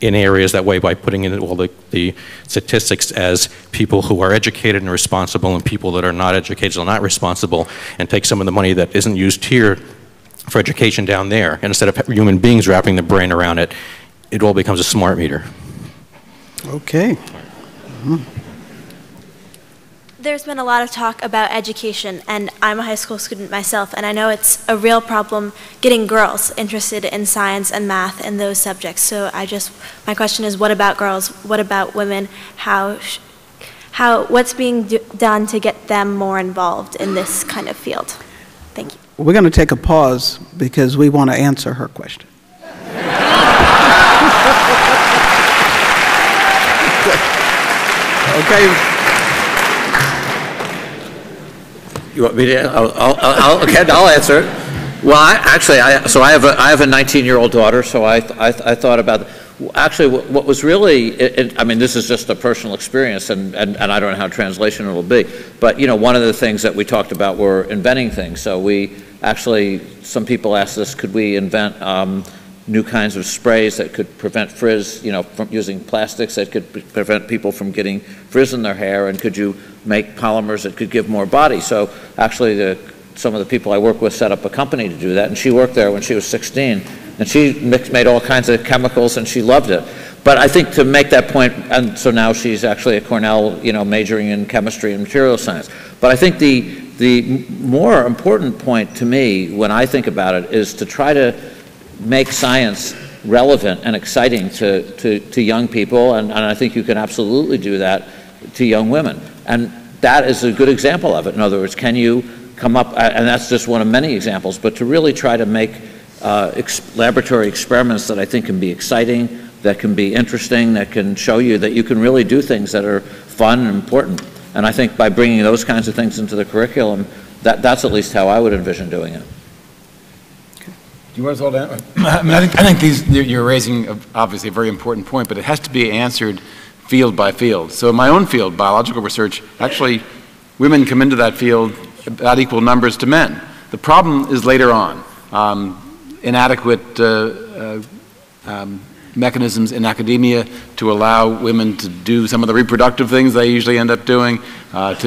in areas that way by putting in all the statistics as people who are educated and responsible and people that are not educated and not responsible, and take some of the money that isn't used here for education down there, and instead of human beings wrapping the brain around it, it all becomes a smart meter? Okay. There's been a lot of talk about education, and I'm a high school student myself, and I know it's a real problem getting girls interested in science and math and those subjects. So my question is, what about girls? What about women? What's being done to get them more involved in this kind of field? Thank you. We're going to take a pause because we want to answer her question. Okay. You want me to? I'll answer it. Well, I have a 19-year-old daughter, so I thought about. Actually, what was really, I mean, this is just a personal experience, and I don't know how translation it will be. But one of the things that we talked about were inventing things. So we actually, some people asked us, could we invent new kinds of sprays that could prevent frizz, from using plastics that could prevent people from getting frizz in their hair, and could you make polymers that could give more body? So actually, some of the people I work with set up a company to do that, and she worked there when she was 16, and she made all kinds of chemicals, and she loved it. But I think to make that point, and so now she's actually at Cornell, majoring in chemistry and material science. But I think the more important point to me when I think about it is to try to make science relevant and exciting to young people, and I think you can absolutely do that to young women. And that is a good example of it. In other words, can you come up, and that's just one of many examples, but to really try to make laboratory experiments that I think can be exciting, that can be interesting, that can show you that you can really do things that are fun and important. And I think by bringing those kinds of things into the curriculum, that's at least how I would envision doing it. Do you want us all down? I think you're raising obviously a very important point, but it has to be answered field by field. So in my own field, biological research, actually women come into that field about equal numbers to men. The problem is later on. Inadequate mechanisms in academia to allow women to do some of the reproductive things they usually end up doing, without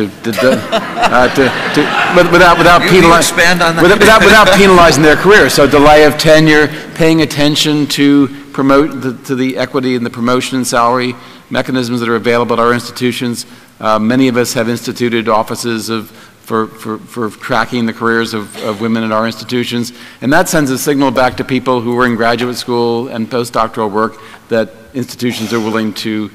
penalizing their career. So delay of tenure, paying attention to to the equity and the promotion and salary mechanisms that are available at our institutions. Many of us have instituted offices for tracking the careers of women in our institutions, and that sends a signal back to people who are in graduate school and postdoctoral work that institutions are willing to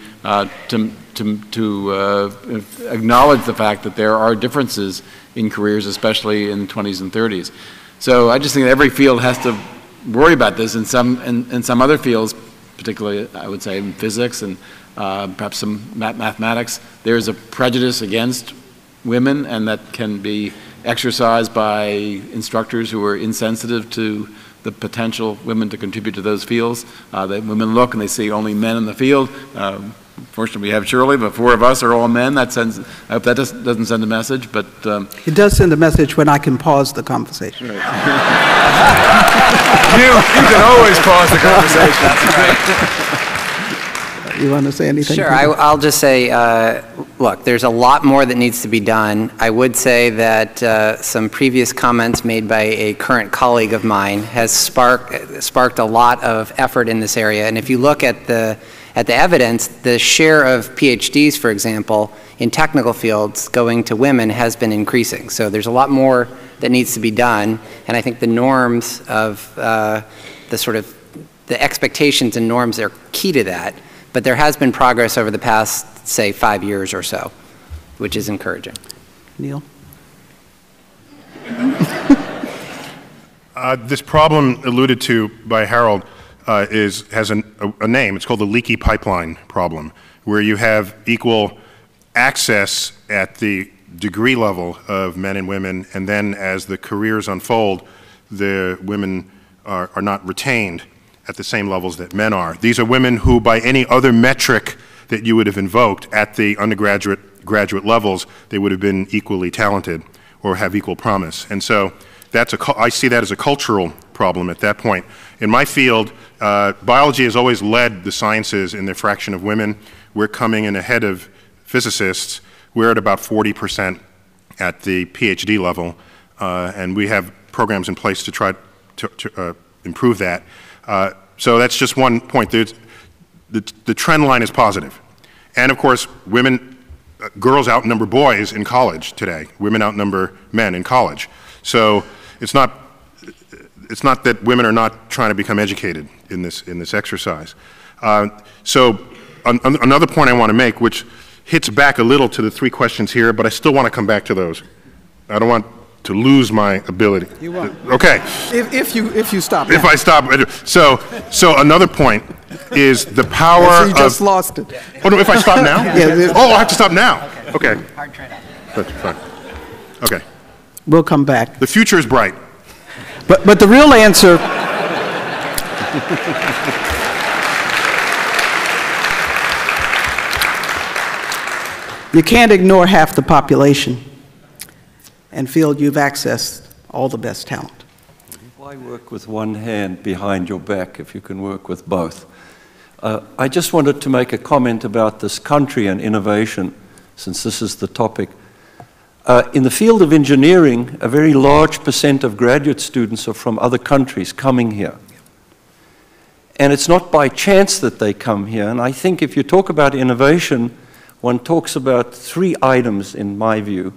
acknowledge the fact that there are differences in careers, especially in the 20s and 30s. So I just think that every field has to worry about this. In some other fields, particularly I would say in physics and perhaps some mathematics, there's a prejudice against women, and that can be exercised by instructors who are insensitive to the potential women to contribute to those fields. That women look and they see only men in the field. Fortunately, we have Shirley, but 4 of us are all men. That sends, I hope that doesn't send a message, but... It does send a message when I can pause the conversation. Right. you can always pause the conversation. You want to say anything? Sure, I'll just say, look, there's a lot more that needs to be done. I would say that some previous comments made by a current colleague of mine has sparked a lot of effort in this area. And if you look at the evidence, the share of PhDs, for example, in technical fields going to women has been increasing. So there's a lot more that needs to be done. And I think the norms of the expectations and norms are key to that. But there has been progress over the past, say, 5 years or so, which is encouraging. Neil? This problem alluded to by Harold has a name. It's called the leaky pipeline problem, where you have equal access at the degree level of men and women, and then as the careers unfold, the women are not retained at the same levels that men are. These are women who, by any other metric that you would have invoked at the graduate levels, they would have been equally talented or have equal promise. And so I see that as a cultural problem at that point. In my field, biology has always led the sciences in the fraction of women. We're coming in ahead of physicists. We're at about 40% at the PhD level, and we have programs in place to try to improve that. So that's just one point. The trend line is positive. And of course, girls outnumber boys in college today. Women outnumber men in college. So it's not that women are not trying to become educated in this exercise. So another point I want to make, which hits back a little to the 3 questions here, but I still want to come back to those. I don't want to lose my ability. You won't. Okay. If you stop now. If I stop. So another point is the power so you just lost it. Oh, no, if I stop now? Yeah, oh, I have to stop now. Okay. Hard trade-off. That's fine. Okay. We'll come back. The future is bright. But the real answer... You can't ignore half the population and feel you've accessed all the best talent. Why work with one hand behind your back if you can work with both? I just wanted to make a comment about this country and innovation, since this is the topic. In the field of engineering, a very large % of graduate students are from other countries coming here. And it's not by chance that they come here. And I think if you talk about innovation, one talks about 3 items in my view.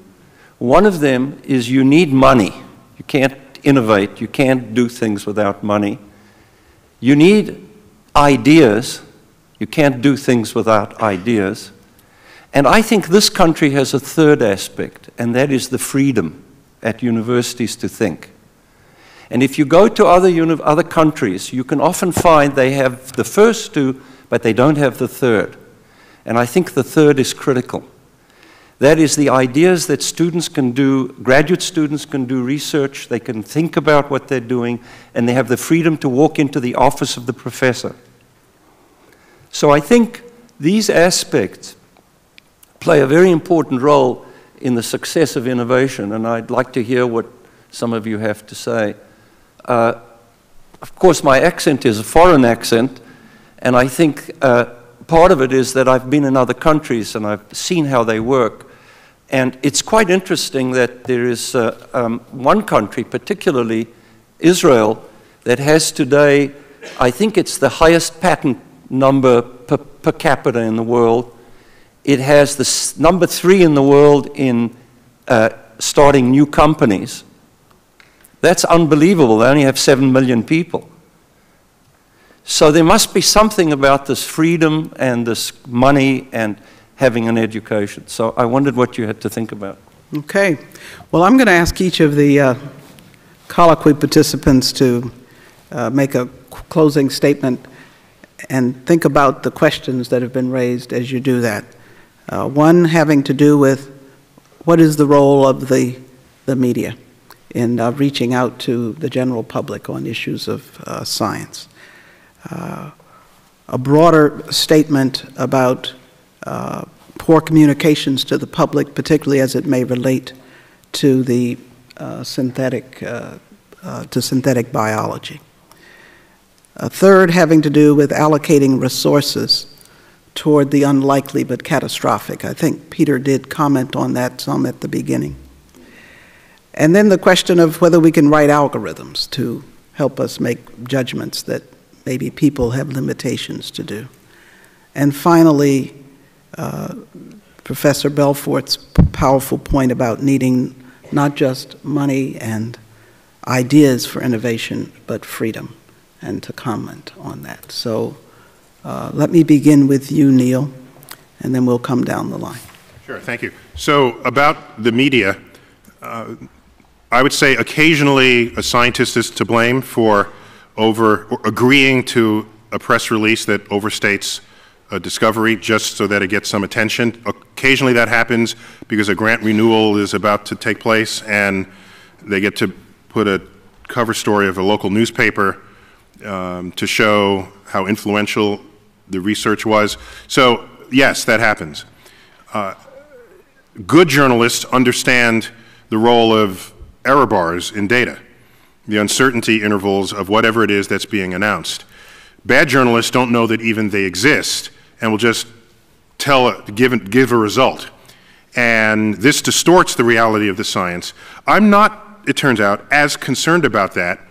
One of them is you need money. You can't innovate. You can't do things without money. You need ideas. You can't do things without ideas. And I think this country has a third aspect, and that is the freedom at universities to think. And if you go to other countries, you can often find they have the first 2, but they don't have the third. And I think the third is critical. That is the ideas that students can do, graduate students can do research, they can think about what they're doing, and they have the freedom to walk into the office of the professor. So I think these aspects play a very important role in the success of innovation, and I'd like to hear what some of you have to say. Of course, my accent is a foreign accent, and I think part of it is that I've been in other countries and I've seen how they work. And it's quite interesting that there is one country, particularly Israel, that has today, I think it's the highest patent number per capita in the world. It has the number 3 in the world in starting new companies. That's unbelievable. They only have 7 million people. So there must be something about this freedom and this money and having an education. So I wondered what you had to think about. Okay. Well, I'm going to ask each of the colloquy participants to make a closing statement and think about the questions that have been raised as you do that. One having to do with what is the role of the media in reaching out to the general public on issues of science. A broader statement about poor communications to the public, particularly as it may relate to the synthetic biology. A third having to do with allocating resources toward the unlikely but catastrophic. I think Peter did comment on that some at the beginning. And then the question of whether we can write algorithms to help us make judgments that maybe people have limitations to do. And finally, Professor Belfort's powerful point about needing not just money and ideas for innovation, but freedom, and to comment on that. So let me begin with you, Neil, and then we'll come down the line. Sure, thank you. So about the media, I would say occasionally a scientist is to blame for agreeing to a press release that overstates a discovery just so that it gets some attention. Occasionally that happens because a grant renewal is about to take place and they get to put a cover story of a local newspaper to show how influential the research was. So yes, that happens. Good journalists understand the role of error bars in data, the uncertainty intervals of whatever it is that's being announced. Bad journalists don't know that even they exist and will just give a result. And this distorts the reality of the science. I'm not, it turns out, as concerned about that.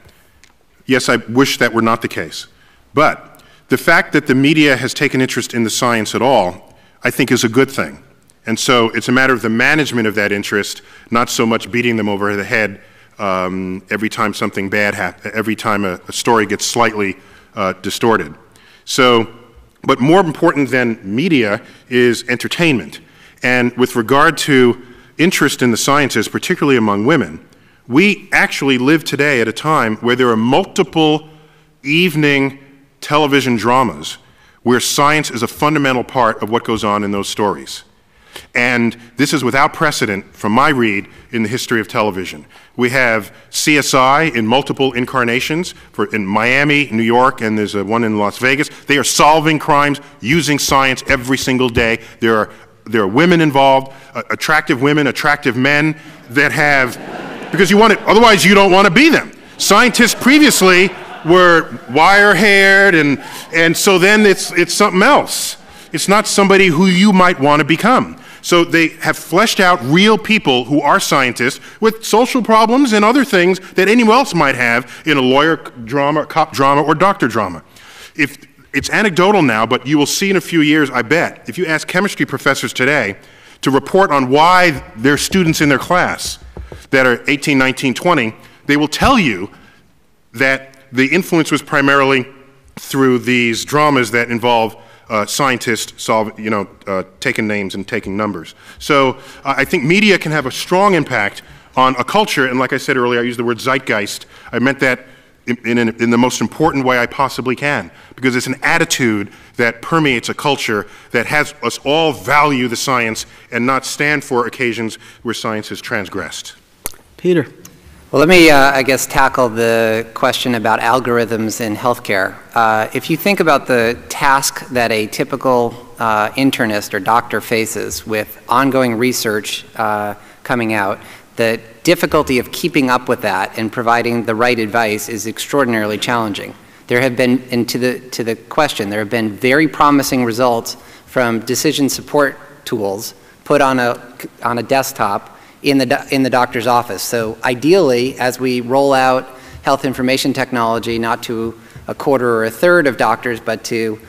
Yes, I wish that were not the case. But the fact that the media has taken interest in the science at all, I think is a good thing. And so it's a matter of the management of that interest, not so much beating them over the head every time something bad happens, every time a story gets slightly distorted. So, but more important than media is entertainment. And with regard to interest in the sciences, particularly among women, we actually live today at a time where there are multiple evening television dramas where science is a fundamental part of what goes on in those stories. And this is without precedent, from my read, in the history of television. We have CSI in multiple incarnations in Miami, New York, and there's one in Las Vegas. They are solving crimes using science every single day. There are women involved, attractive women, attractive men that have, because you want it, otherwise you don't want to be them. Scientists previously were wire-haired, and so then it's something else. It's not somebody who you might want to become. So they have fleshed out real people who are scientists with social problems and other things that anyone else might have in a lawyer drama, cop drama, or doctor drama. It's anecdotal now, but you will see in a few years, I bet, if you ask chemistry professors today to report on why their students in their class that are 18, 19, 20, they will tell you that the influence was primarily through these dramas that involve scientists taking names and taking numbers. So I think media can have a strong impact on a culture, and like I said earlier, I used the word zeitgeist. I meant that in the most important way I possibly can, because it's an attitude that permeates a culture that has us all value the science and not stand for occasions where science is transgressed. Peter. Well, let me, I guess, tackle the question about algorithms in healthcare. If you think about the task that a typical internist or doctor faces with ongoing research coming out, the difficulty of keeping up with that and providing the right advice is extraordinarily challenging. There have been, and to the question, there have been very promising results from decision support tools put on a desktop in the doctor's office. So ideally, as we roll out health information technology, not to a quarter or a third of doctors, but to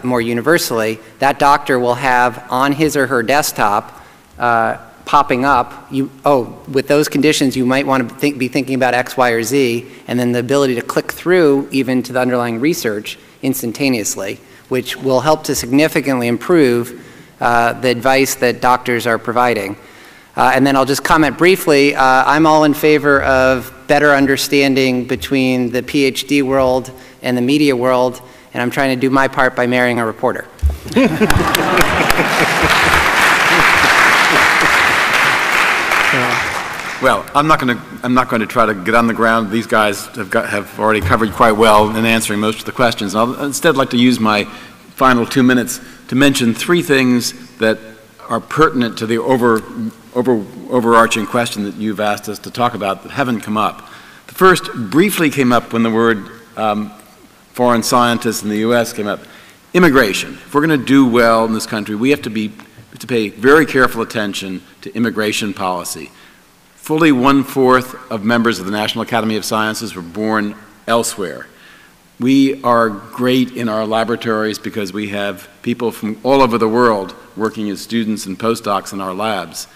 more universally, that doctor will have on his or her desktop popping up, with those conditions you might want to be thinking about X, Y, or Z, and then the ability to click through even to the underlying research instantaneously, which will help to significantly improve the advice that doctors are providing. And then I'll just comment briefly, I'm all in favor of better understanding between the PhD world and the media world, and I'm trying to do my part by marrying a reporter. Well, I'm not going to try to get on the ground. These guys have already covered quite well in answering most of the questions. I'll instead like to use my final 2 minutes to mention 3 things that are pertinent to the overarching question that you've asked us to talk about that haven't come up. The first briefly came up when the word foreign scientists in the U.S. came up. Immigration. If we're going to do well in this country, we have to pay very careful attention to immigration policy. Fully 1/4 of members of the National Academy of Sciences were born elsewhere. We are great in our laboratories because we have people from all over the world working as students and postdocs in our labs.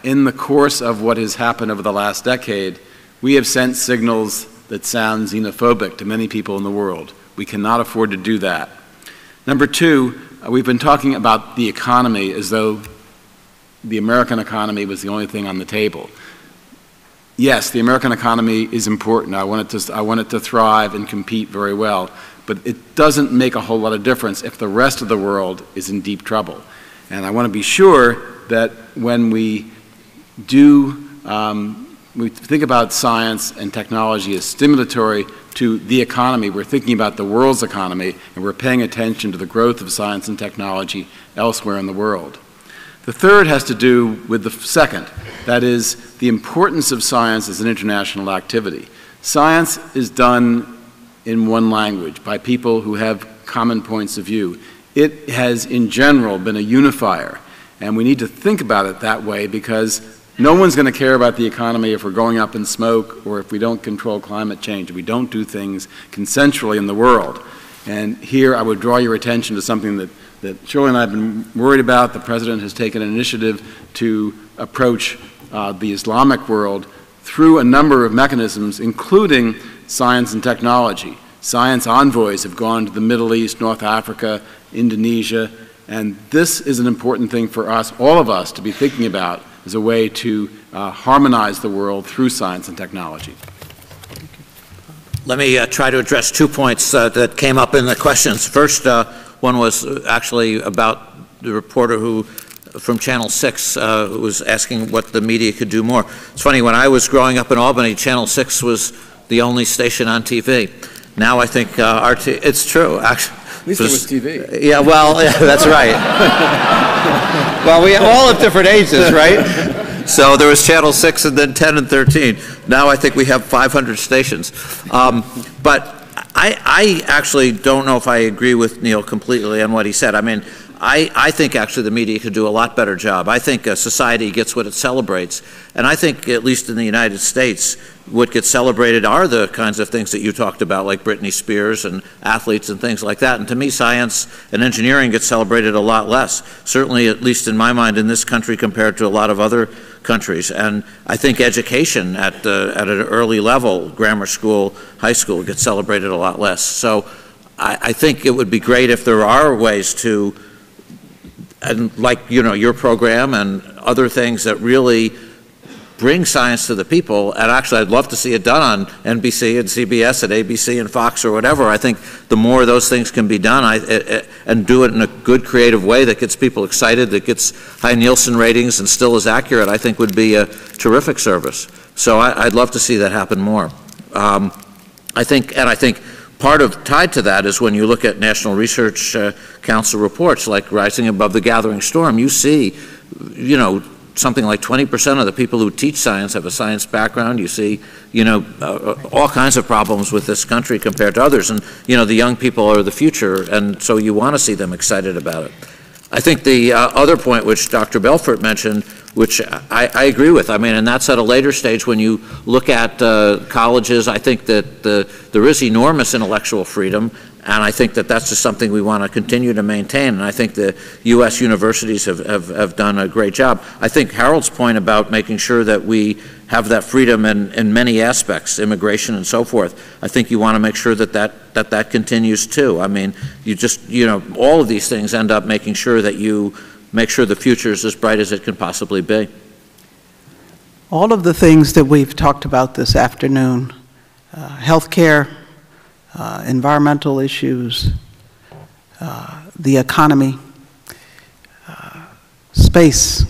In the course of what has happened over the last decade, we have sent signals that sound xenophobic to many people in the world. We cannot afford to do that. Number 2, we've been talking about the economy as though the American economy was the only thing on the table. Yes, the American economy is important. I want it to thrive and compete very well, but it doesn't make a whole lot of difference if the rest of the world is in deep trouble. And I want to be sure that when we think about science and technology as stimulatory to the economy, we're thinking about the world's economy, and we're paying attention to the growth of science and technology elsewhere in the world. The third has to do with the second, that is the importance of science as an international activity. Science is done in one language by people who have common points of view. It has in general been a unifier, and we need to think about it that way because no one's going to care about the economy if we're going up in smoke or if we don't control climate change, if we don't do things consensually in the world. And here I would draw your attention to something that Shirley and I have been worried about. The President has taken an initiative to approach the Islamic world through a number of mechanisms, including science and technology. Science envoys have gone to the Middle East, North Africa, Indonesia, and this is an important thing for us, all of us, to be thinking about as a way to harmonize the world through science and technology. Let me try to address 2 points that came up in the questions. First, one was actually about the reporter who from Channel 6 was asking what the media could do more. It's funny, when I was growing up in Albany, Channel 6 was the only station on TV. Now I think it's true, actually. At least it was TV. Yeah, well, yeah, that's right. Well, we all at different ages, right? So there was Channel 6 and then 10 and 13. Now I think we have 500 stations. But I actually don't know if I agree with Neil completely on what he said. I mean, I think actually the media could do a lot better job. I think society gets what it celebrates. And I think, at least in the United States, what gets celebrated are the kinds of things that you talked about, like Britney Spears and athletes and things like that. And to me, science and engineering get celebrated a lot less, certainly, at least in my mind, in this country compared to a lot of other countries. And I think education at an early level, grammar school, high school, gets celebrated a lot less. So I think it would be great if there are ways to, and like, you know, your program and other things that really bring science to the people. And actually, I'd love to see it done on NBC and CBS and ABC and Fox or whatever. I think the more those things can be done and do it in a good, creative way that gets people excited, that gets high Nielsen ratings and still is accurate, I think would be a terrific service. So I'd love to see that happen more. I think tied to that is when you look at National Research Council reports like Rising Above the Gathering Storm, you see, you know, something like 20% of the people who teach science have a science background. You see, you know, all kinds of problems with this country compared to others. And, you know, the young people are the future, and so you want to see them excited about it. I think the other point which Dr. Belfort mentioned, which I agree with, I mean, and that's at a later stage when you look at colleges. I think that there is enormous intellectual freedom, and I think that that's just something we want to continue to maintain. And I think the U.S. universities have done a great job. I think Harold's point about making sure that we have that freedom in many aspects, immigration and so forth, I think you want to make sure that continues too. I mean, you know, all of these things end up making sure that you make sure the future is as bright as it can possibly be. All of the things that we've talked about this afternoon, healthcare, environmental issues, the economy, space,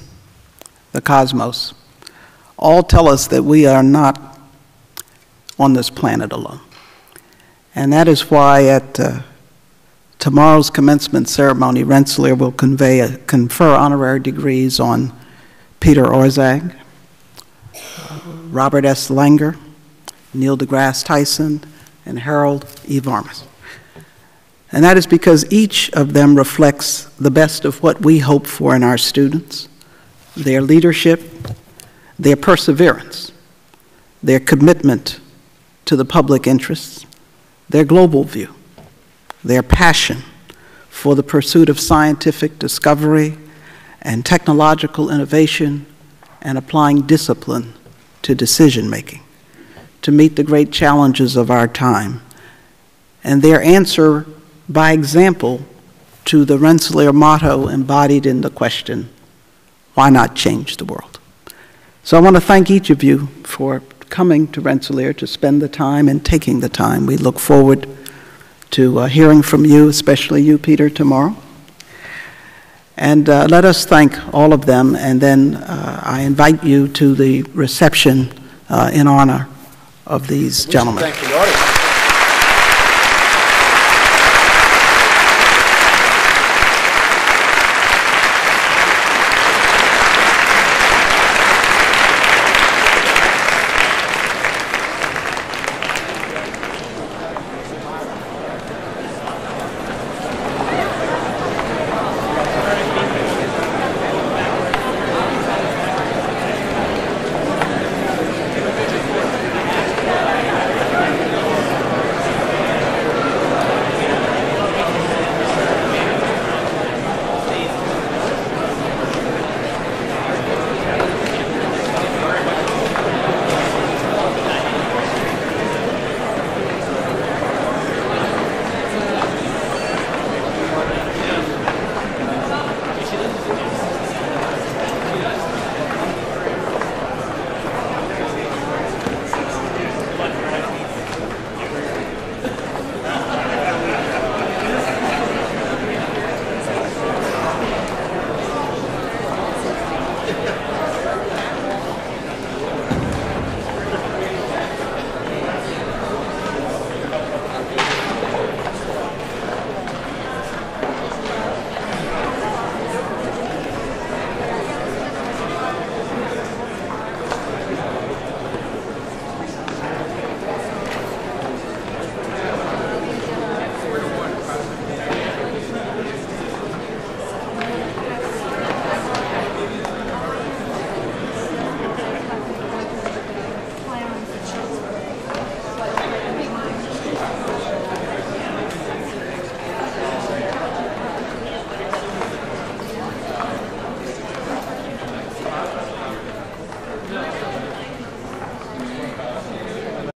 the cosmos, all tell us that we are not on this planet alone. And that is why at tomorrow's commencement ceremony, Rensselaer will confer honorary degrees on Peter Orszag, Robert S. Langer, Neil deGrasse Tyson, and Harold E. Varmus. And that is because each of them reflects the best of what we hope for in our students, their leadership, their perseverance, their commitment to the public interests, their global view, their passion for the pursuit of scientific discovery and technological innovation and applying discipline to decision-making to meet the great challenges of our time, and their answer by example to the Rensselaer motto embodied in the question, why not change the world? So I want to thank each of you for coming to Rensselaer to spend the time and taking the time. We look forward to hearing from you, especially you, Peter, tomorrow. And let us thank all of them, and then I invite you to the reception in honor of these gentlemen. Thank you.